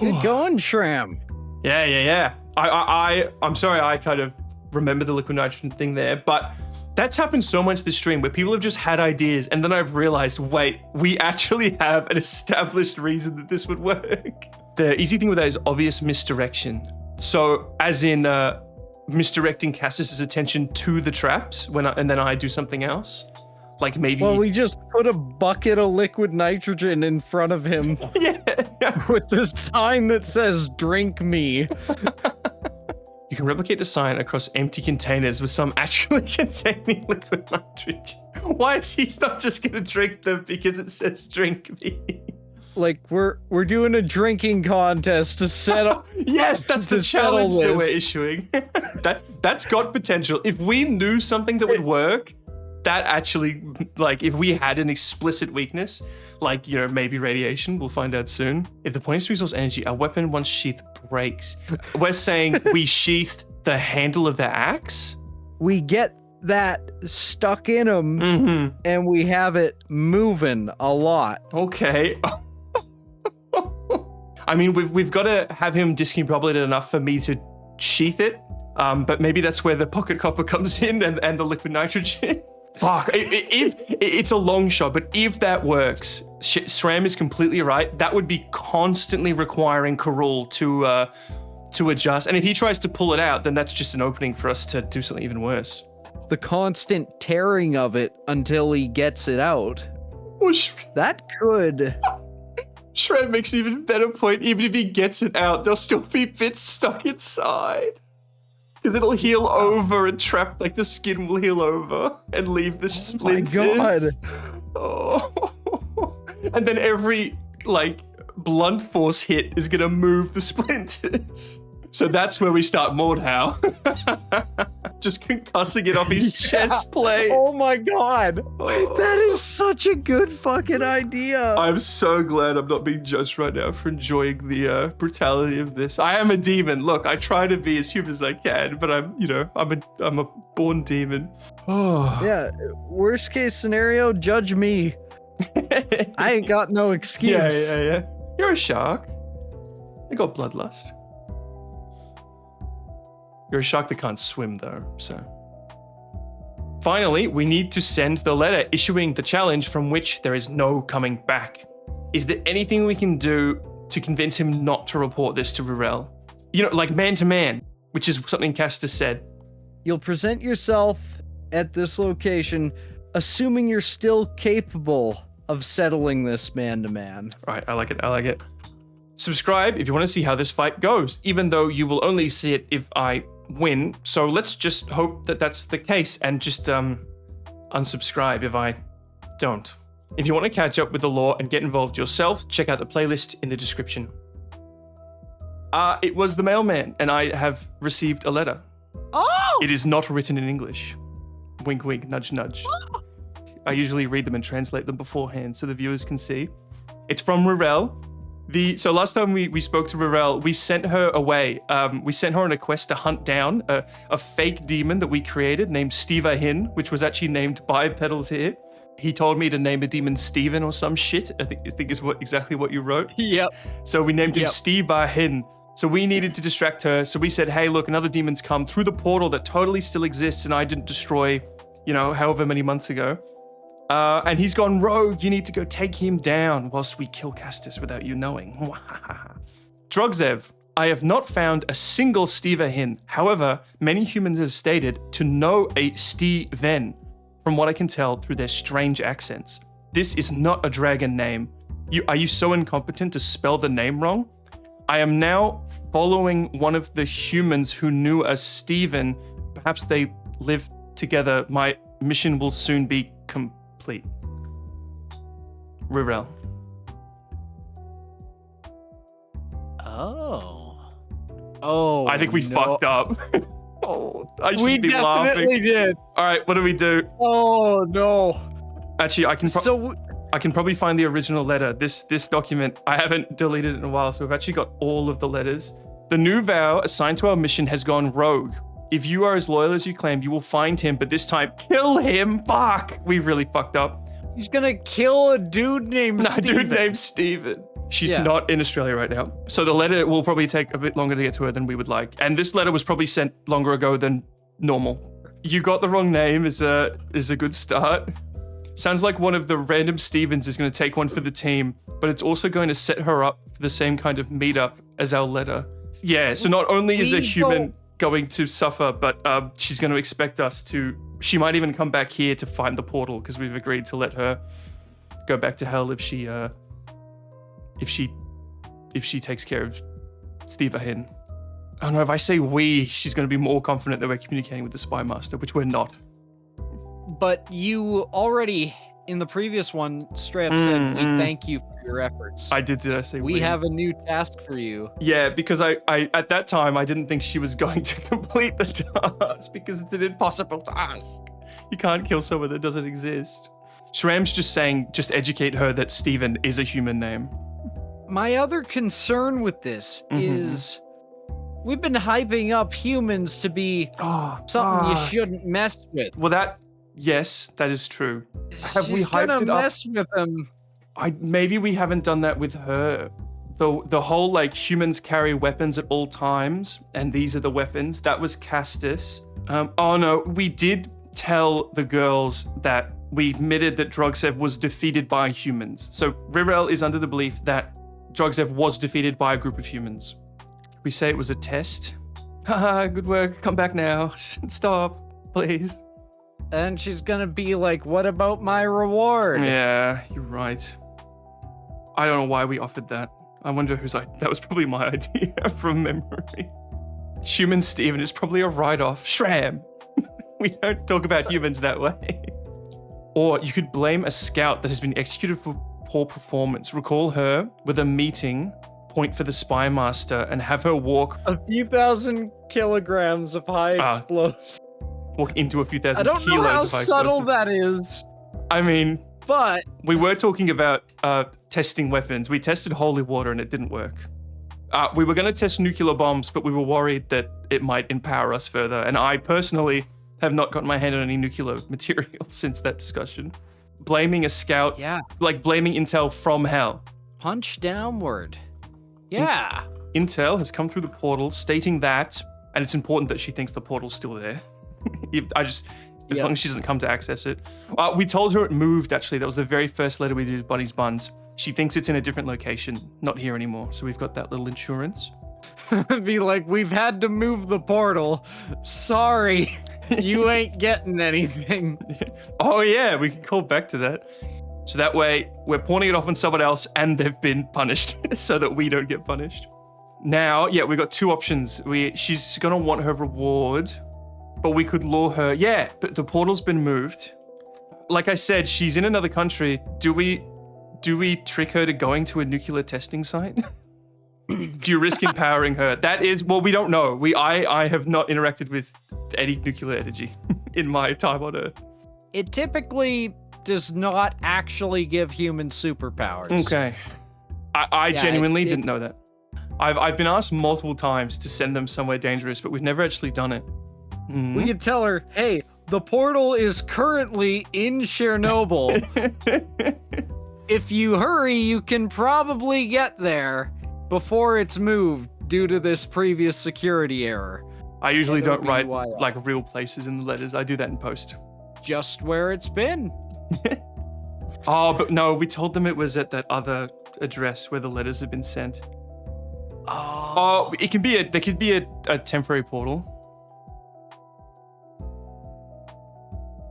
Good going, Shram. Yeah. I'm sorry, I kind of remember the liquid nitrogen thing there, but that's happened so much this stream where people have just had ideas and then I've realized, wait, we actually have an established reason that this would work. The easy thing with that is obvious misdirection. So, as in misdirecting Castus's attention to the traps and then I do something else. Like maybe... Well, we just put a bucket of liquid nitrogen in front of him. Yeah. With the sign that says, "Drink me." You can replicate the sign across empty containers with some actually containing liquid nitrogen. Why is he not just going to drink them because it says "drink me"? Like we're doing a drinking contest to settle. Yes, that's the challenge that we're issuing. That's got potential. If we knew something that would work, that actually, like, if we had an explicit weakness, like, maybe radiation, we'll find out soon. If the point is to resource energy, our weapon once sheath breaks. We're saying we sheath the handle of the axe? We get that stuck in them, and we have it moving a lot. Okay. I mean, we've got to have him discombobulated enough for me to sheath it, but maybe that's where the pocket copper comes in and the liquid nitrogen. Fuck, if it's a long shot, but if that works, SRAM is completely right. That would be constantly requiring Karul to adjust, and if he tries to pull it out, then that's just an opening for us to do something even worse. The constant tearing of it until he gets it out. That could... Shred makes an even better point. Even if he gets it out, there'll still be bits stuck inside. Because it'll heal over and trap, like the skin will heal over and leave the splinters. Oh my god. Oh. And then every, blunt force hit is gonna move the splinters. So that's where we start Mordhau. Just concussing it off his chest plate. Oh my god. That is such a good fucking idea. I'm so glad I'm not being judged right now for enjoying the brutality of this. I am a demon. Look, I try to be as human as I can, but I'm a born demon. Oh. Yeah, worst case scenario, judge me. I ain't got no excuse. Yeah. You're a shark. I got bloodlust. You're a shark that can't swim, though, so. Finally, we need to send the letter issuing the challenge from which there is no coming back. Is there anything we can do to convince him not to report this to Rurel? You know, like man to man, which is something Castus said. You'll present yourself at this location, assuming you're still capable of settling this man to man. Right, I like it. Subscribe if you want to see how this fight goes, even though you will only see it if I win. So let's just hope that that's the case and just unsubscribe if I don't. If you want to catch up with the lore and get involved yourself, check out the playlist in the description. It was the mailman, and I have received a letter. Oh! It is not written in English. Wink, wink, nudge, nudge. I usually read them and translate them beforehand so the viewers can see. It's from Rurel. So last time we spoke to Rurel, we sent her away. We sent her on a quest to hunt down a fake demon that we created named Steven, which was actually named by Pedals here. He told me to name the demon Steven or some shit. I think is exactly what you wrote. Yep. So we named him Steven. So we needed to distract her. So we said, hey, look, another demon's come through the portal that totally still exists and I didn't destroy, however many months ago. And he's gone rogue. You need to go take him down whilst we kill Castus without you knowing. Drugzev, I have not found a single Steven. However, many humans have stated to know a Steven, from what I can tell through their strange accents. This is not a dragon name. Are you so incompetent to spell the name wrong? I am now following one of the humans who knew a Steven. Perhaps they live together. My mission will soon be complete. Rurel. Oh, I think we fucked up. I should be laughing. We definitely did. All right, what do we do? Oh, no. Actually, I can probably find the original letter. This document, I haven't deleted it in a while, so we've actually got all of the letters. The new vow assigned to our mission has gone rogue. If you are as loyal as you claim, you will find him, but this time, kill him. Fuck. We really fucked up. He's gonna kill a dude named Steven. She's not in Australia right now. So the letter will probably take a bit longer to get to her than we would like. And this letter was probably sent longer ago than normal. You got the wrong name is a good start. Sounds like one of the random Stevens is going to take one for the team, but it's also going to set her up for the same kind of meetup as our letter. Yeah, so not only is a human going to suffer, but she's going to expect us to... She might even come back here to find the portal because we've agreed to let her go back to hell if she takes care of Steven. Oh no, if I say we, she's going to be more confident that we're communicating with the Spy Master, which we're not. But you already, in the previous one, straight up said, we thank you for your efforts. I did I say we? We have a new task for you. Yeah, because I at that time, I didn't think she was going to complete the task because it's an impossible task. You can't kill someone that doesn't exist. Shram's just saying, just educate her that Steven is a human name. My other concern with this is we've been hyping up humans to be something you shouldn't mess with. Well, yes, that is true. Have we hyped it up? Mess with them. Maybe we haven't done that with her. The whole humans carry weapons at all times, and these are the weapons. That was Castus. Oh no, we did tell the girls that we admitted that Drugzev was defeated by humans. So Rurel is under the belief that Drugzev was defeated by a group of humans. We say it was a test. Haha, good work. Come back now. Stop, please. And she's gonna be like, what about my reward? Yeah, you're right. I don't know why we offered that. I wonder that was probably my idea from memory. Human Steven is probably a write-off. Shram! We don't talk about humans that way. Or you could blame a scout that has been executed for poor performance. Recall her with a meeting, point for the Spy Master, and have her walk a few thousand kilograms of high explosives. Walk into a few thousand kilos of high explosives. I don't know how subtle that is. I mean, but we were talking about testing weapons. We tested holy water and it didn't work. We were going to test nuclear bombs, but we were worried that it might empower us further. And I personally have not gotten my hand on any nuclear material since that discussion. Blaming a scout, like blaming intel from hell. Punch downward. Yeah. Intel has come through the portal stating that And it's important that she thinks the portal's still there. As long as she doesn't come to access it. We told her it moved, actually. That was the very first letter we did with Buddy's Buns. She thinks it's in a different location, not here anymore. So we've got that little insurance. Be like, we've had to move the portal. Sorry, you ain't getting anything. Oh yeah, we can call back to that. So that way, we're pawning it off on someone else and they've been punished so that we don't get punished. Now, yeah, we've got two options. She's gonna want her reward, but we could lure her. Yeah, but the portal's been moved. Like I said, she's in another country. Do we trick her to going to a nuclear testing site? Do you risk empowering her? That is, well, we don't know. I have not interacted with any nuclear energy in my time on Earth. It typically does not actually give humans superpowers. Okay. I genuinely didn't know that. I've been asked multiple times to send them somewhere dangerous, but we've never actually done it. We could tell her, hey, the portal is currently in Chernobyl. If you hurry, you can probably get there before it's moved due to this previous security error. I usually don't write like real places in the letters. I do that in post. Just where it's been. Oh, but no, we told them it was at that other address where the letters have been sent. Oh, there could be a temporary portal.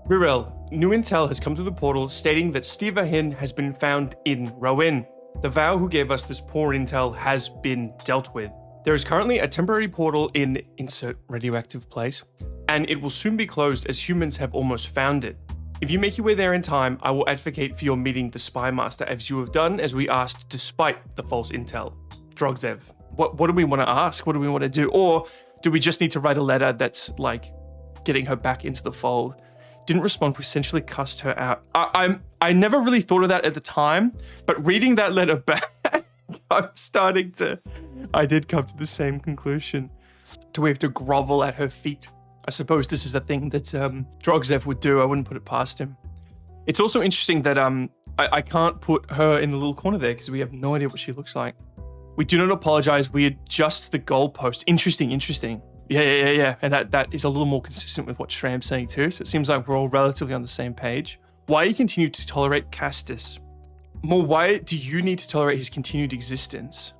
Rirel, new intel has come through the portal stating that Stivahin has been found in Rowan. The Vow who gave us this poor intel has been dealt with. There is currently a temporary portal in insert radioactive place, and it will soon be closed as humans have almost found it. If you make your way there in time, I will advocate for your meeting the Spy Master as you have done as we asked despite the false intel. Drogzev, what do we want to ask? What do we want to do? Or do we just need to write a letter that's like getting her back into the fold? Didn't respond, we essentially cussed her out. I never really thought of that at the time, but reading that letter back, I did come to the same conclusion. Do we have to grovel at her feet? I suppose this is a thing that Drogzev would do. I wouldn't put it past him. It's also interesting that I can't put her in the little corner there because we have no idea what she looks like. We do not apologize. We adjust the goalpost. Interesting. Yeah. And that is a little more consistent with what Shram's saying too. So it seems like we're all relatively on the same page. Why you continue to tolerate Castus? More, why do you need to tolerate his continued existence?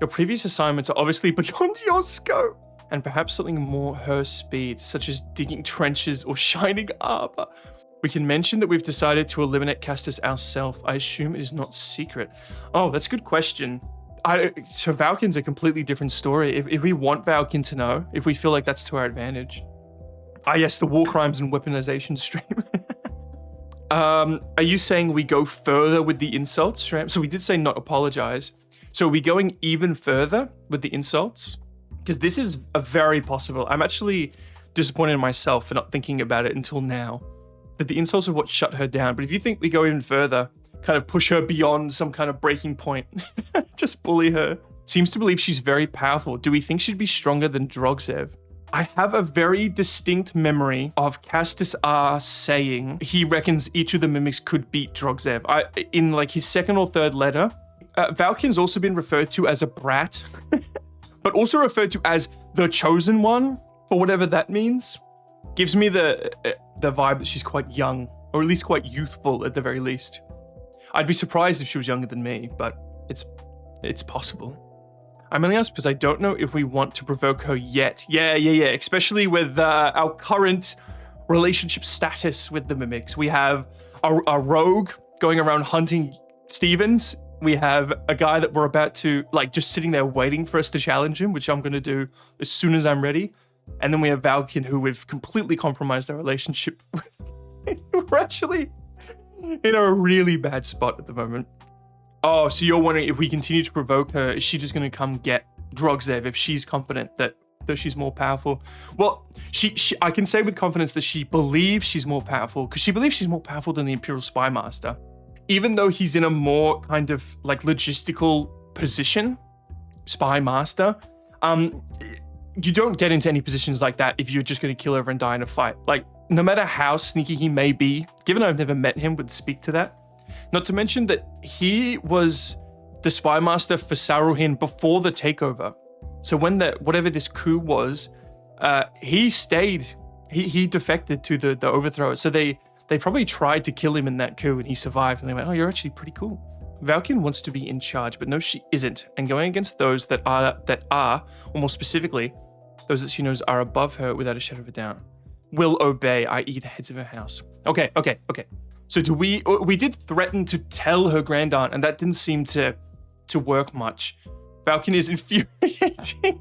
Your previous assignments are obviously beyond your scope. And perhaps something more her speed, such as digging trenches or shining armor. We can mention that we've decided to eliminate Castus ourselves. I assume it is not secret. Oh, that's a good question. So Valken's a completely different story. If we want Valken to know, if we feel like that's to our advantage. Yes, the war crimes and weaponization stream. Are you saying we go further with the insults, Shram? So we did say not apologize. So are we going even further with the insults? Because this is a very possible. I'm actually disappointed in myself for not thinking about it until now. That the insults are what shut her down. But if you think we go even further, kind of push her beyond some kind of breaking point, just bully her. Seems to believe she's very powerful. Do we think she'd be stronger than Drogzev? I have a very distinct memory of Castus R saying he reckons each of the mimics could beat Drogzev. In like his second or third letter, Valken's also been referred to as a brat. But also referred to as the chosen one, for whatever that means. Gives me the vibe that she's quite young, or at least quite youthful at the very least. I'd be surprised if she was younger than me, but it's possible. I'm only asked because I don't know if we want to provoke her yet. Yeah, especially with our current relationship status with the mimics. We have a rogue going around hunting Stevens. We have a guy that we're about to, just sitting there waiting for us to challenge him, which I'm going to do as soon as I'm ready. And then we have Valken, who we've completely compromised our relationship with. We're actually in a really bad spot at the moment. Oh, so you're wondering if we continue to provoke her, is she just going to come get Drogzev if she's confident that she's more powerful? Well, I can say with confidence that she believes she's more powerful, because she believes she's more powerful than the Imperial Spy Master. Even though he's in a more kind of logistical position, Spy Master, you don't get into any positions like that if you're just going to kill over and die in a fight. No matter how sneaky he may be, given I've never met him, would speak to that. Not to mention that he was the Spy Master for Saruhin before the takeover. So when whatever this coup was, he stayed. He defected to the overthrower. So they probably tried to kill him in that coup, and he survived. And they went, "Oh, you're actually pretty cool." Valkian wants to be in charge, but no, she isn't. And going against those that are, or more specifically, those that she knows are above her without a shadow of a doubt, will obey, i.e. the heads of her house. Okay. So we did threaten to tell her grand aunt, and that didn't seem to work much. Valkian is infuriating.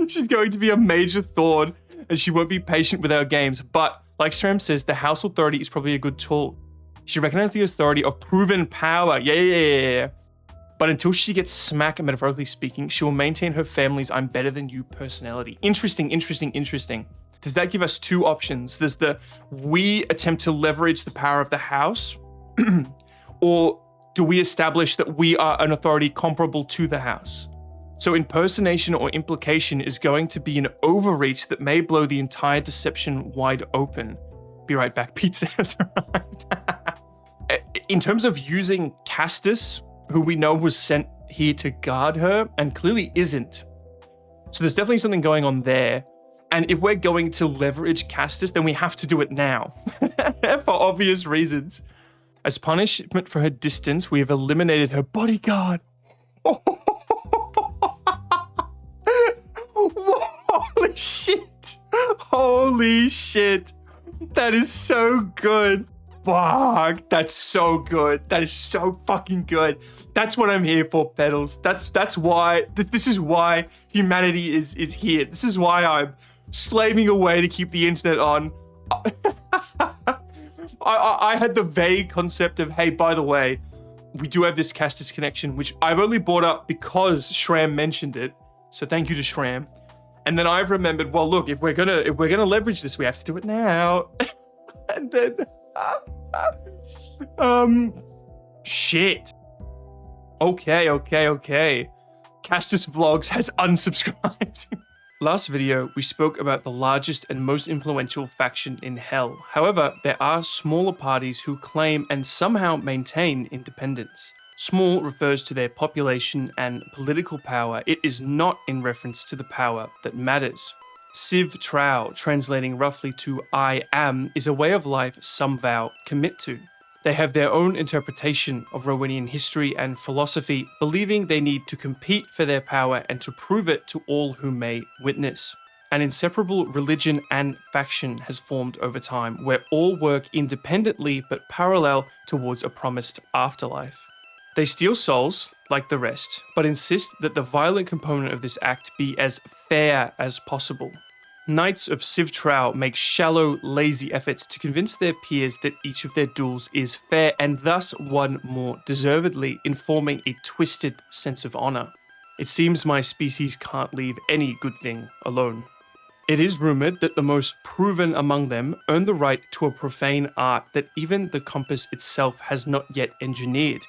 She's going to be a major thorn, and she won't be patient with our games. But like Stram says, the house authority is probably a good tool. She recognizes the authority of proven power. Yeah. But until she gets smacked, metaphorically speaking, she will maintain her family's "I'm better than you" personality. Interesting. Does that give us two options? There's we attempt to leverage the power of the house, or do we establish that we are an authority comparable to the house? So impersonation or implication is going to be an overreach that may blow the entire deception wide open. Be right back, pizza has arrived. In terms of using Castus, who we know was sent here to guard her, and clearly isn't. So there's definitely something going on there. And if we're going to leverage Castus, then we have to do it now. For obvious reasons. As punishment for her distance, we have eliminated her bodyguard. Holy shit. That is so good. Fuck, that's so good. That is so fucking good. That's what I'm here for, Pedals. That's why, this is why humanity is here. This is why I'm slaving away to keep the internet on. I had the vague concept of, hey, by the way, we do have this Castus connection, which I've only brought up because Shram mentioned it. So thank you to Shram. And then I've remembered, well, look, if we're gonna leverage this, we have to do it now. And then, shit. Okay. Castus Vlogs has unsubscribed. Last video, we spoke about the largest and most influential faction in Hell. However, there are smaller parties who claim and somehow maintain independence. Small refers to their population and political power. It is not in reference to the power that matters. Civ Trau, translating roughly to "I am," is a way of life some vow commit to. They have their own interpretation of Rowenian history and philosophy, believing they need to compete for their power and to prove it to all who may witness. An inseparable religion and faction has formed over time, where all work independently but parallel towards a promised afterlife. They steal souls, like the rest, but insist that the violent component of this act be as fair as possible. Knights of Civ Trau make shallow, lazy efforts to convince their peers that each of their duels is fair and thus won more deservedly, informing a twisted sense of honor. It seems my species can't leave any good thing alone. It is rumored that the most proven among them earn the right to a profane art that even the compass itself has not yet engineered: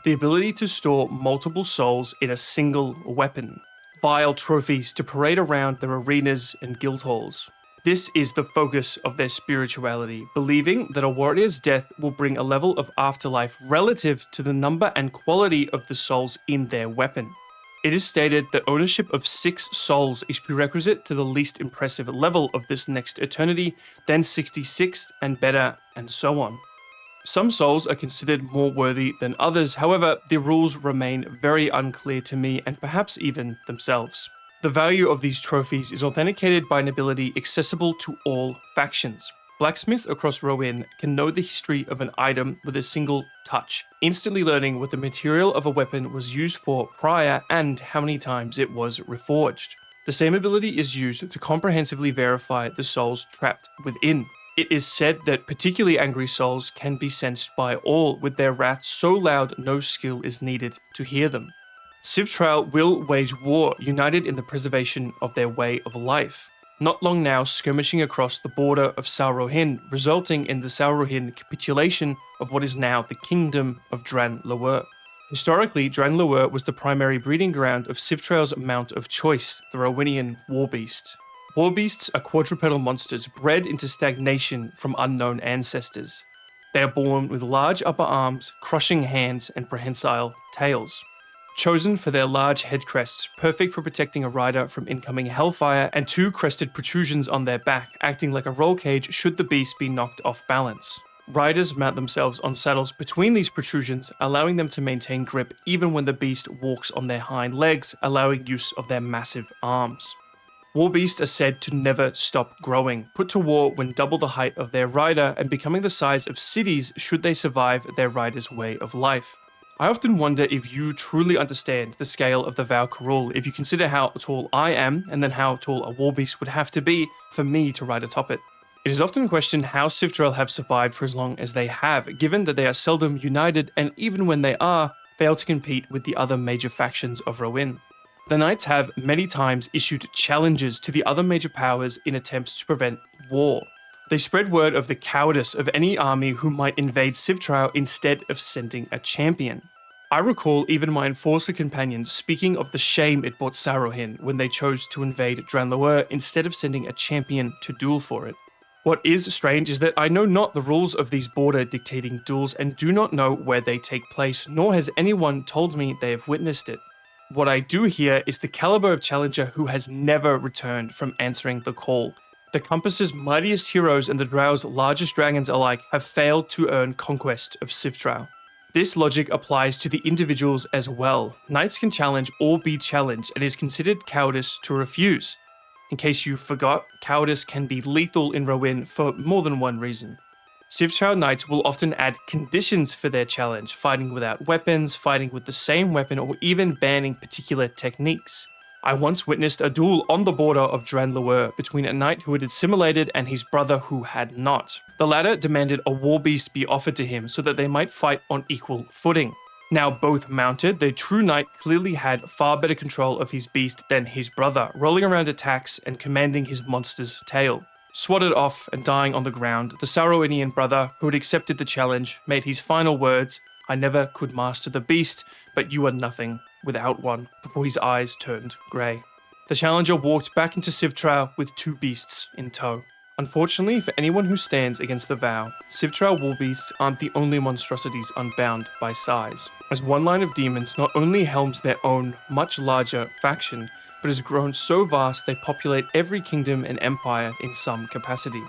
the ability to store multiple souls in a single weapon. Vile trophies to parade around their arenas and guild halls. This is the focus of their spirituality, believing that a warrior's death will bring a level of afterlife relative to the number and quality of the souls in their weapon. It is stated that ownership of 6 souls is prerequisite to the least impressive level of this next eternity, then 66 and better, and so on. Some souls are considered more worthy than others, however, the rules remain very unclear to me and perhaps even themselves. The value of these trophies is authenticated by an ability accessible to all factions. Blacksmiths across Rowan can know the history of an item with a single touch, instantly learning what the material of a weapon was used for prior and how many times it was reforged. The same ability is used to comprehensively verify the souls trapped within. It is said that particularly angry souls can be sensed by all, with their wrath so loud no skill is needed to hear them. Civ Trau will wage war, united in the preservation of their way of life. Not long now, skirmishing across the border of Saurohin, resulting in the Saurohin capitulation of what is now the Kingdom of Dran Lower. Historically, Dran Lower was the primary breeding ground of Civ Trau's mount of choice, the Rowenian Warbeast. Warbeasts are quadrupedal monsters bred into stagnation from unknown ancestors. They are born with large upper arms, crushing hands, and prehensile tails. chosen for their large head crests, perfect for protecting a rider from incoming hellfire, and 2 crested protrusions on their back, acting like a roll cage should the beast be knocked off balance. Riders mount themselves on saddles between these protrusions, allowing them to maintain grip even when the beast walks on their hind legs, allowing use of their massive arms. War beasts are said to never stop growing, put to war when double the height of their rider and becoming the size of cities should they survive their rider's way of life. I often wonder if you truly understand the scale of the Val'Karul if you consider how tall I am and then how tall a war beast would have to be for me to ride atop it. It is often questioned how Siftrael have survived for as long as they have, given that they are seldom united and even when they are, fail to compete with the other major factions of Ro'in. The Knights have many times issued challenges to the other major powers in attempts to prevent war. They spread word of the cowardice of any army who might invade Siftrael instead of sending a champion. I recall even my Enforcer companions speaking of the shame it brought Sarohin when they chose to invade Dranloer instead of sending a champion to duel for it. What is strange is that I know not the rules of these border dictating duels and do not know where they take place, nor has anyone told me they have witnessed it. What I do hear is the caliber of challenger who has never returned from answering the call. The Compass's mightiest heroes and the Drow's largest dragons alike have failed to earn conquest of Siftrael. This logic applies to the individuals as well. Knights can challenge or be challenged and is considered cowardice to refuse. In case you forgot, cowardice can be lethal in Ro'in for more than one reason. Siftrael Knights will often add conditions for their challenge, fighting without weapons, fighting with the same weapon, or even banning particular techniques. I once witnessed a duel on the border of Dranloer between a knight who had assimilated and his brother who had not. The latter demanded a war beast be offered to him so that they might fight on equal footing. Now both mounted, the true knight clearly had far better control of his beast than his brother, rolling around attacks and commanding his monster's tail. Swatted off and dying on the ground, the Saroinian brother, who had accepted the challenge, made his final words, "I never could master the beast, but you are nothing without one," before his eyes turned grey. The challenger walked back into Siftrael with 2 beasts in tow. Unfortunately for anyone who stands against the vow, Siftrael war beasts aren't the only monstrosities unbound by size, as one line of demons not only helms their own, much larger faction, but has grown so vast they populate every kingdom and empire in some capacity.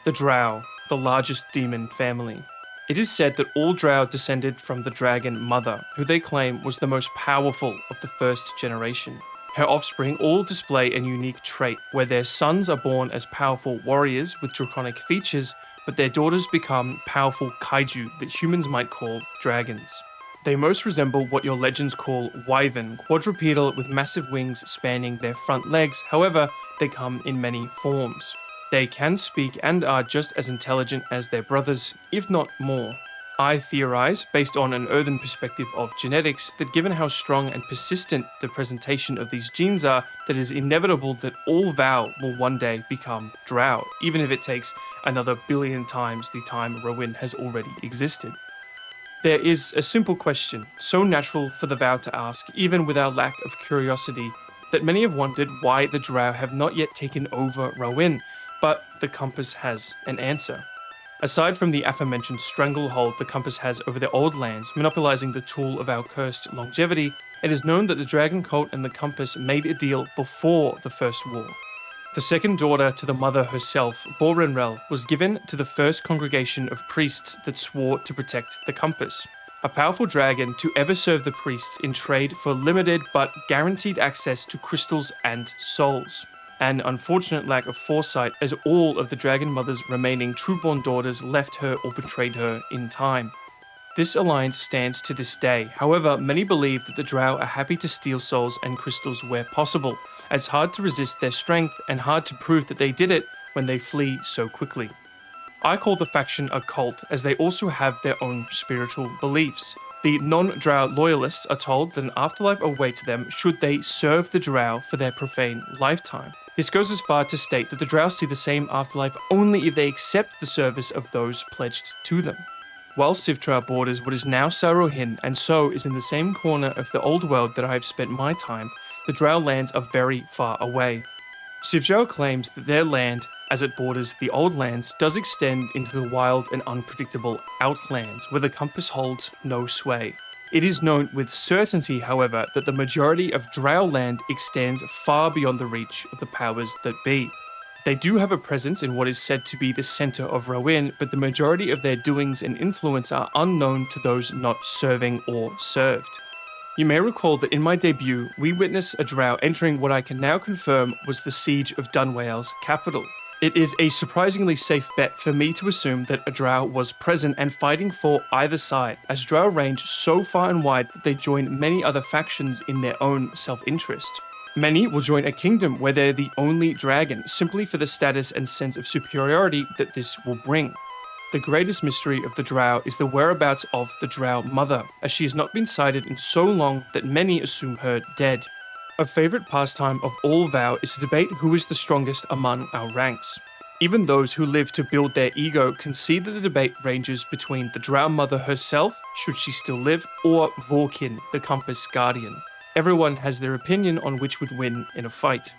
The Drow, the largest demon family. It is said that all Drow descended from the dragon mother, who they claim was the most powerful of the first generation. Her offspring all display a unique trait, where their sons are born as powerful warriors with draconic features, but their daughters become powerful kaiju that humans might call dragons. They most resemble what your legends call wyvern, quadrupedal with massive wings spanning their front legs, however, they come in many forms. They can speak and are just as intelligent as their brothers, if not more. I theorize, based on an earthen perspective of genetics, that given how strong and persistent the presentation of these genes are, that it is inevitable that all Val will one day become Drow, even if it takes another billion times the time Ro'in has already existed. There is a simple question, so natural for the Vow to ask, even with our lack of curiosity, that many have wondered why the Drow have not yet taken over Ro'in, but the Compass has an answer. Aside from the aforementioned stranglehold the Compass has over the old lands, monopolizing the tool of our cursed longevity, it is known that the Dragon Cult and the Compass made a deal before the First War. The second daughter to the mother herself, Borenrel, was given to the first congregation of priests that swore to protect the Compass. A powerful dragon to ever serve the priests in trade for limited but guaranteed access to crystals and souls. An unfortunate lack of foresight, as all of the Dragon Mother's remaining trueborn daughters left her or betrayed her in time. This alliance stands to this day, however, many believe that the Drow are happy to steal souls and crystals where possible. It's hard to resist their strength and hard to prove that they did it when they flee so quickly. I call the faction a cult, as they also have their own spiritual beliefs. The non-Drow loyalists are told that an afterlife awaits them should they serve the Drow for their profane lifetime. This goes as far to state that the Drow see the same afterlife only if they accept the service of those pledged to them. While Siftrael borders what is now Sarohin, and so is in the same corner of the old world that I have spent my time, the Drow lands are very far away. Siftrael claims that their land, as it borders the old lands, does extend into the wild and unpredictable outlands, where the Compass holds no sway. It is known with certainty, however, that the majority of Drow land extends far beyond the reach of the powers that be. They do have a presence in what is said to be the center of Rowan, but the majority of their doings and influence are unknown to those not serving or served. You may recall that in my debut, we witnessed a Drow entering what I can now confirm was the siege of Dunwale's capital. It is a surprisingly safe bet for me to assume that a Drow was present and fighting for either side, as Drow range so far and wide that they join many other factions in their own self-interest. Many will join a kingdom where they're the only dragon, simply for the status and sense of superiority that this will bring. The greatest mystery of the Drow is the whereabouts of the Drow mother, as she has not been sighted in so long that many assume her dead. A favourite pastime of all Vow is to debate who is the strongest among our ranks. Even those who live to build their ego concede that the debate ranges between the Drow mother herself, should she still live, or Vorkin, the Compass Guardian. Everyone has their opinion on which would win in a fight.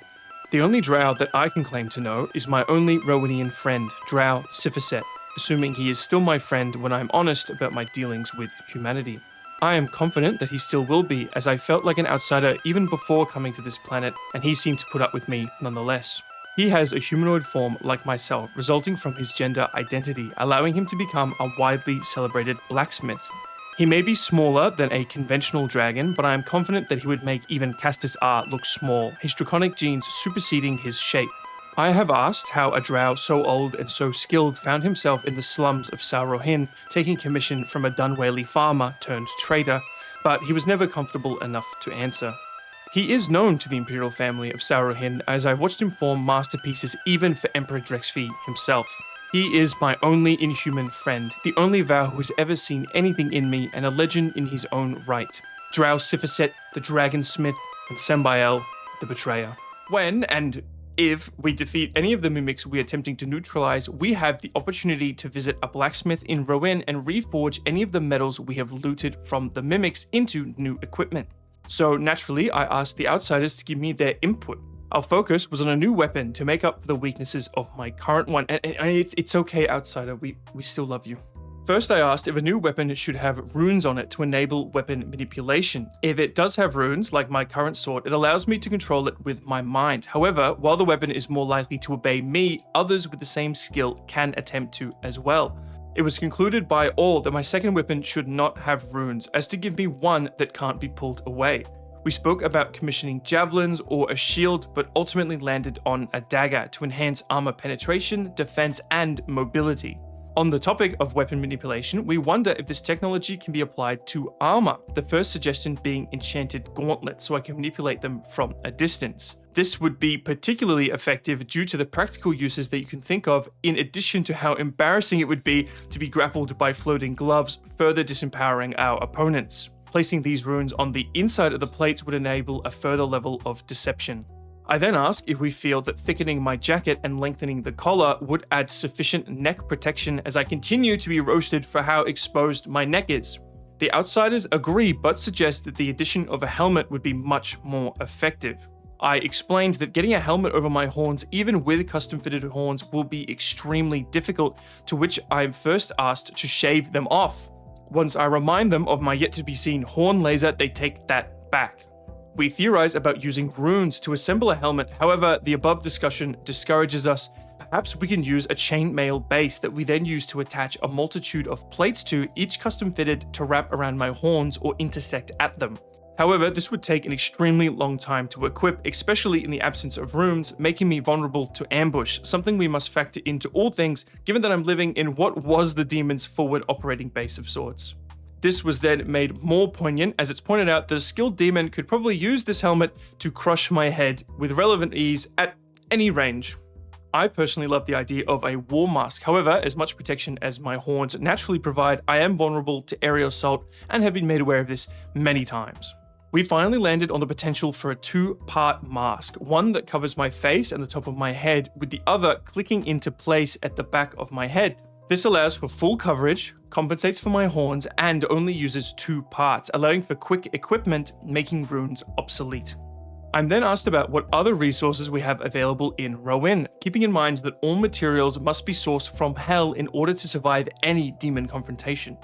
The only Drow that I can claim to know is my only Rowanian friend, Drow Siphoset, assuming he is still my friend when I am honest about my dealings with humanity. I am confident that he still will be, as I felt like an outsider even before coming to this planet, and he seemed to put up with me nonetheless. He has a humanoid form like myself, resulting from his gender identity, allowing him to become a widely celebrated blacksmith. He may be smaller than a conventional dragon, but I am confident that he would make even Castus R look small, his draconic genes superseding his shape. I have asked how a Drow so old and so skilled found himself in the slums of Saurohin, taking commission from a Dunwaley farmer turned trader, but he was never comfortable enough to answer. He is known to the imperial family of Saurohin, as I watched him form masterpieces even for Emperor Drexfi himself. He is my only inhuman friend, the only Vow who has ever seen anything in me, and a legend in his own right. Drow Siphoset, the Dragonsmith, and Sambi'el, the Betrayer. When, and if we defeat any of the mimics we are attempting to neutralize, we have the opportunity to visit a blacksmith in Rowan and reforge any of the metals we have looted from the mimics into new equipment. So naturally, I asked the outsiders to give me their input. Our focus was on a new weapon to make up for the weaknesses of my current one, and it's okay, outsider, we still love you. First, I asked if a new weapon should have runes on it to enable weapon manipulation. If it does have runes, like my current sword, it allows me to control it with my mind. However, while the weapon is more likely to obey me, others with the same skill can attempt to as well. It was concluded by all that my second weapon should not have runes, as to give me one that can't be pulled away. We spoke about commissioning javelins or a shield, but ultimately landed on a dagger to enhance armor penetration, defense, and mobility. On the topic of weapon manipulation, we wonder if this technology can be applied to armor, the first suggestion being enchanted gauntlets, so I can manipulate them from a distance. This would be particularly effective due to the practical uses that you can think of, in addition to how embarrassing it would be to be grappled by floating gloves, further disempowering our opponents. Placing these runes on the inside of the plates would enable a further level of deception. I then ask if we feel that thickening my jacket and lengthening the collar would add sufficient neck protection, as I continue to be roasted for how exposed my neck is. The outsiders agree, but suggest that the addition of a helmet would be much more effective. I explained that getting a helmet over my horns, even with custom fitted horns, will be extremely difficult, to which I am first asked to shave them off. Once I remind them of my yet to be seen horn laser, they take that back. We theorize about using runes to assemble a helmet, however, the above discussion discourages us. Perhaps we can use a chainmail base that we then use to attach a multitude of plates to, each custom fitted to wrap around my horns or intersect at them. However, this would take an extremely long time to equip, especially in the absence of runes, making me vulnerable to ambush, something we must factor into all things, given that I'm living in what was the demon's forward operating base of sorts. This was then made more poignant, as it's pointed out that a skilled demon could probably use this helmet to crush my head with relevant ease at any range. I personally love the idea of a war mask. However, as much protection as my horns naturally provide, I am vulnerable to aerial assault and have been made aware of this many times. We finally landed on the potential for a two-part mask, one that covers my face and the top of my head, with the other clicking into place at the back of my head. This allows for full coverage, compensates for my horns, and only uses two parts, allowing for quick equipment, making runes obsolete. I'm then asked about what other resources we have available in Rowan, keeping in mind that all materials must be sourced from hell in order to survive any demon confrontation.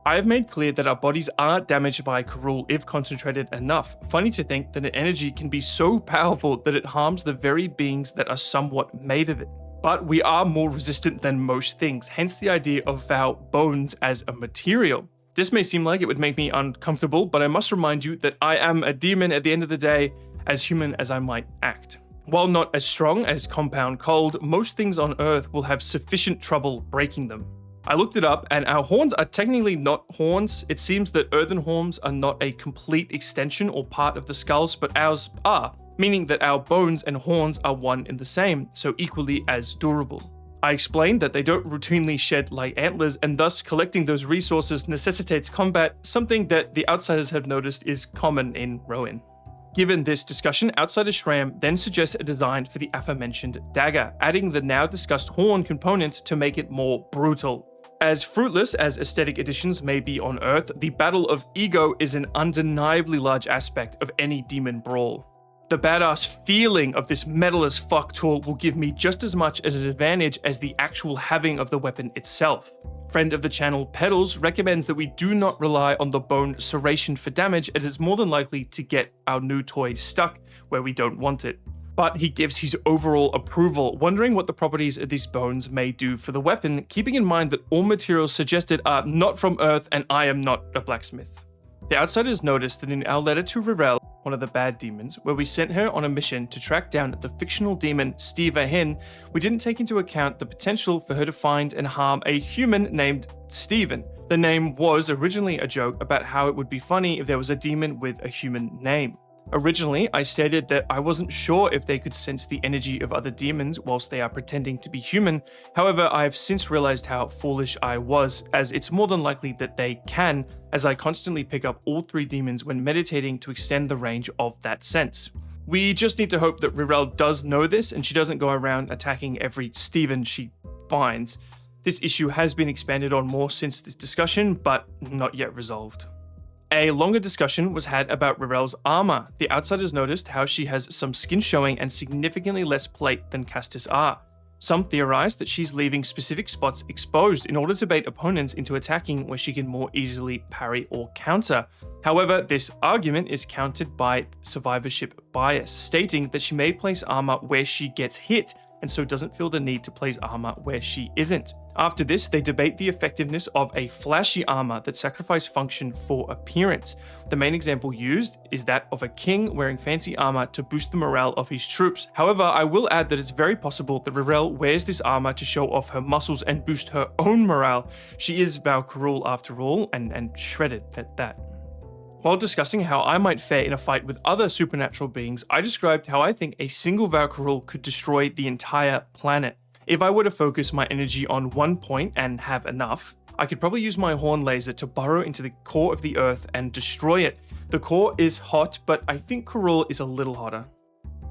I have made clear that our bodies are damaged by Karul if concentrated enough. Funny to think that an energy can be so powerful that it harms the very beings that are somewhat made of it. But we are more resistant than most things, hence the idea of our bones as a material. This may seem like it would make me uncomfortable, but I must remind you that I am a demon at the end of the day, as human as I might act. While not as strong as compound cold, most things on Earth will have sufficient trouble breaking them. I looked it up, and our horns are technically not horns. It seems that earthen horns are not a complete extension or part of the skulls, but ours are, meaning that our bones and horns are one and the same, so equally as durable. I explained that they don't routinely shed like antlers, and thus collecting those resources necessitates combat, something that the outsiders have noticed is common in Rowan. Given this discussion, Outsider Shram then suggests a design for the aforementioned dagger, adding the now discussed horn components to make it more brutal. As fruitless as aesthetic additions may be on Earth, the battle of ego is an undeniably large aspect of any demon brawl. The badass feeling of this metal as fuck tool will give me just as much as an advantage as the actual having of the weapon itself. Friend of the channel Pedals recommends that we do not rely on the bone serration for damage, as it's more than likely to get our new toy stuck where we don't want it. But he gives his overall approval, wondering what the properties of these bones may do for the weapon, keeping in mind that all materials suggested are not from Earth and I am not a blacksmith. The outsiders noticed that in our letter to Rayleigh, one of the bad demons, where we sent her on a mission to track down the fictional demon Steva Hen, we didn't take into account the potential for her to find and harm a human named Steven. The name was originally a joke about how it would be funny if there was a demon with a human name. Originally, I stated that I wasn't sure if they could sense the energy of other demons whilst they are pretending to be human. However, I have since realized how foolish I was, as it's more than likely that they can, as I constantly pick up all three demons when meditating to extend the range of that sense. We just need to hope that Rayleigh does know this and she doesn't go around attacking every Steven she finds. This issue has been expanded on more since this discussion, but not yet resolved. A longer discussion was had about Rayleigh's armor. The outsiders noticed how she has some skin showing and significantly less plate than Castus are. Some theorized that she's leaving specific spots exposed in order to bait opponents into attacking where she can more easily parry or counter. However, this argument is countered by survivorship bias, stating that she may place armor where she gets hit and so doesn't feel the need to place armor where she isn't. After this, they debate the effectiveness of a flashy armor that sacrifices function for appearance. The main example used is that of a king wearing fancy armor to boost the morale of his troops. However, I will add that it's very possible that Rayleigh wears this armor to show off her muscles and boost her own morale. She is Valkarul after all, and shredded at that. While discussing how I might fare in a fight with other supernatural beings, I described how I think a single Valkarul could destroy the entire planet. If I were to focus my energy on one point and have enough, I could probably use my horn laser to burrow into the core of the earth and destroy it. The core is hot, but I think Karul is a little hotter.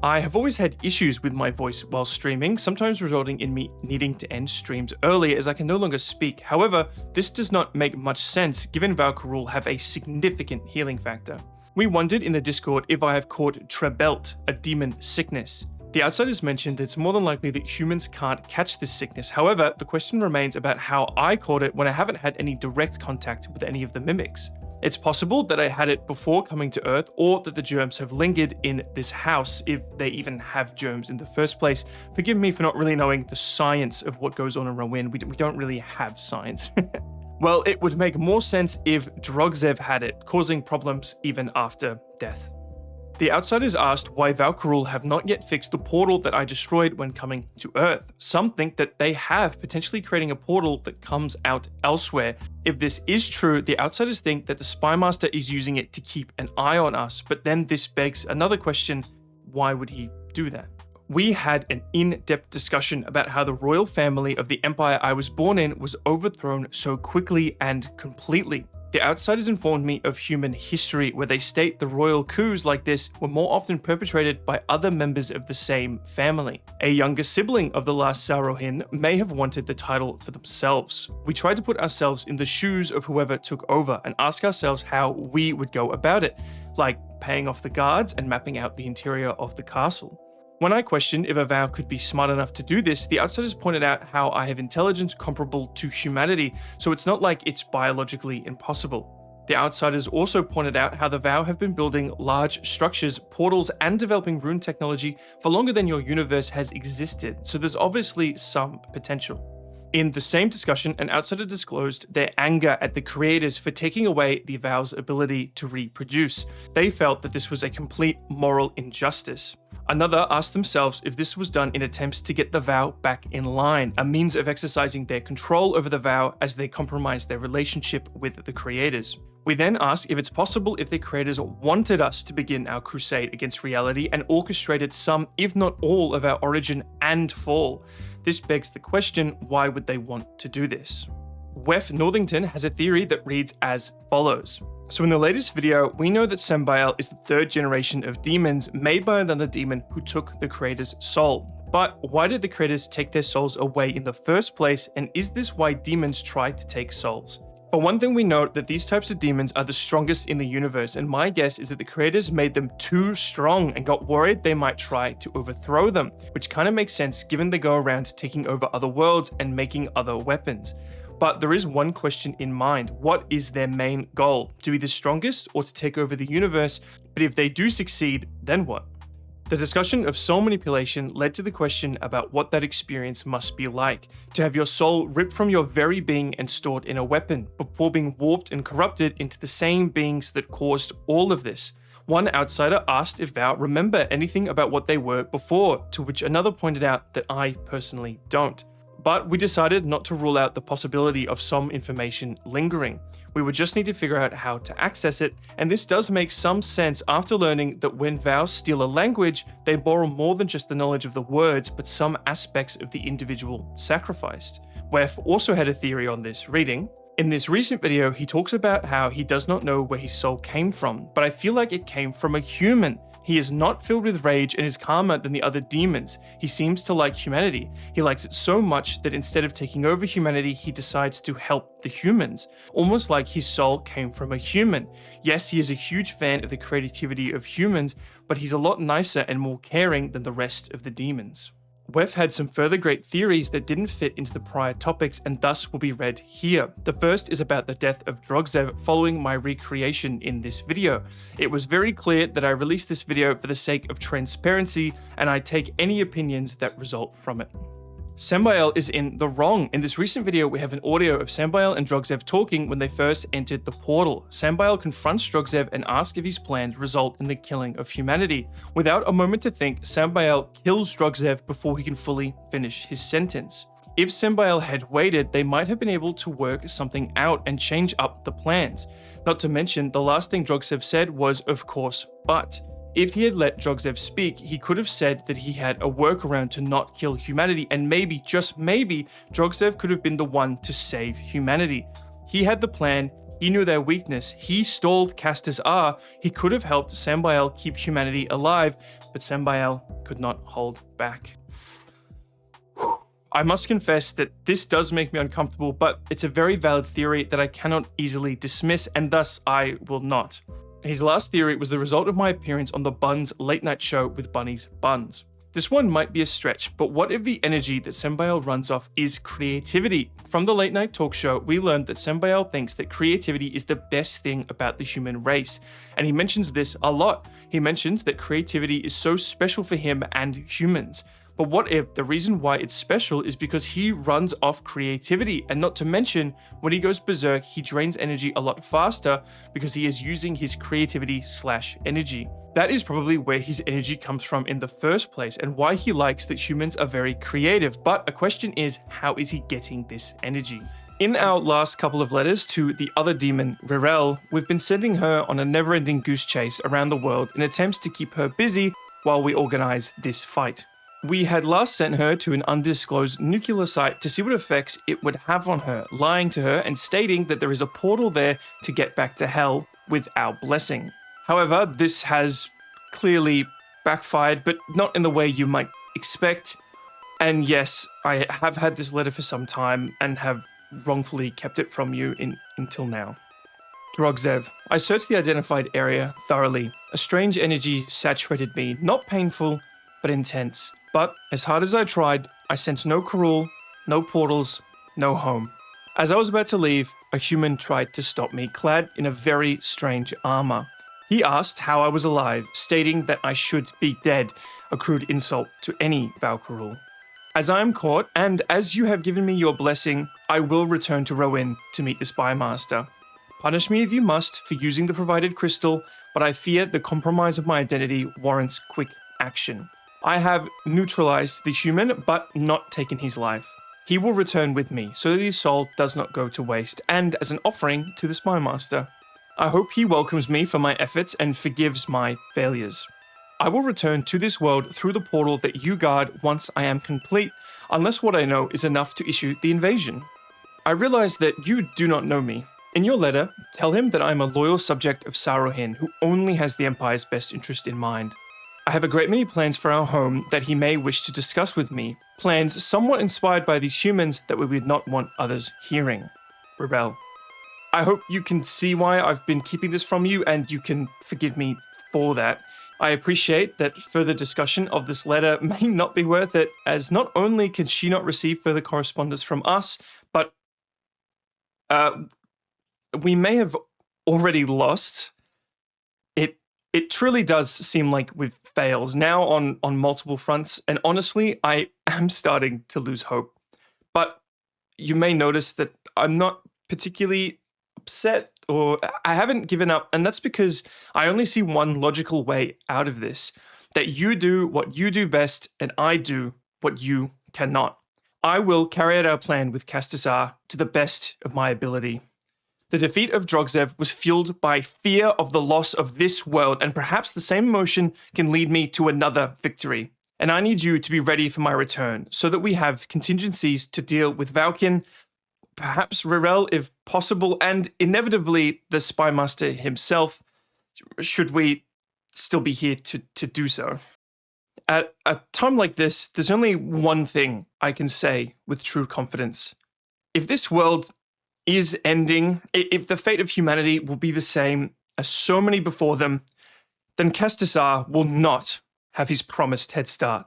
I have always had issues with my voice while streaming, sometimes resulting in me needing to end streams early as I can no longer speak. However, this does not make much sense given Valkarul have a significant healing factor. We wondered in the Discord if I have caught Trebelt, a demon sickness. The outsiders mentioned that it's more than likely that humans can't catch this sickness. However, the question remains about how I caught it when I haven't had any direct contact with any of the mimics. It's possible that I had it before coming to Earth, or that the germs have lingered in this house, if they even have germs in the first place. Forgive me for not really knowing the science of what goes on in Rowan. We don't really have science. Well, it would make more sense if Drogzev had it, causing problems even after death. The outsiders asked why Valkarul have not yet fixed the portal that I destroyed when coming to Earth. Some think that they have, potentially creating a portal that comes out elsewhere. If this is true, the outsiders think that the Spymaster is using it to keep an eye on us, but then this begs another question: why would he do that? We had an in-depth discussion about how the royal family of the empire I was born in was overthrown so quickly and completely. The outsiders informed me of human history, where they state the royal coups like this were more often perpetrated by other members of the same family. A younger sibling of the last Sarohin may have wanted the title for themselves. We tried to put ourselves in the shoes of whoever took over and ask ourselves how we would go about it, like paying off the guards and mapping out the interior of the castle. When I questioned if a vow could be smart enough to do this, the outsiders pointed out how I have intelligence comparable to humanity, so it's not like it's biologically impossible. The outsiders also pointed out how the vow have been building large structures, portals, and developing rune technology for longer than your universe has existed, so there's obviously some potential. In the same discussion, an outsider disclosed their anger at the creators for taking away the vow's ability to reproduce. They felt that this was a complete moral injustice. Another asked themselves if this was done in attempts to get the vow back in line, a means of exercising their control over the vow as they compromised their relationship with the creators. We then ask if it's possible if the creators wanted us to begin our crusade against reality and orchestrated some, if not all, of our origin and fall. This begs the question, why would they want to do this? Wef Northington has a theory that reads as follows. So in the latest video, we know that Sambi'el is the third generation of demons made by another demon who took the creator's soul. But why did the creators take their souls away in the first place, and is this why demons try to take souls? For one thing, we know that these types of demons are the strongest in the universe, and my guess is that the creators made them too strong and got worried they might try to overthrow them, which kind of makes sense given they go around taking over other worlds and making other weapons. But there is one question in mind. What is their main goal? To be the strongest or to take over the universe? But if they do succeed, then what? The discussion of soul manipulation led to the question about what that experience must be like, to have your soul ripped from your very being and stored in a weapon, before being warped and corrupted into the same beings that caused all of this. One outsider asked if Val remember anything about what they were before, to which another pointed out that I personally don't. But we decided not to rule out the possibility of some information lingering. We would just need to figure out how to access it, and this does make some sense after learning that when vows steal a language, they borrow more than just the knowledge of the words, but some aspects of the individual sacrificed. Wef also had a theory on this, reading, in this recent video, he talks about how he does not know where his soul came from, but I feel like it came from a human. He is not filled with rage and is calmer than the other demons. He seems to like humanity. He likes it so much that instead of taking over humanity, he decides to help the humans. Almost like his soul came from a human. Yes, he is a huge fan of the creativity of humans, but he's a lot nicer and more caring than the rest of the demons. Wef had some further great theories that didn't fit into the prior topics and thus will be read here. The first is about the death of Drogzev following my recreation in this video. It was very clear that I released this video for the sake of transparency, and I take any opinions that result from it. Sambi'el is in the wrong. In this recent video, we have an audio of Sambi'el and Drogzev talking when they first entered the portal. Sambi'el confronts Drogzev and asks if his plans result in the killing of humanity. Without a moment to think, Sambi'el kills Drogzev before he can fully finish his sentence. If Sambi'el had waited, they might have been able to work something out and change up the plans. Not to mention, the last thing Drogzev said was, of course, but. If he had let Drogzev speak, he could have said that he had a workaround to not kill humanity, and maybe, just maybe, Drogzev could have been the one to save humanity. He had the plan, he knew their weakness, he stalled Castus R, he could have helped Sambi'el keep humanity alive, but Sambi'el could not hold back. I must confess that this does make me uncomfortable, but it's a very valid theory that I cannot easily dismiss, and thus I will not. His last theory was the result of my appearance on the Buns late night show with Bunny's Buns. This one might be a stretch, but what if the energy that Sambi'el runs off is creativity? From the late night talk show, we learned that Sambi'el thinks that creativity is the best thing about the human race, and he mentions this a lot. He mentions that creativity is so special for him and humans. But what if the reason why it's special is because he runs off creativity, and not to mention, when he goes berserk, he drains energy a lot faster because he is using his creativity/energy. That is probably where his energy comes from in the first place, and why he likes that humans are very creative. But a question is, how is he getting this energy? In our last couple of letters to the other demon, Rayleigh, we've been sending her on a never-ending goose chase around the world in attempts to keep her busy while we organize this fight. We had last sent her to an undisclosed nuclear site to see what effects it would have on her, lying to her and stating that there is a portal there to get back to hell with our blessing. However, this has clearly backfired, but not in the way you might expect. And yes, I have had this letter for some time and have wrongfully kept it from you until now. Drogzev. I searched the identified area thoroughly. A strange energy saturated me, not painful, but intense. But as hard as I tried, I sensed no Karul, no portals, no home. As I was about to leave, a human tried to stop me, clad in a very strange armor. He asked how I was alive, stating that I should be dead, a crude insult to any Valkarul. As I am caught, and as you have given me your blessing, I will return to Rowan to meet the Spy Master. Punish me if you must for using the provided crystal, but I fear the compromise of my identity warrants quick action. I have neutralized the human, but not taken his life. He will return with me, so that his soul does not go to waste, and as an offering to the Spy Master. I hope he welcomes me for my efforts and forgives my failures. I will return to this world through the portal that you guard once I am complete, unless what I know is enough to issue the invasion. I realize that you do not know me. In your letter, tell him that I am a loyal subject of Sarohin who only has the Empire's best interest in mind. I have a great many plans for our home that he may wish to discuss with me, plans somewhat inspired by these humans that we would not want others hearing. Rebel. I hope you can see why I've been keeping this from you and you can forgive me for that. I appreciate that further discussion of this letter may not be worth it, as not only can she not receive further correspondence from us, but we may have already lost. It truly does seem like we've failed now on multiple fronts, and honestly, I am starting to lose hope. But you may notice that I'm not particularly upset, or I haven't given up, and that's because I only see one logical way out of this. That you do what you do best, and I do what you cannot. I will carry out our plan with Castasar to the best of my ability. The defeat of Drogzev was fueled by fear of the loss of this world, and perhaps the same emotion can lead me to another victory. And I need you to be ready for my return, so that we have contingencies to deal with Valkin, perhaps Rarel if possible, and inevitably the Spy Master himself, should we still be here to do so. At a time like this, there's only one thing I can say with true confidence. If this world is ending, if the fate of humanity will be the same as so many before them, then Castasar will not have his promised head start.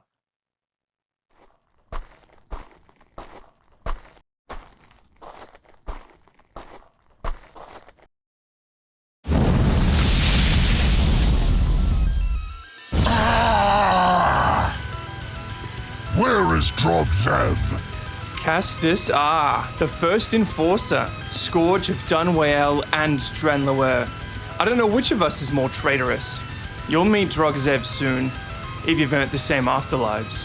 Where is Drogzev? Castasar, the first enforcer, Scourge of Dunwale and Dranlower. I don't know which of us is more traitorous. You'll meet Drogzev soon, if you've earned the same afterlives.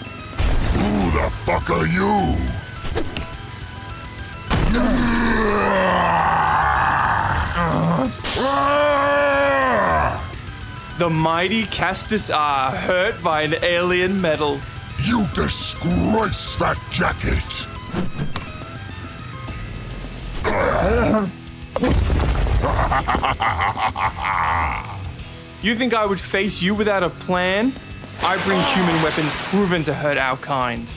Who the fuck are you? The mighty Castasar, hurt by an alien metal. You disgrace that jacket! You think I would face you without a plan? I bring human weapons proven to hurt our kind.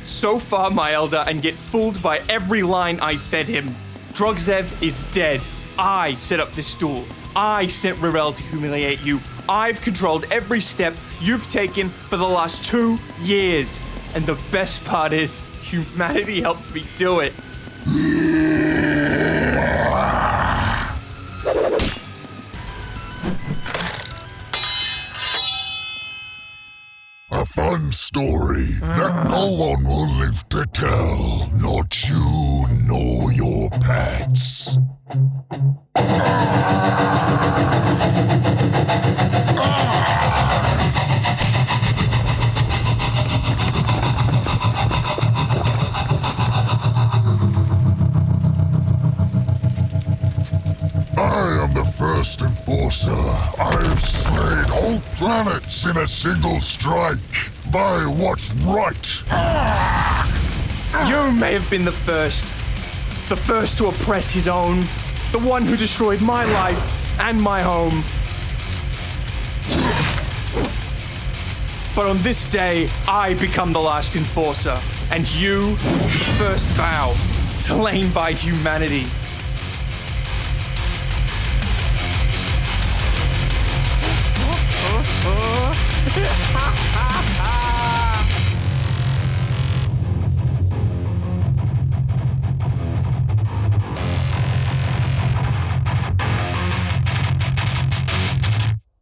So far, my elder, and get fooled by every line I fed him. Drogzev is dead. I set up this duel. I sent Rarel to humiliate you. I've controlled every step you've taken for the last 2 years. And the best part is, humanity helped me do it. A fun story that no one will live to tell. Not you nor your pets. I am the first enforcer. I've slain whole planets in a single strike. By what's right. You may have been the first to oppress his own, the one who destroyed my life and my home. But on this day, I become the last enforcer, and you, first vow, slain by humanity.